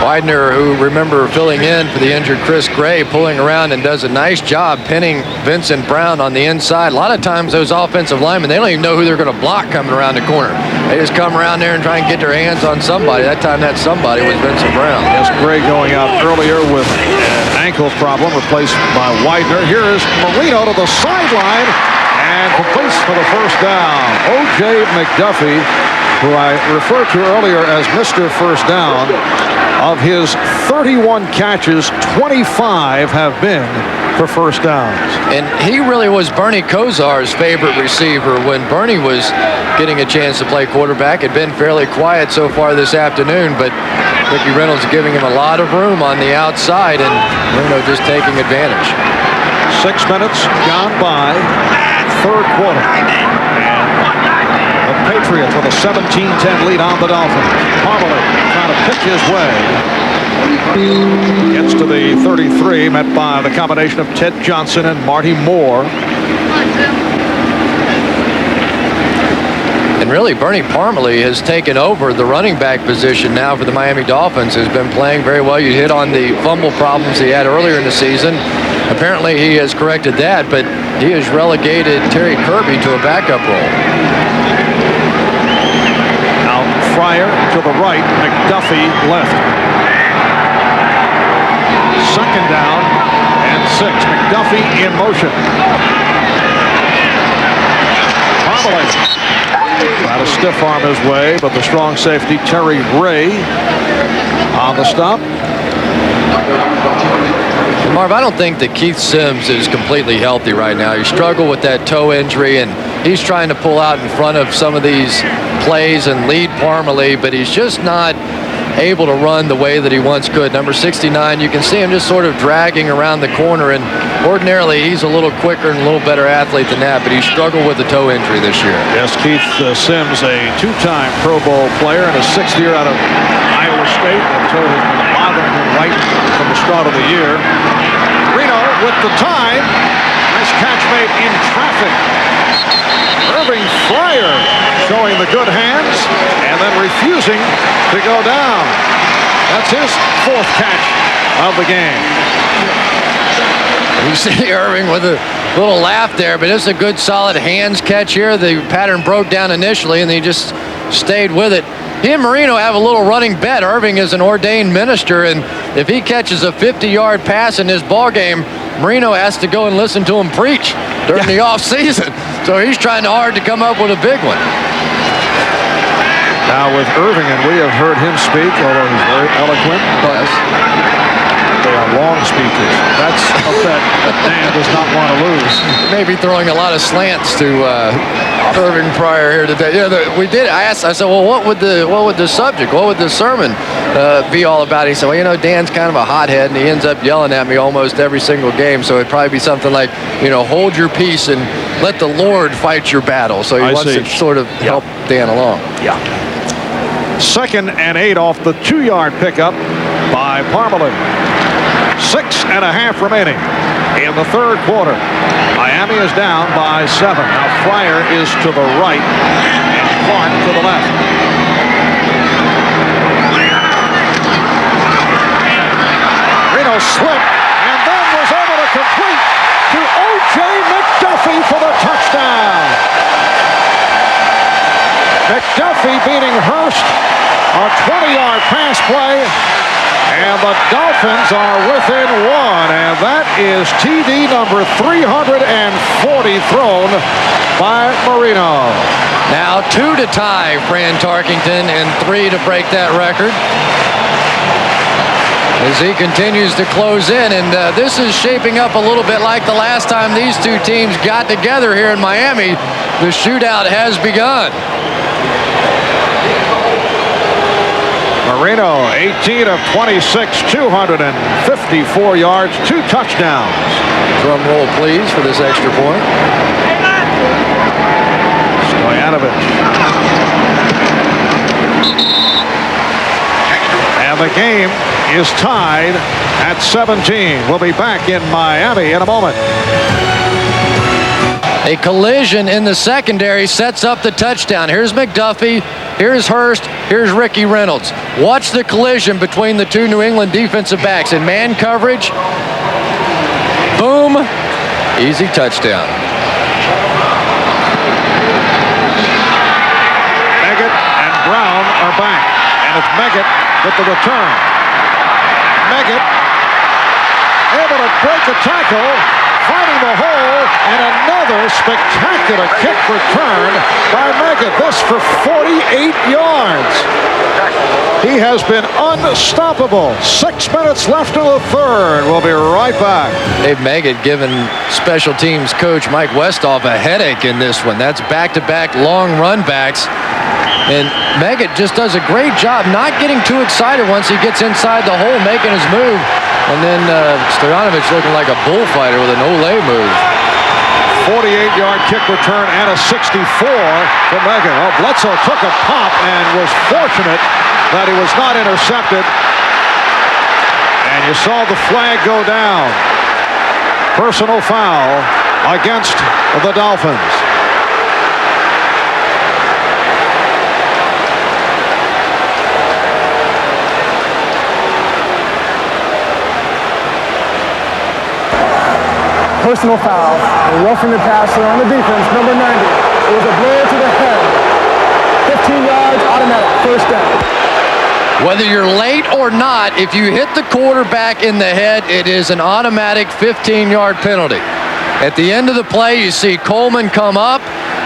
Widener, who, remember, filling in for the injured Chris Gray, pulling around and does a nice job pinning Vincent Brown on the inside. A lot of times those offensive linemen, they don't even know who they're going to block coming around the corner. They just come around there and try and get their hands on somebody. That time that somebody was Vincent Brown. Yes, Gray going out earlier with an ankle problem, replaced by Widener. Here is Marino to the sideline and completes for the first down. O.J. McDuffie, who I referred to earlier as Mr. First Down, of his 31 catches, 25 have been for first downs. And he really was Bernie Kosar's favorite receiver when Bernie was getting a chance to play quarterback. Had been fairly quiet so far this afternoon, but Ricky Reynolds giving him a lot of room on the outside, and Marino just taking advantage. 6 minutes gone by, third quarter. And the Patriots with a 17-10 lead on the Dolphins. Parmalee trying to pick his way. Gets to the 33, met by the combination of Ted Johnson and Marty Moore. And really Bernie Parmalee has taken over the running back position now for the Miami Dolphins. Has been playing very well. You hit on the fumble problems he had earlier in the season. Apparently he has corrected that, but he has relegated Terry Kirby to a backup role. Now Fryer to the right, McDuffie left. Second down and 6. McDuffie in motion. Try to stiff arm his way, but the strong safety Terry Ray on the stop. Marv, I don't think that Keith Sims is completely healthy right now. He struggled with that toe injury, and he's trying to pull out in front of some of these plays and lead Parmalee, but he's just not able to run the way that he once could. Number 69, you can see him just sort of dragging around the corner, and ordinarily he's a little quicker and a little better athlete than that, but he struggled with the toe injury this year. Yes, Keith Sims, a two-time Pro Bowl player and a 6th year out of Iowa State. That toe has been bothering him right from the start of the year. Marino with the time. Nice catch made in traffic. Irving Fryer showing the good hands and then refusing to go down. That's his 4th catch of the game. You see Irving with a little laugh there, but it's a good solid hands catch here. The pattern broke down initially and he just stayed with it. He and Marino have a little running bet. Irving is an ordained minister, and if he catches a 50-yard pass in this ball game, Marino has to go and listen to him preach during the off season. So he's trying hard to come up with a big one. Now with Irving, and we have heard him speak, although he's very eloquent, but they are long speeches. That's a bet that Dan does not want to lose. Maybe throwing a lot of slants to Irving Fryer here today. Yeah, we did. I said, well, what would the subject, what would the sermon be all about? He said, well, you know, Dan's kind of a hothead, and he ends up yelling at me almost every single game. So it'd probably be something like, you know, hold your peace and let the Lord fight your battle. So he wants to sort of help Dan along. Yeah. 2nd and 8 off the 2-yard pickup by Parmalee. 6.5 remaining in the 3rd quarter. Miami is down by 7. Now Fryer is to the right and Clark to the left. Marino slipped and then was able to complete to O.J. McDuffie for the touchdown. McDuffie beating Hurst, a 20-yard pass play, and the Dolphins are within 1, and that is TD number 340 thrown by Marino. Now 2 to tie Fran Tarkenton and 3 to break that record as he continues to close in, and this is shaping up a little bit like the last time these two teams got together here in Miami. The shootout has begun. Marino, 18 of 26, 254 yards, 2 touchdowns. Drum roll, please, for this extra point. Stoyanovich. And the game is tied at 17. We'll be back in Miami in a moment. A collision in the secondary sets up the touchdown. Here's McDuffie, here's Hurst, here's Ricky Reynolds. Watch the collision between the two New England defensive backs in man coverage. Boom, easy touchdown. Meggett and Brown are back, and it's Meggett with the return. Meggett able to break a tackle, finding the hole, and another spectacular kick return by Meggett. This for 48 yards. He has been unstoppable. 6 minutes left in the 3rd. We'll be right back. Dave Meggett giving special teams coach Mike Westhoff a headache in this one. That's back-to-back long run backs. And Meggett just does a great job not getting too excited once he gets inside the hole, making his move. And then Stoyanovich looking like a bullfighter with an Olay move. 48-yard kick return and a 64 for Meggett. Oh, Bledsoe took a pop and was fortunate that he was not intercepted. And you saw the flag go down. Personal foul against the Dolphins. personal foul. A roughing the passer on the defense, number 90. It was a blow to the head. 15 yards, automatic, first down. Whether you're late or not, if you hit the quarterback in the head, it is an automatic 15-yard penalty. At the end of the play, you see Coleman come up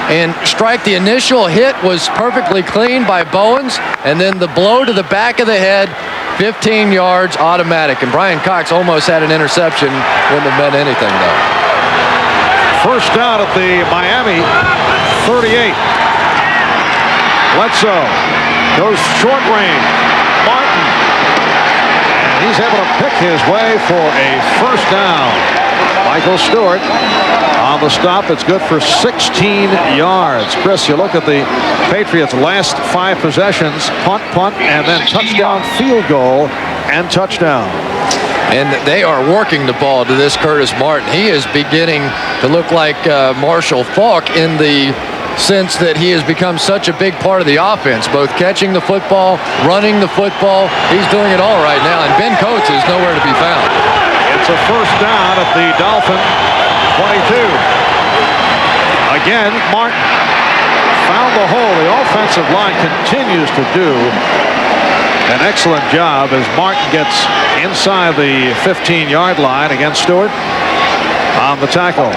and strike. The initial hit was perfectly clean by Bowens, and then the blow to the back of the head, 15 yards, automatic. And Brian Cox almost had an interception. Wouldn't have meant anything, though. First down at the Miami 38. Bledsoe goes short range. Martin. And he's able to pick his way for a first down. Michael Stewart on the stop. It's good for 16 yards. Chris, you look at the Patriots' last 5 possessions, punt, and then touchdown, field goal, and touchdown. And they are working the ball to this Curtis Martin. He is beginning to look like Marshall Faulk in the sense that he has become such a big part of the offense, both catching the football, running the football. He's doing it all right now, and Ben Coates is nowhere to be found. It's a first down at the Dolphin 22. Again, Martin found the hole. The offensive line continues to do an excellent job as Martin gets inside the 15-yard line against Stewart on the tackle.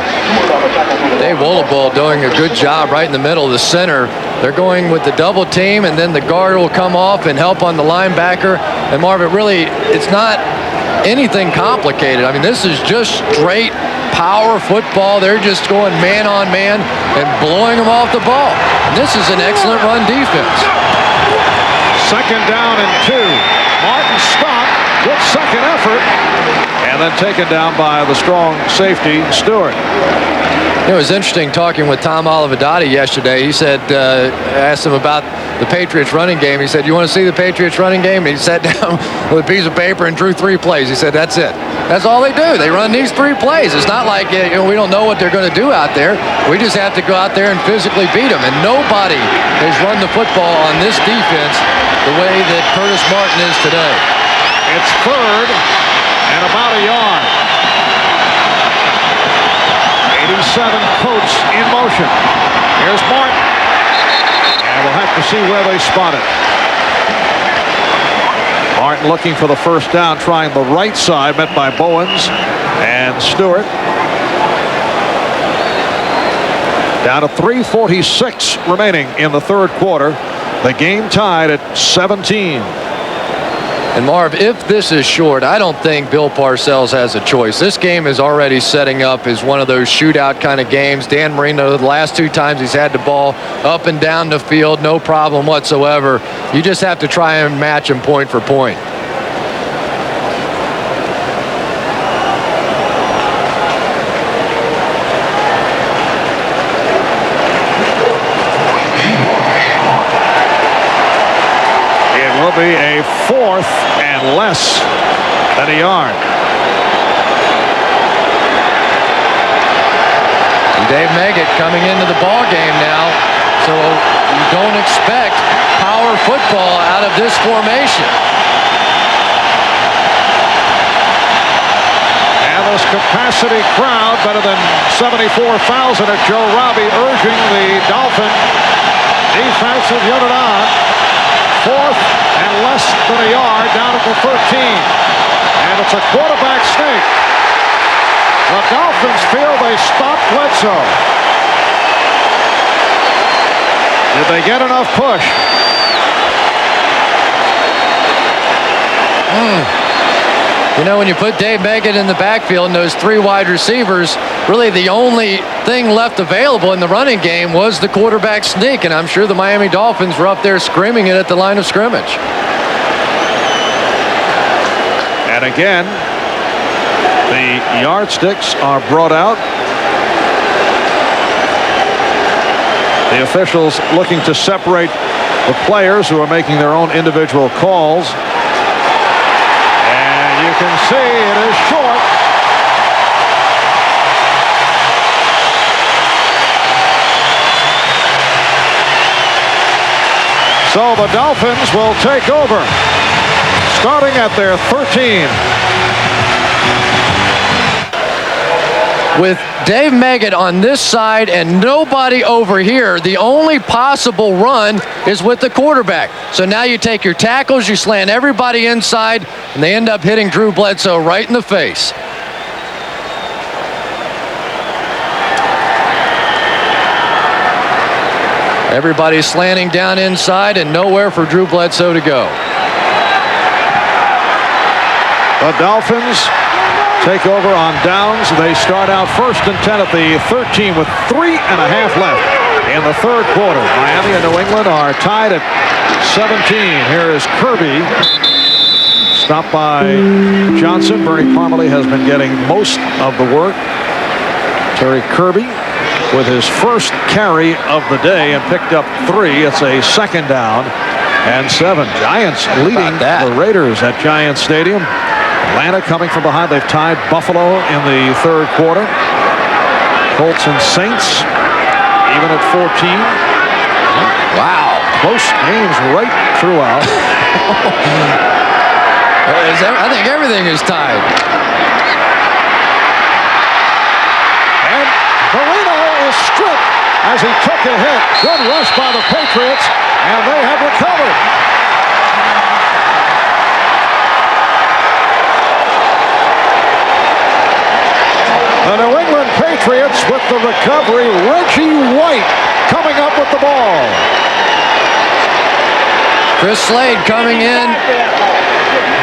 Dave Wollaball doing a good job right in the middle of the center. They're going with the double team, and then the guard will come off and help on the linebacker. And Marvin, really, it's not anything complicated. I mean, this is just straight power football. They're just going man on man and blowing them off the ball. And this is an excellent run defense. Second down and 2. Martin stopped with second effort and then taken down by the strong safety Stewart. It was interesting talking with Tom Olivadotti yesterday. He said, I asked him about the Patriots running game. He said, you want to see the Patriots running game? And he sat down with a piece of paper and drew 3 plays. He said, that's it. That's all they do. They run these 3 plays. It's not like we don't know what they're going to do out there. We just have to go out there and physically beat them. And nobody has run the football on this defense the way that Curtis Martin is today. It's third and about a yard. 87 Coates in motion. Here's Martin. And we'll have to see where they spot it. Martin looking for the first down, trying the right side, met by Bowens and Stewart. Down to 3:46 remaining in the third quarter. The game tied at 17. And Marv, if this is short, I don't think Bill Parcells has a choice. This game is already setting up as one of those shootout kind of games. Dan Marino, the last 2 times he's had the ball up and down the field, no problem whatsoever. You just have to try and match him point for point. Be a 4th and less than a yard. Dave Meggett coming into the ball game now, so you don't expect power football out of this formation. And this capacity crowd, better than 74,000 at Joe Robbie, urging the Dolphin defensive unit on. 4th and less than a yard down at the 13. And it's a quarterback sneak. The Dolphins feel they stopped Bledsoe. Did they get enough push? You know, when you put Dave Meggett in the backfield and those 3 wide receivers, really the only thing left available in the running game was the quarterback sneak, and I'm sure the Miami Dolphins were up there screaming it at the line of scrimmage. And again, the yardsticks are brought out. The officials looking to separate the players who are making their own individual calls. You can see it is short. So the Dolphins will take over, starting at their 13. With Dave Meggett on this side and nobody over here, the only possible run is with the quarterback. So now you take your tackles, you slant everybody inside, and they end up hitting Drew Bledsoe right in the face. Everybody's slanting down inside and nowhere for Drew Bledsoe to go. The Dolphins take over on downs. They start out 1st and 10 at the 13 with 3.5 left in the third quarter. Miami and New England are tied at 17. Here is Kirby. Stopped by Johnson. Bernie Parmalee has been getting most of the work. Terry Kirby with his first carry of the day and picked up 3. It's a 2nd down and 7. Giants leading the Raiders at Giants Stadium. Atlanta coming from behind. They've tied Buffalo in the third quarter. Colts and Saints even at 14. Wow. Close games right throughout. I think everything is tied. And Marino is stripped as he took a hit. Good rush by the Patriots, and they have recovered. The New England Patriots with the recovery. Reggie White coming up with the ball. Chris Slade coming in,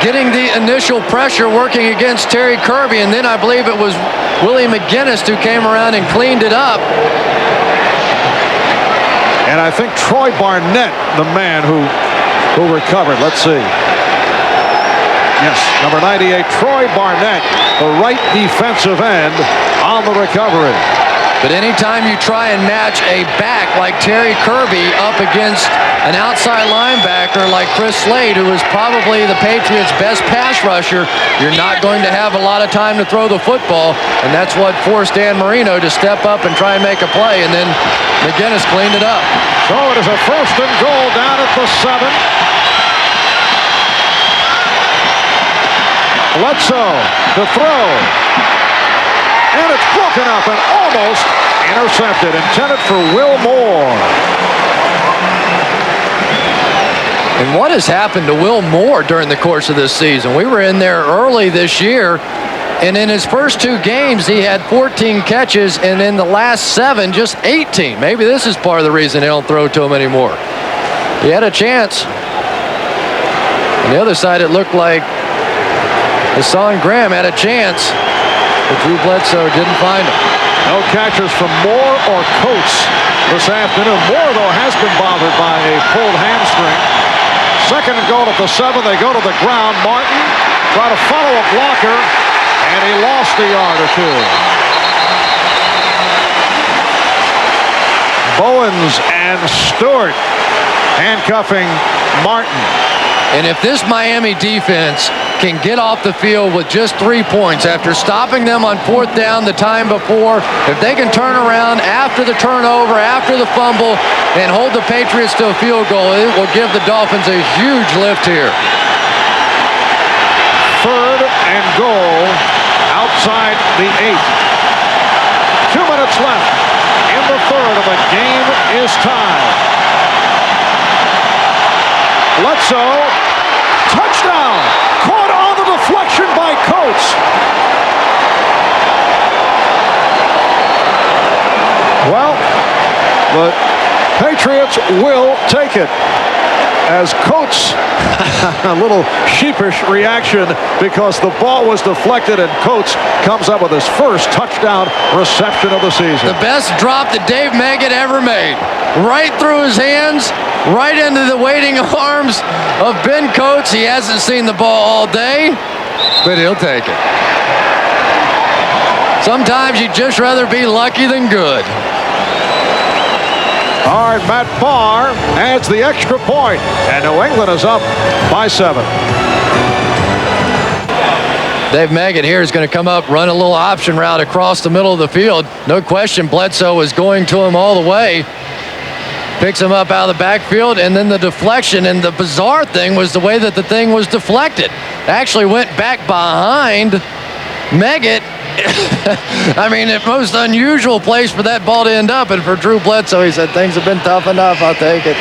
getting the initial pressure, working against Terry Kirby, and then I believe it was Willie McGinnis who came around and cleaned it up. And I think Troy Barnett, the man who recovered. Let's see. Yes, number 98, Troy Barnett, the right defensive end on the recovery. But anytime you try and match a back like Terry Kirby up against an outside linebacker like Chris Slade, who is probably the Patriots' best pass rusher, you're not going to have a lot of time to throw the football, and that's what forced Dan Marino to step up and try and make a play, and then McGinnis cleaned it up. So it is a 1st and goal down at the 7. Bledsoe to throw. And it's broken up and almost intercepted. Intended for Will Moore. And what has happened to Will Moore during the course of this season? We were in there early this year, and in his first 2 games, he had 14 catches, and in the last 7, just 18. Maybe this is part of the reason they don't throw to him anymore. He had a chance. On the other side, it looked like Hassan Graham had a chance, but Drew Bledsoe didn't find him. No catches from Moore or Coates this afternoon. Moore, though, has been bothered by a pulled hamstring. 2nd and goal at the 7. They go to the ground. Martin tried to follow a blocker, and he lost a yard or 2. Bowens and Stewart handcuffing Martin. And if this Miami defense can get off the field with just 3 points after stopping them on 4th down the time before, if they can turn around after the turnover, after the fumble, and hold the Patriots to a field goal, it will give the Dolphins a huge lift here. 3rd and goal outside the 8. 2 minutes left in the 3rd, and the game is tied. Bledsoe, touchdown, caught on the deflection by Coates. Well, the Patriots will take it. As Coates, a little sheepish reaction because the ball was deflected, and Coates comes up with his first touchdown reception of the season. The best drop that Dave Meggett ever made. Right through his hands, right into the waiting arms of Ben Coates. He hasn't seen the ball all day, but he'll take it. Sometimes you'd just rather be lucky than good. All right, Matt Barr adds the extra point, and New England is up by 7. Dave Meggett here is going to come up, run a little option route across the middle of the field. No question, Bledsoe is going to him all the way. Picks him up out of the backfield, and then the deflection. And the bizarre thing was the way that the thing was deflected. Actually went back behind Meggett I mean, the most unusual place for that ball to end up, and for Drew Bledsoe, he said, things have been tough enough, I'll take it.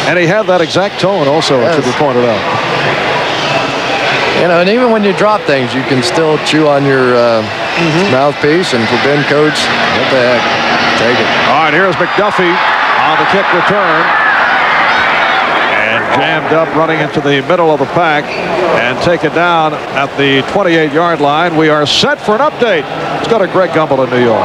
And he had that exact tone also, yes. to be pointed out. You know, and even when you drop things, you can still chew on your mouthpiece, and for Ben Coates, what the heck, take it. All right, here's McDuffie on the kick return. And jammed up, running into the middle of the pack, and taken down at the 28-yard line. We are set for an update. Let's go to Greg Gumbel in New York.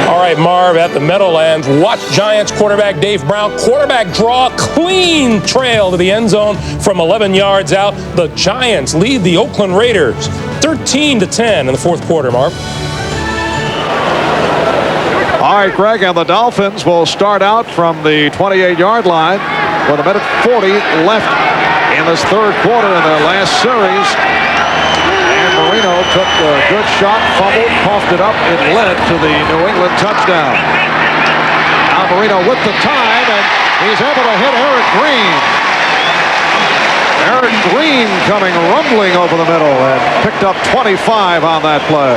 All right, Marv, at the Meadowlands, watch Giants quarterback Dave Brown. Quarterback draw, clean trail to the end zone from 11 yards out. The Giants lead the Oakland Raiders 13-10 in the fourth quarter, Marv. All right, Greg, and the Dolphins will start out from the 28-yard line with a minute 40 left in this third quarter in their last series. And Marino took a good shot, fumbled, coughed it up. It led to the New England touchdown. Now Marino with the time, and he's able to hit Eric Green. Eric Green coming rumbling over the middle and picked up 25 on that play.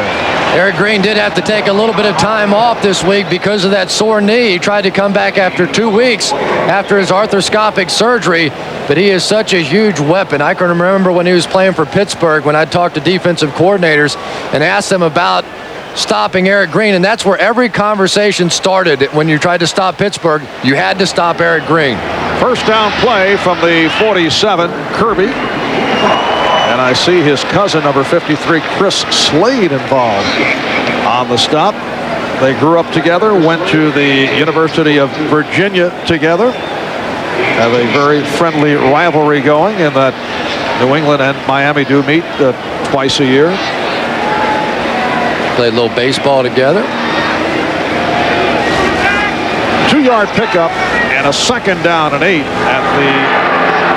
Eric Green did have to take a little bit of time off this week because of that sore knee. He tried to come back after 2 weeks after his arthroscopic surgery, but he is such a huge weapon. I can remember when he was playing for Pittsburgh when I talked to defensive coordinators and asked them about stopping Eric Green, and that's where every conversation started. When you tried to stop Pittsburgh, you had to stop Eric Green. First down play from the 47, Kirby. And I see his cousin, number 53, Chris Slade, involved on the stop. They grew up together, went to the University of Virginia together. Have a very friendly rivalry going in that New England and Miami do meet twice a year. Played a little baseball together. 2-yard pickup and a second down and 8 at the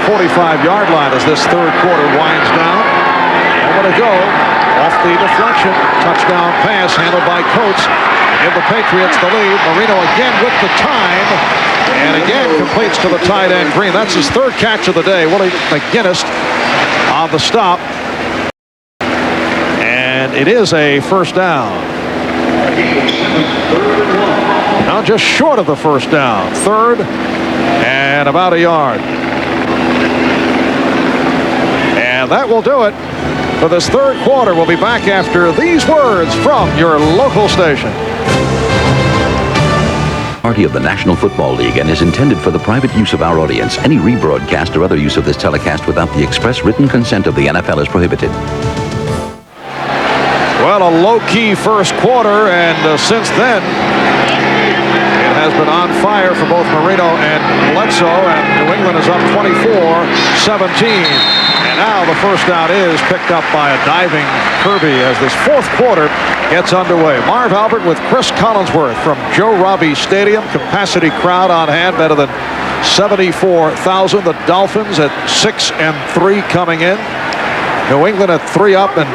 45-yard line as this third quarter winds down. Moment to go. Off the deflection. Touchdown pass handled by Coates. Give the Patriots the lead. Marino again with the time. And again completes to the tight end Green. That's his third catch of the day. Willie McGinnis on the stop. And it is a first down. Now just short of the first down. Third and about a yard. And that will do it for this third quarter. We'll be back after these words from your local station. Party of the National Football League and is intended for the private use of our audience. Any rebroadcast or other use of this telecast without the express written consent of the NFL is prohibited. Well, a low-key first quarter, and since then, it has been on fire for both Marino and Bledsoe, and New England is up 24-17. And now the first down is picked up by a diving Kirby as this fourth quarter gets underway. Marv Albert with Chris Collinsworth from Joe Robbie Stadium. Capacity crowd on hand, better than 74,000. The Dolphins at 6-3 coming in. New England at 3 up and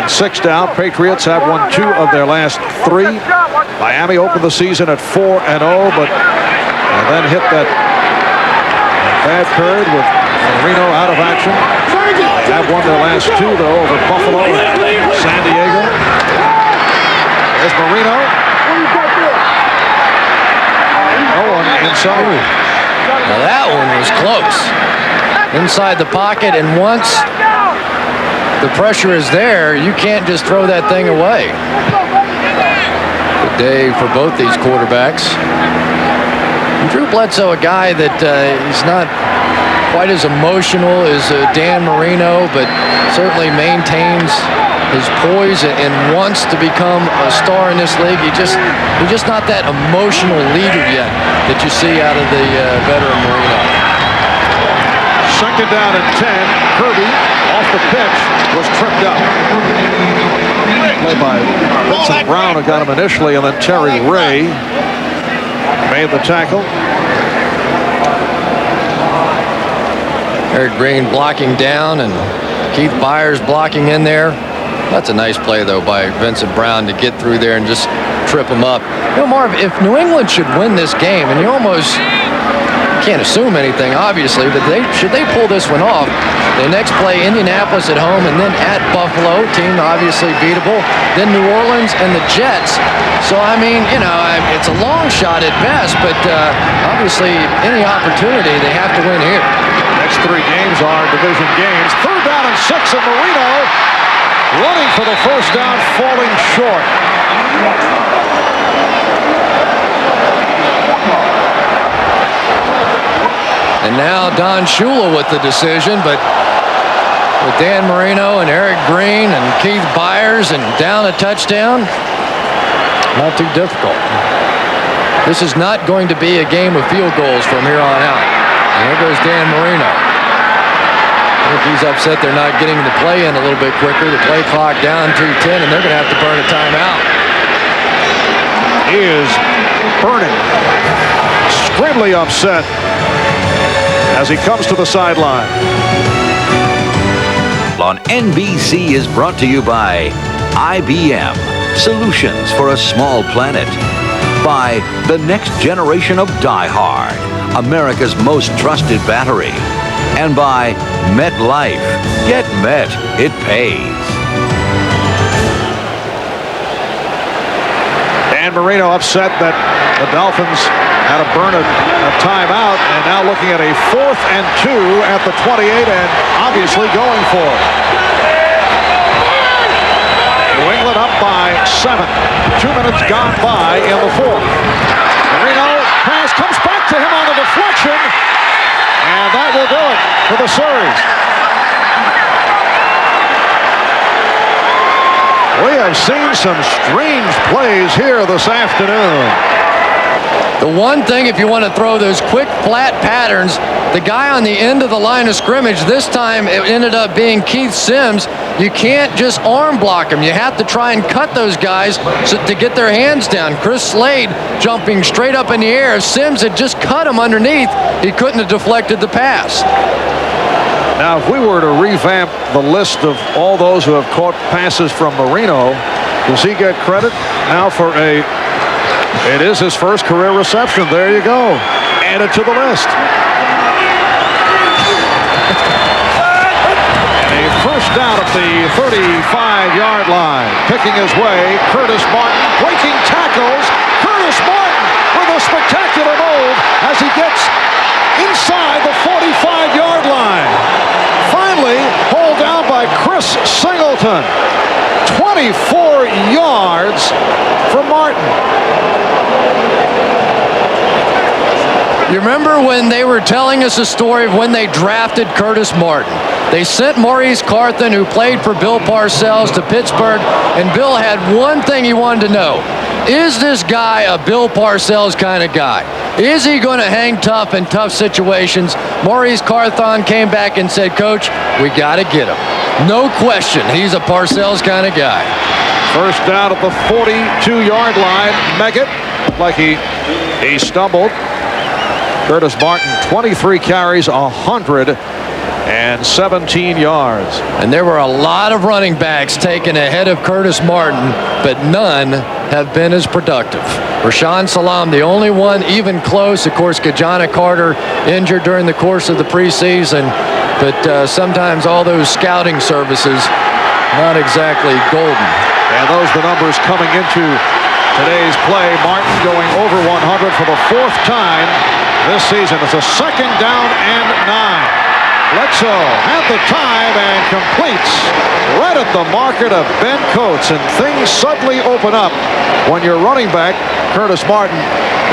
6 down. Patriots have won 2 of their last 3. Miami opened the season at 4-0, but then hit that bad period with Marino out of action. They have won their last 2 though over Buffalo and San Diego. There's Marino. No one inside. Now that one was close. Inside the pocket, and once the pressure is there, you can't just throw that thing away. Good day for both these quarterbacks. And Drew Bledsoe, a guy that he's not quite as emotional as Dan Marino, but certainly maintains his poise and wants to become a star in this league. He's just not that emotional leader yet that you see out of the veteran Marino. Second down and 10. Kirby off the pitch was tripped up. Played by Vincent Brown, who got him initially, and then Terry Ray made the tackle. Eric Green blocking down and Keith Byers blocking in there. That's a nice play, though, by Vincent Brown to get through there and just trip him up. You know, Marv, if New England should win this game, and you almost can't assume anything, obviously, but should they pull this one off, They next play Indianapolis at home and then at Buffalo, team obviously beatable. Then New Orleans and the Jets. So, I mean, you know, it's a long shot at best, but obviously any opportunity, they have to win here. Next 3 games are division games. 3rd down and 6, and Marino running for the first down, falling short. And now Don Shula with the decision, but with Dan Marino and Eric Green and Keith Byers and down a touchdown, not too difficult. This is not going to be a game of field goals from here on out. And there goes Dan Marino. I think he's upset they're not getting the play in a little bit quicker. The play clock down to 10, and they're going to have to burn a timeout. He is burning, extremely upset as he comes to the sideline. On NBC is brought to you by IBM, solutions for a small planet. By the next generation of Die Hard, America's most trusted battery. And by MetLife. Get Met, it pays. Dan Marino upset that the Dolphins had to burn a timeout, and now looking at a 4th and 2 at the 28, and obviously going for it. New England up by 7. 2 minutes gone by in the 4th. Marino pass comes back to him on the deflection, and that will do it for the series. We have seen some strange plays here this afternoon. The one thing, if you want to throw those quick, flat patterns, the guy on the end of the line of scrimmage, this time it ended up being Keith Sims. You can't just arm block him. You have to try and cut those guys to get their hands down. Chris Slade jumping straight up in the air. If Sims had just cut him underneath, he couldn't have deflected the pass. Now, if we were to revamp the list of all those who have caught passes from Marino, does he get credit now for a... It is his first career reception. There you go. Add it to the list. And a first down at the 35-yard line. Picking his way, Curtis Martin breaking tackles. Curtis Martin with a spectacular move as he gets inside the 45-yard line. Finally hauled down by Chris Singleton. 24 yards for Martin. You remember when they were telling us a story of when they drafted Curtis Martin? They sent Maurice Carthen, who played for Bill Parcells, to Pittsburgh, and Bill had one thing he wanted to know. Is this guy a Bill Parcells kind of guy? Is he going to hang tough in tough situations? Maurice Carthen came back and said, Coach, we got to get him. No question, he's a Parcells kind of guy. First down at the 42-yard line. Meggett, like he stumbled. Curtis Martin, 23 carries, 117 yards. And there were a lot of running backs taken ahead of Curtis Martin, but none have been as productive. Rashaan Salaam, the only one even close. Of course, Kajana Carter injured during the course of the preseason, but sometimes all those scouting services, not exactly golden. And those are the numbers coming into today's play. Martin going over 100 for the 4th time this season. It's a 2nd down and 9. Bledsoe had the time and completes right at the marker of Ben Coates, and things suddenly open up when your running back, Curtis Martin,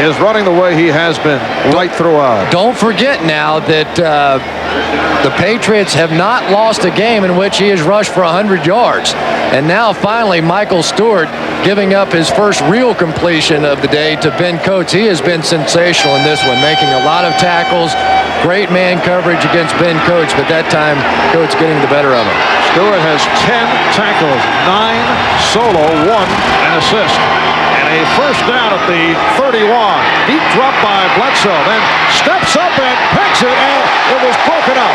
is running the way he has been right throughout. Don't forget now that the Patriots have not lost a game in which he has rushed for 100 yards. And now finally Michael Stewart giving up his first real completion of the day to Ben Coates. He has been sensational in this one, making a lot of tackles, great man coverage against Ben Coates, but that time Coates getting the better of him. Stewart has 10 tackles, 9 solo, 1 an assist. And a first down at the 31. Deep drop by Bledsoe, then steps up and picks it, and it was broken up.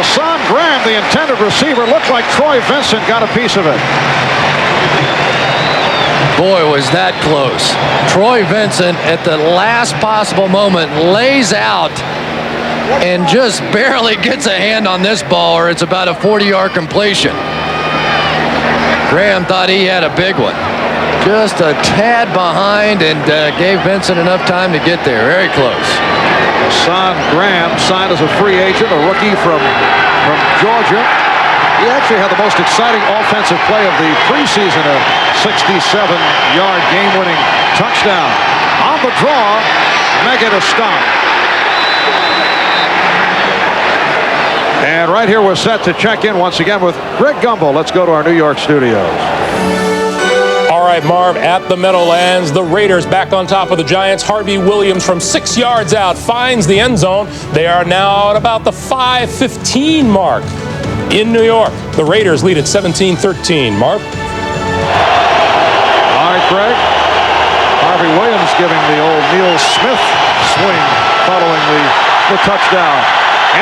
Hassan Graham, the intended receiver, looked like Troy Vincent got a piece of it. Boy, was that close. Troy Vincent, at the last possible moment, lays out and just barely gets a hand on this ball, or it's about a 40-yard completion. Graham thought he had a big one. Just a tad behind, and gave Vincent enough time to get there. Very close. Son Graham signed as a free agent, a rookie from Georgia. He actually had the most exciting offensive play of the preseason, a 67-yard game-winning touchdown. On the draw, make it a stop. And right here we're set to check in once again with Greg Gumbel. Let's go to our New York studios. All right, Marv, at the Meadowlands, the Raiders back on top of the Giants. Harvey Williams from 6 yards out finds the end zone. They are now at about the 5:15 mark in New York. The Raiders lead at 17-13. Marv? All right, Greg. Harvey Williams giving the old Neil Smith swing following the touchdown.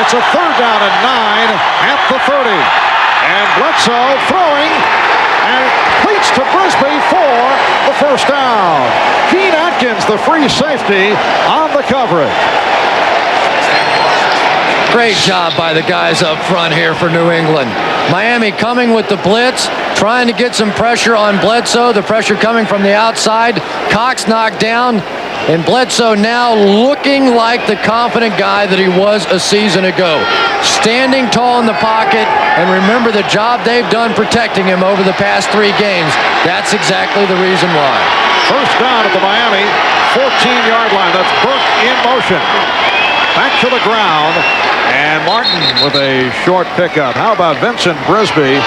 It's a 3rd down and 9 at the 30. And Bledsoe throwing and completes to Brisby for the 1st down. Gene Atkins, the free safety, on the coverage. Great job by the guys up front here for New England. Miami coming with the blitz, trying to get some pressure on Bledsoe. The pressure coming from the outside. Cox knocked down, and Bledsoe now looking like the confident guy that he was a season ago. Standing tall in the pocket, and remember the job they've done protecting him over the past 3 games. That's exactly the reason why. 1st down at the Miami 14-yard line. That's Burke in motion. Back to the ground, and Martin with a short pickup. How about Vincent Brisby?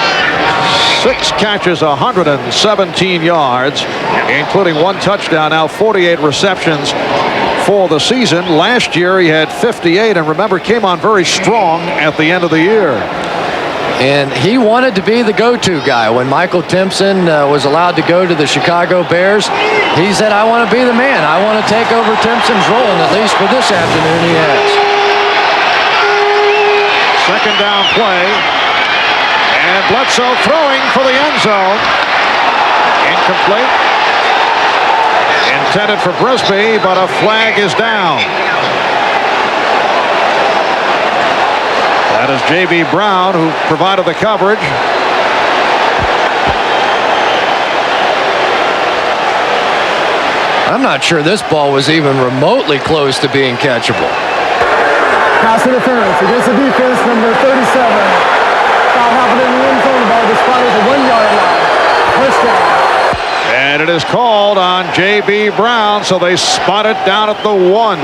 6 catches, 117 yards, including 1 touchdown. Now 48 receptions for the season. Last year he had 58, and remember, came on very strong at the end of the year. And he wanted to be the go-to guy. When Michael Timpson was allowed to go to the Chicago Bears, he said, I want to be the man. I want to take over Timpson's role, and at least for this afternoon he has. 2nd down play. And Bledsoe throwing for the end zone. Incomplete. Intended for Brisby, but a flag is down. That is J.B. Brown, who provided the coverage. I'm not sure this ball was even remotely close to being catchable. Pass interference against the defense, number 37. Foul happened in the end zone. The ball was spotted at the 1-yard line. 1st down. And it is called on J.B. Brown, so they spot it down at the 1.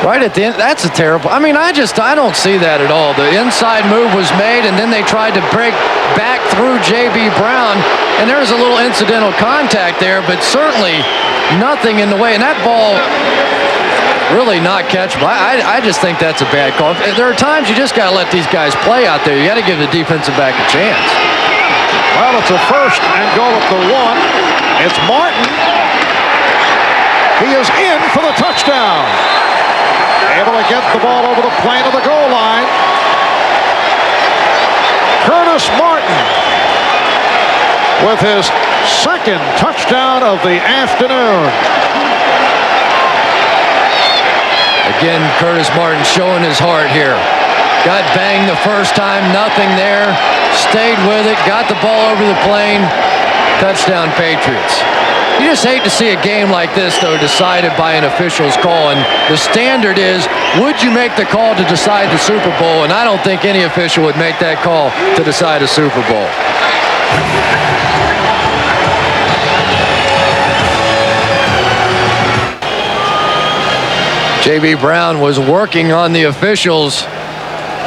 Right at the end, that's a terrible. I mean, I don't see that at all. The inside move was made, and then they tried to break back through J.B. Brown, and there was a little incidental contact there, but certainly nothing in the way. And that ball, really not catchable. I just think that's a bad call. There are times you just got to let these guys play out there. You got to give the defensive back a chance. Well, it's a 1st and goal at the 1. It's Martin. He is in for the touchdown. Able to get the ball over the plane of the goal line. Curtis Martin with his 2nd touchdown of the afternoon. Again, Curtis Martin showing his heart here. Got banged the first time, nothing there. Stayed with it, got the ball over the plane. Touchdown, Patriots. You just hate to see a game like this, though, decided by an official's call. And the standard is, would you make the call to decide the Super Bowl? And I don't think any official would make that call to decide a Super Bowl. J.B. Brown was working on the officials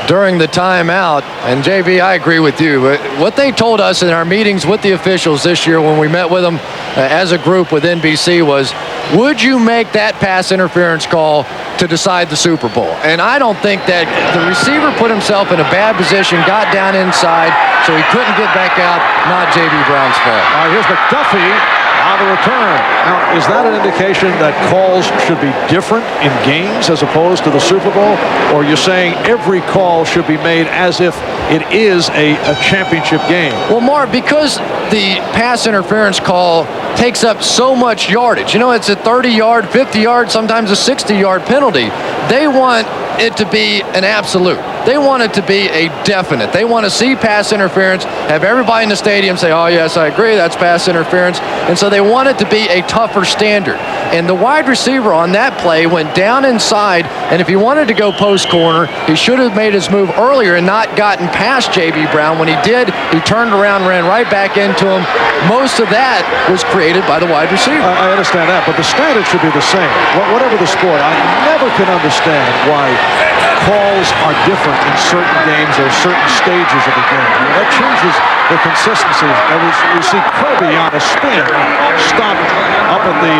during the timeout. And JB, I agree with you. But what they told us in our meetings with the officials this year when we met with them as a group with NBC was, would you make that pass interference call to decide the Super Bowl? And I don't think that the receiver put himself in a bad position, got down inside, so he couldn't get back out. Not J.B. Brown's fault. All right, here's McDuffie on the return. Now, is that an indication that calls should be different in games as opposed to the Super Bowl? Or are you saying every call should be made as if it is a championship game? Well, Mark, because the pass interference call takes up so much yardage. You know, it's a 30-yard, 50-yard, sometimes a 60-yard penalty. They want it to be an absolute. They want it to be a definite. They want to see pass interference, have everybody in the stadium say, oh, yes, I agree, that's pass interference. And so they want it to be a tougher standard. And the wide receiver on that play went down inside, and if he wanted to go post corner, he should have made his move earlier and not gotten past J.B. Brown. When he did, he turned around, ran right back into him. Most of that was created by the wide receiver. I understand that, but the standard should be the same. Whatever the sport, I never can understand why calls are different in certain games or certain stages of the game. That changes the consistency. And we see Kirby on a spin, stop up at the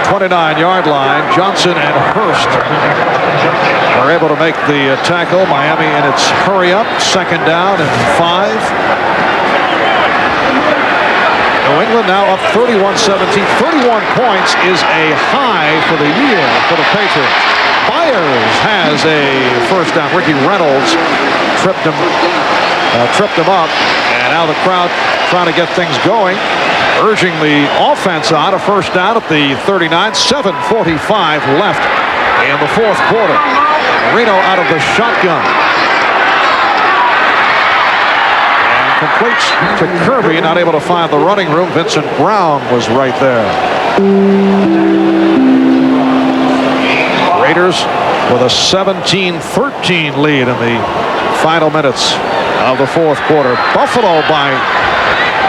29-yard line. Johnson and Hurst are able to make the tackle. Miami in its hurry up, second down and 5. New England now up 31-17. 31 points is a high for the year for the Patriots. Byers has a first down. Ricky Reynolds tripped him up, and now the crowd trying to get things going, urging the offense on a first down at the 39. 7:45 left in the fourth quarter. Marino out of the shotgun. Completes to Kirby, not able to find the running room. Vincent Brown was right there. Raiders with a 17-13 lead in the final minutes of the fourth quarter. Buffalo by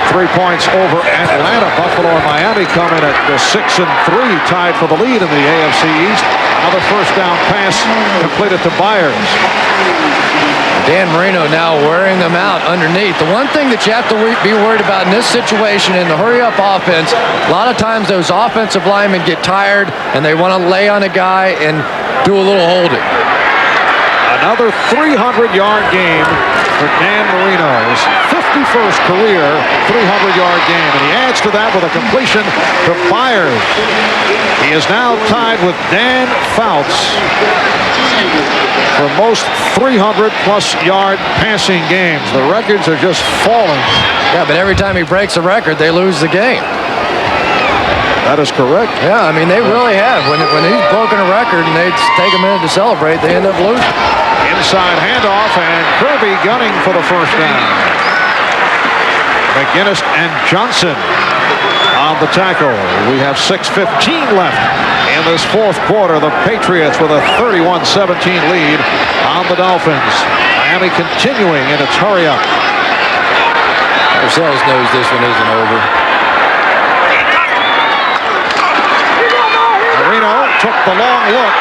3 points over Atlanta. Buffalo and Miami come in at 6-3, tied for the lead in the AFC East. Another first down pass completed to Byers. Dan Marino now wearing them out underneath. The one thing that you have to be worried about in this situation in the hurry-up offense, a lot of times those offensive linemen get tired and they want to lay on a guy and do a little holding. Another 300-yard game for Dan Marino. His 51st career 300-yard game, and he adds to that with a completion to Byers. He is now tied with Dan Fouts for most 300-plus yard passing games. The records are just falling. Yeah, but every time he breaks a record, they lose the game. That is correct. Yeah, I mean, they really have. When he's broken a record and they take a minute to celebrate, they end up losing. Inside handoff, and Kirby gunning for the first down. McGinnis and Johnson on the tackle. We have 6:15 left in this fourth quarter. The Patriots with a 31-17 lead on the Dolphins. Miami continuing in its hurry-up. Parcells knows this one isn't over. Marino took the long look.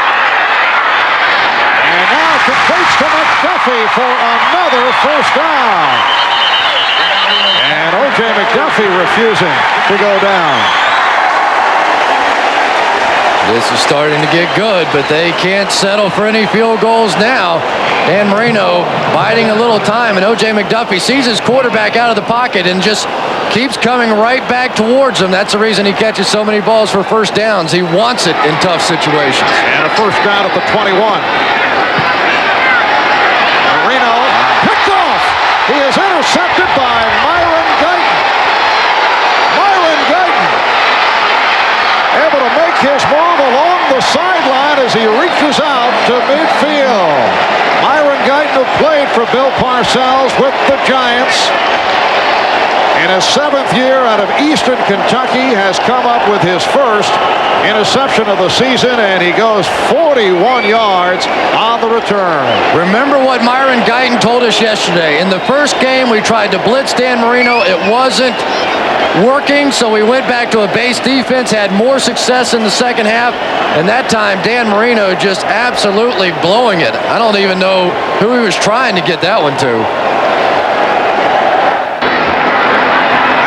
And now completes to McDuffie for another first down. And O.J. McDuffie refusing to go down. This is starting to get good, but they can't settle for any field goals now. Dan Marino biding a little time, and O.J. McDuffie sees his quarterback out of the pocket and just keeps coming right back towards him. That's the reason he catches so many balls for first downs. He wants it in tough situations. And a first down at the 21. Marino picked off. He is intercepted by Myron Guyton. Myron Guyton able to make his move along the sideline as he reaches out to midfield. Myron Guyton, who played for Bill Parcells with the Giants in his 7th year out of Eastern Kentucky, has come up with his first interception of the season, and he goes 41 yards on the return. Remember what Myron Guyton told us yesterday. In the first game, we tried to blitz Dan Marino. It wasn't working, so we went back to a base defense, had more success in the second half, and that time Dan Marino just absolutely blowing it. I don't even know who he was trying to get that one to.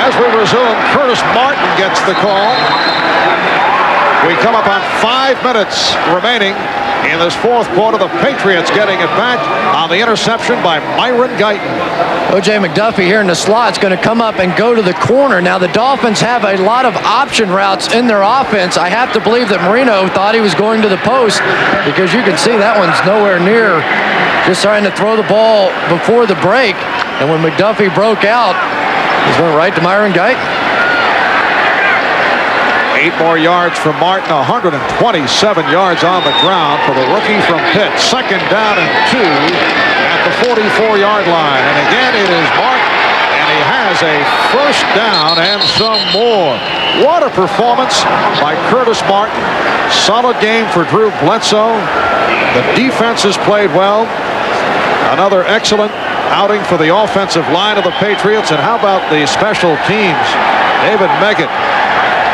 As we resume, Curtis Martin gets the call. We come up on 5 minutes remaining in this fourth quarter. The Patriots getting it back on the interception by Myron Guyton. O.J. McDuffie here in the slot is going to come up and go to the corner. Now, the Dolphins have a lot of option routes in their offense. I have to believe that Marino thought he was going to the post, because you can see that one's nowhere near, just trying to throw the ball before the break. And when McDuffie broke out, he's went right to Myron Guyton. 8 more yards for Martin, 127 yards on the ground for the rookie from Pitt. 2nd down and 2 at the 44-yard line. And again, it is Martin, and he has a 1st down and some more. What a performance by Curtis Martin. Solid game for Drew Bledsoe. The defense has played well. Another excellent outing for the offensive line of the Patriots. And how about the special teams? David Meggett,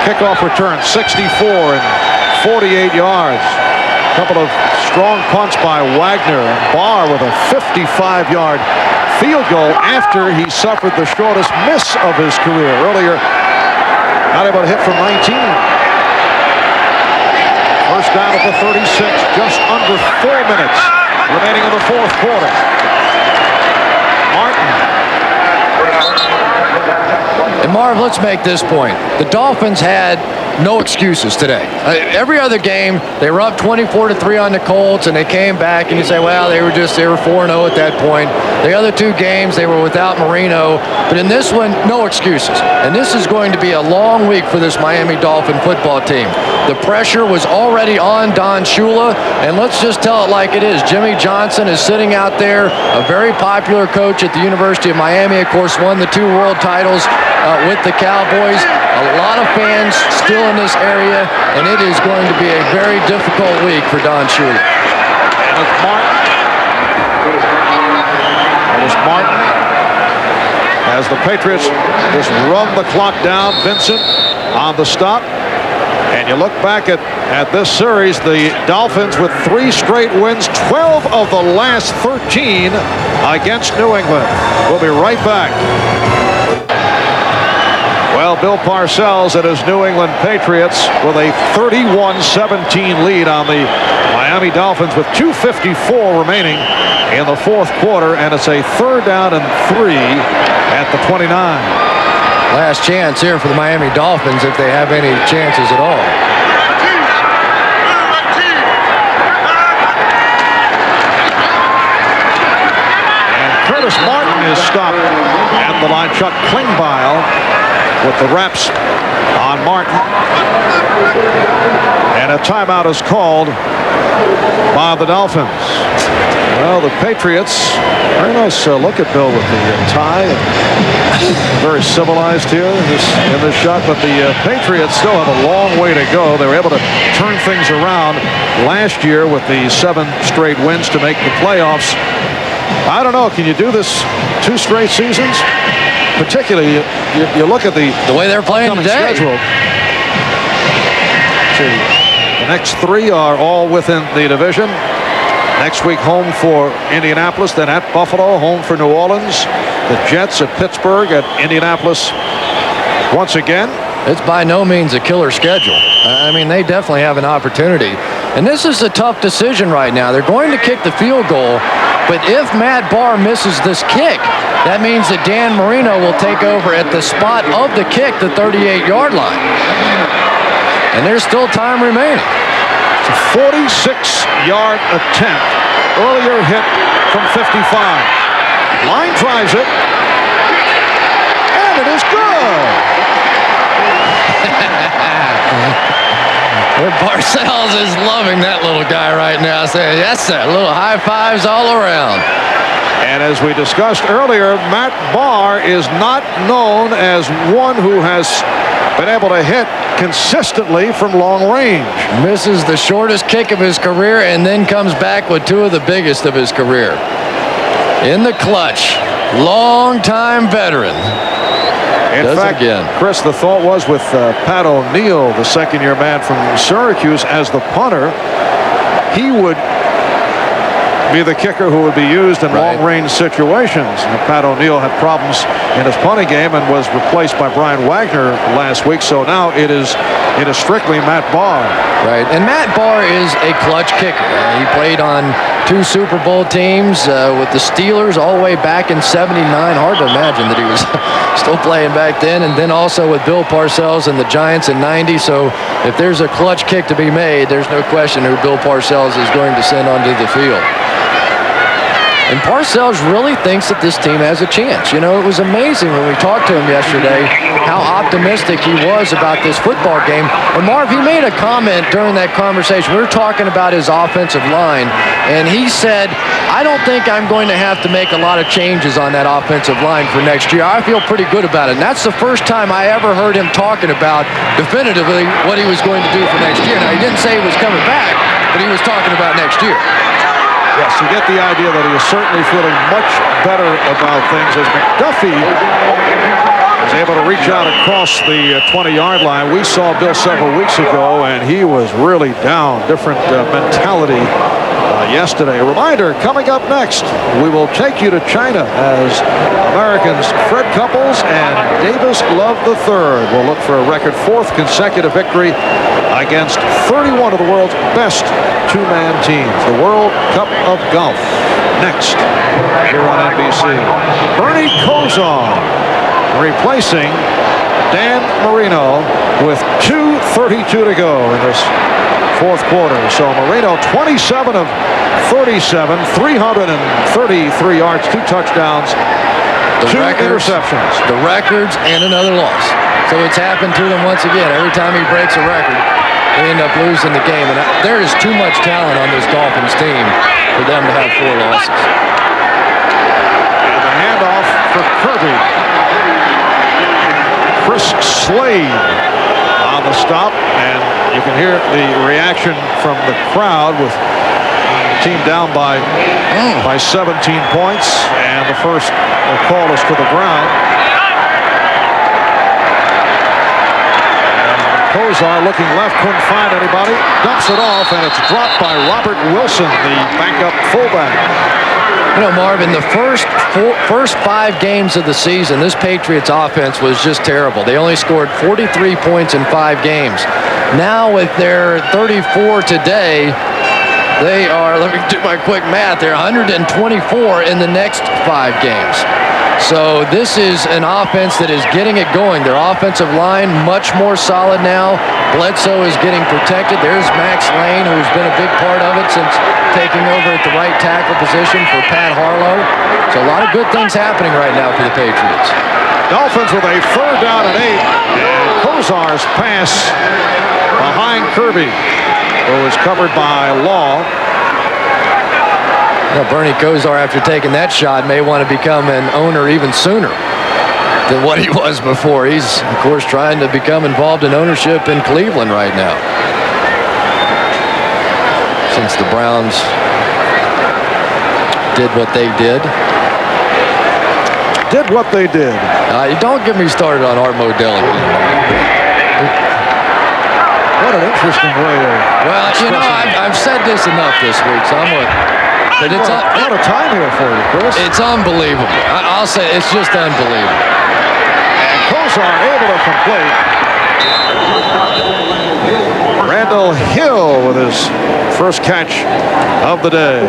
kickoff return, 64 and 48 yards. A couple of strong punts by Wagner, and Barr with a 55-yard field goal after he suffered the shortest miss of his career. Earlier, not able to hit from 19. 1st down at the 36, just under 4 minutes remaining in the 4th quarter. Martin. And Marv, let's make this point. The Dolphins had no excuses today. Every other game, they were up 24-3 on the Colts, and they came back, and you say, well, they were 4-0 at that point. The other 2 games, they were without Marino. But in this one, no excuses. And this is going to be a long week for this Miami Dolphin football team. The pressure was already on Don Shula, and let's just tell it like it is. Jimmy Johnson is sitting out there, a very popular coach at the University of Miami, of course, won the 2 world titles with the Cowboys. A lot of fans still in this area, and it is going to be a very difficult week for Don Shula. And it's Martin. As the Patriots just run the clock down. Vincent on the stop. And you look back at this series, the Dolphins with 3 straight wins, 12 of the last 13 against New England. We'll be right back. Well, Bill Parcells and his New England Patriots with a 31-17 lead on the Miami Dolphins with 2:54 remaining in the 4th quarter, and it's a 3rd down and 3 at the 29. Last chance here for the Miami Dolphins if they have any chances at all. And Curtis Martin is stopped at the line. Chuck Klingbeil with the reps on Martin. And a timeout is called by the Dolphins. Well, the Patriots, very nice look at Bill with the tie. Very civilized here in this shot, but the Patriots still have a long way to go. They were able to turn things around last year with the 7 straight wins to make the playoffs. I don't know, can you do this 2 straight seasons? Particularly, you look at the way they're playing today. Schedule. The next 3 are all within the division. Next week, home for Indianapolis, then at Buffalo, home for New Orleans, the Jets at Pittsburgh, at Indianapolis once again. It's by no means a killer schedule. I mean, they definitely have an opportunity. And this is a tough decision right now. They're going to kick the field goal, but if Matt Barr misses this kick, that means that Dan Marino will take over at the spot of the kick, the 38-yard line. And there's still time remaining. It's a 46-yard attempt. Earlier hit from 55. Line drives it. And it is good. Parcells is loving that little guy right now, saying, yes, sir, little high fives all around. And as we discussed earlier, Matt Barr is not known as one who has been able to hit consistently from long range. Misses the shortest kick of his career and then comes back with 2 of the biggest of his career. In the clutch, long-time veteran. In fact, Chris, the thought was with Pat O'Neill, the 2nd-year man from Syracuse, as the punter, he would be the kicker who would be used in long-range situations. And Pat O'Neill had problems in his punting game and was replaced by Brian Wagner last week. So now it is strictly Matt Barr. Right, and Matt Barr is a clutch kicker. He played on 2 Super Bowl teams with the Steelers all the way back in '79. Hard to imagine that he was still playing back then. And then also with Bill Parcells and the Giants in '90. So if there's a clutch kick to be made, there's no question who Bill Parcells is going to send onto the field. And Parcells really thinks that this team has a chance. You know, it was amazing when we talked to him yesterday how optimistic he was about this football game. And Marv, he made a comment during that conversation. We were talking about his offensive line, and he said, I don't think I'm going to have to make a lot of changes on that offensive line for next year. I feel pretty good about it. And that's the first time I ever heard him talking about definitively what he was going to do for next year. Now, he didn't say he was coming back, but he was talking about next year. Yes, you get the idea that he is certainly feeling much better about things as McDuffie is able to reach out across the 20-yard line. We saw Bill several weeks ago, and he was really down. Different mentality yesterday. A reminder, coming up next, we will take you to China as Americans Fred Couples and Davis Love III will look for a record 4th consecutive victory against 31 of the world's best two-man teams. The World Cup of Golf next here on NBC. Bernie Kosar replacing Dan Marino with 2:32 to go in this fourth quarter. So Marino 27 of 37, 333 yards, 2 touchdowns, 2 interceptions. The records and another loss. So it's happened to them once again. Every time he breaks a record, they end up losing the game. And there is too much talent on this Dolphins team for them to have 4 losses. And the handoff for Kirby. Chris Slade on the stop, and you can hear the reaction from the crowd with the team down by 17 points, and the first call is to the ground. Kosar looking left, couldn't find anybody, dumps it off, and it's dropped by Robert Wilson, the backup fullback. You know, Marvin, the first 5 games of the season, this Patriots offense was just terrible. They only scored 43 points in 5 games. Now with their 34 today, they are, let me do my quick math, they're 124 in the next 5 games. So this is an offense that is getting it going. Their offensive line much more solid now. Bledsoe is getting protected. There's Max Lane, who's been a big part of it since taking over at the right tackle position for Pat Harlow. So a lot of good things happening right now for the Patriots. Dolphins with a 3rd down and 8. And Kosar's pass behind Kirby, who was covered by Law. Now, Bernie Kosar, after taking that shot, may want to become an owner even sooner than what he was before. He's, of course, trying to become involved in ownership in Cleveland right now, since the Browns did what they did. Did what they did. Don't get me started on Art Modell again. What an interesting way of... Well, you know, I've said this enough this week, so I'm going to... But it's a lot of time here for you, Chris. It's unbelievable. I'll say it's just unbelievable. And Kosar able to complete. Randall Hill with his first catch of the day.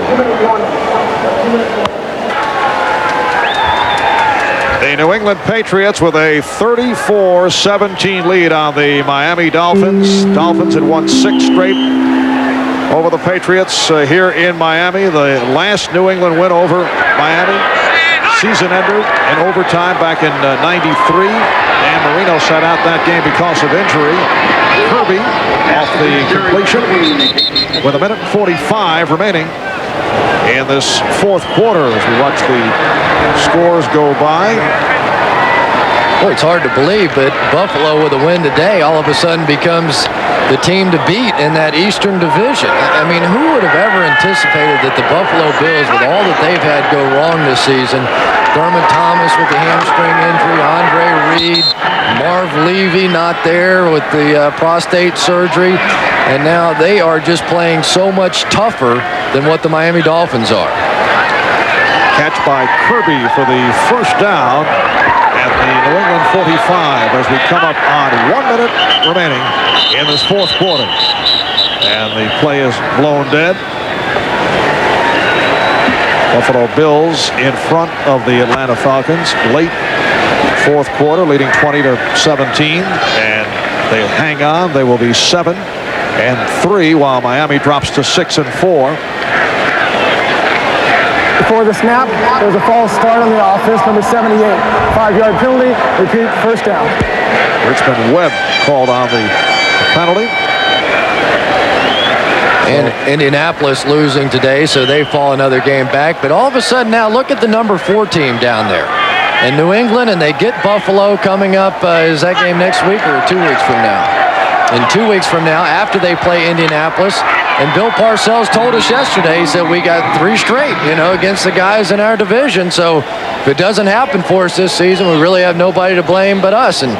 The New England Patriots with a 34-17 lead on the Miami Dolphins. Dolphins had won 6 straight over the Patriots here in Miami. The last New England win over Miami, season ender in overtime back in '93. And Marino sat out that game because of injury. Kirby off the completion with 1:45 remaining in this fourth quarter as we watch the scores go by. Well, it's hard to believe, but Buffalo with a win today all of a sudden becomes the team to beat in that Eastern Division. I mean, who would have ever anticipated that the Buffalo Bills, with all that they've had go wrong this season, Thurman Thomas with the hamstring injury, Andre Reed, Marv Levy not there with the prostate surgery, and now they are just playing so much tougher than what the Miami Dolphins are. Catch by Kirby for the first down at the New England 45 as we come up on 1 minute remaining in this fourth quarter. And the play is blown dead. Buffalo Bills in front of the Atlanta Falcons late fourth quarter, leading 20-17, and they hang on. They will be 7-3 while Miami drops to 6-4. Before the snap, there was a false start on the offense, number 78. 5-yard penalty, repeat, first down. Richmond Webb called on the penalty. And Indianapolis losing today, so they fall another game back. But all of a sudden now, look at the number 4 team down there in New England, and they get Buffalo coming up. Is that game next week or 2 weeks from now? In 2 weeks from now, after they play Indianapolis. And Bill Parcells told us yesterday, he said, we got 3 straight, against the guys in our division. So if it doesn't happen for us this season, we really have nobody to blame but us. And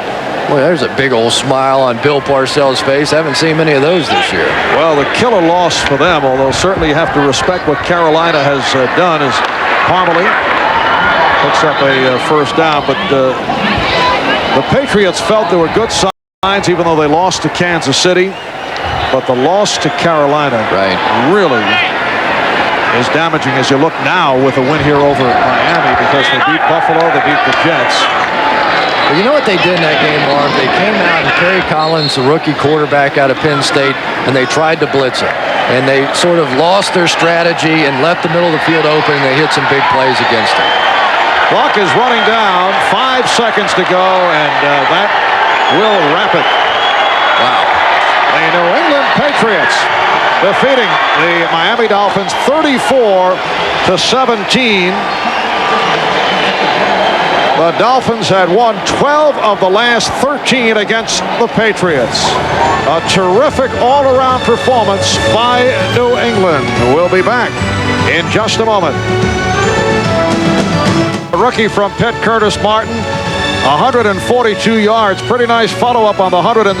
boy, there's a big old smile on Bill Parcells' face. I haven't seen many of those this year. Well, the killer loss for them, although certainly you have to respect what Carolina has done, is Parmalee picks up a first down. But the Patriots felt there were good signs, even though they lost to Kansas City. But the loss to Carolina really is damaging as you look now with a win here over Miami, because they beat Buffalo, they beat the Jets. Well, you know what they did in that game, Marv? They came out and Kerry Collins, the rookie quarterback out of Penn State, and they tried to blitz him. And they sort of lost their strategy and left the middle of the field open, and they hit some big plays against him. Clock is running down, 5 seconds to go, and that will wrap it. Wow. The New England Patriots defeating the Miami Dolphins 34-17. The Dolphins had won 12 of the last 13 against the Patriots. A terrific all-around performance by New England. We'll be back in just a moment. A rookie from Pitt, Curtis Martin, 142 yards. Pretty nice follow-up on the 100.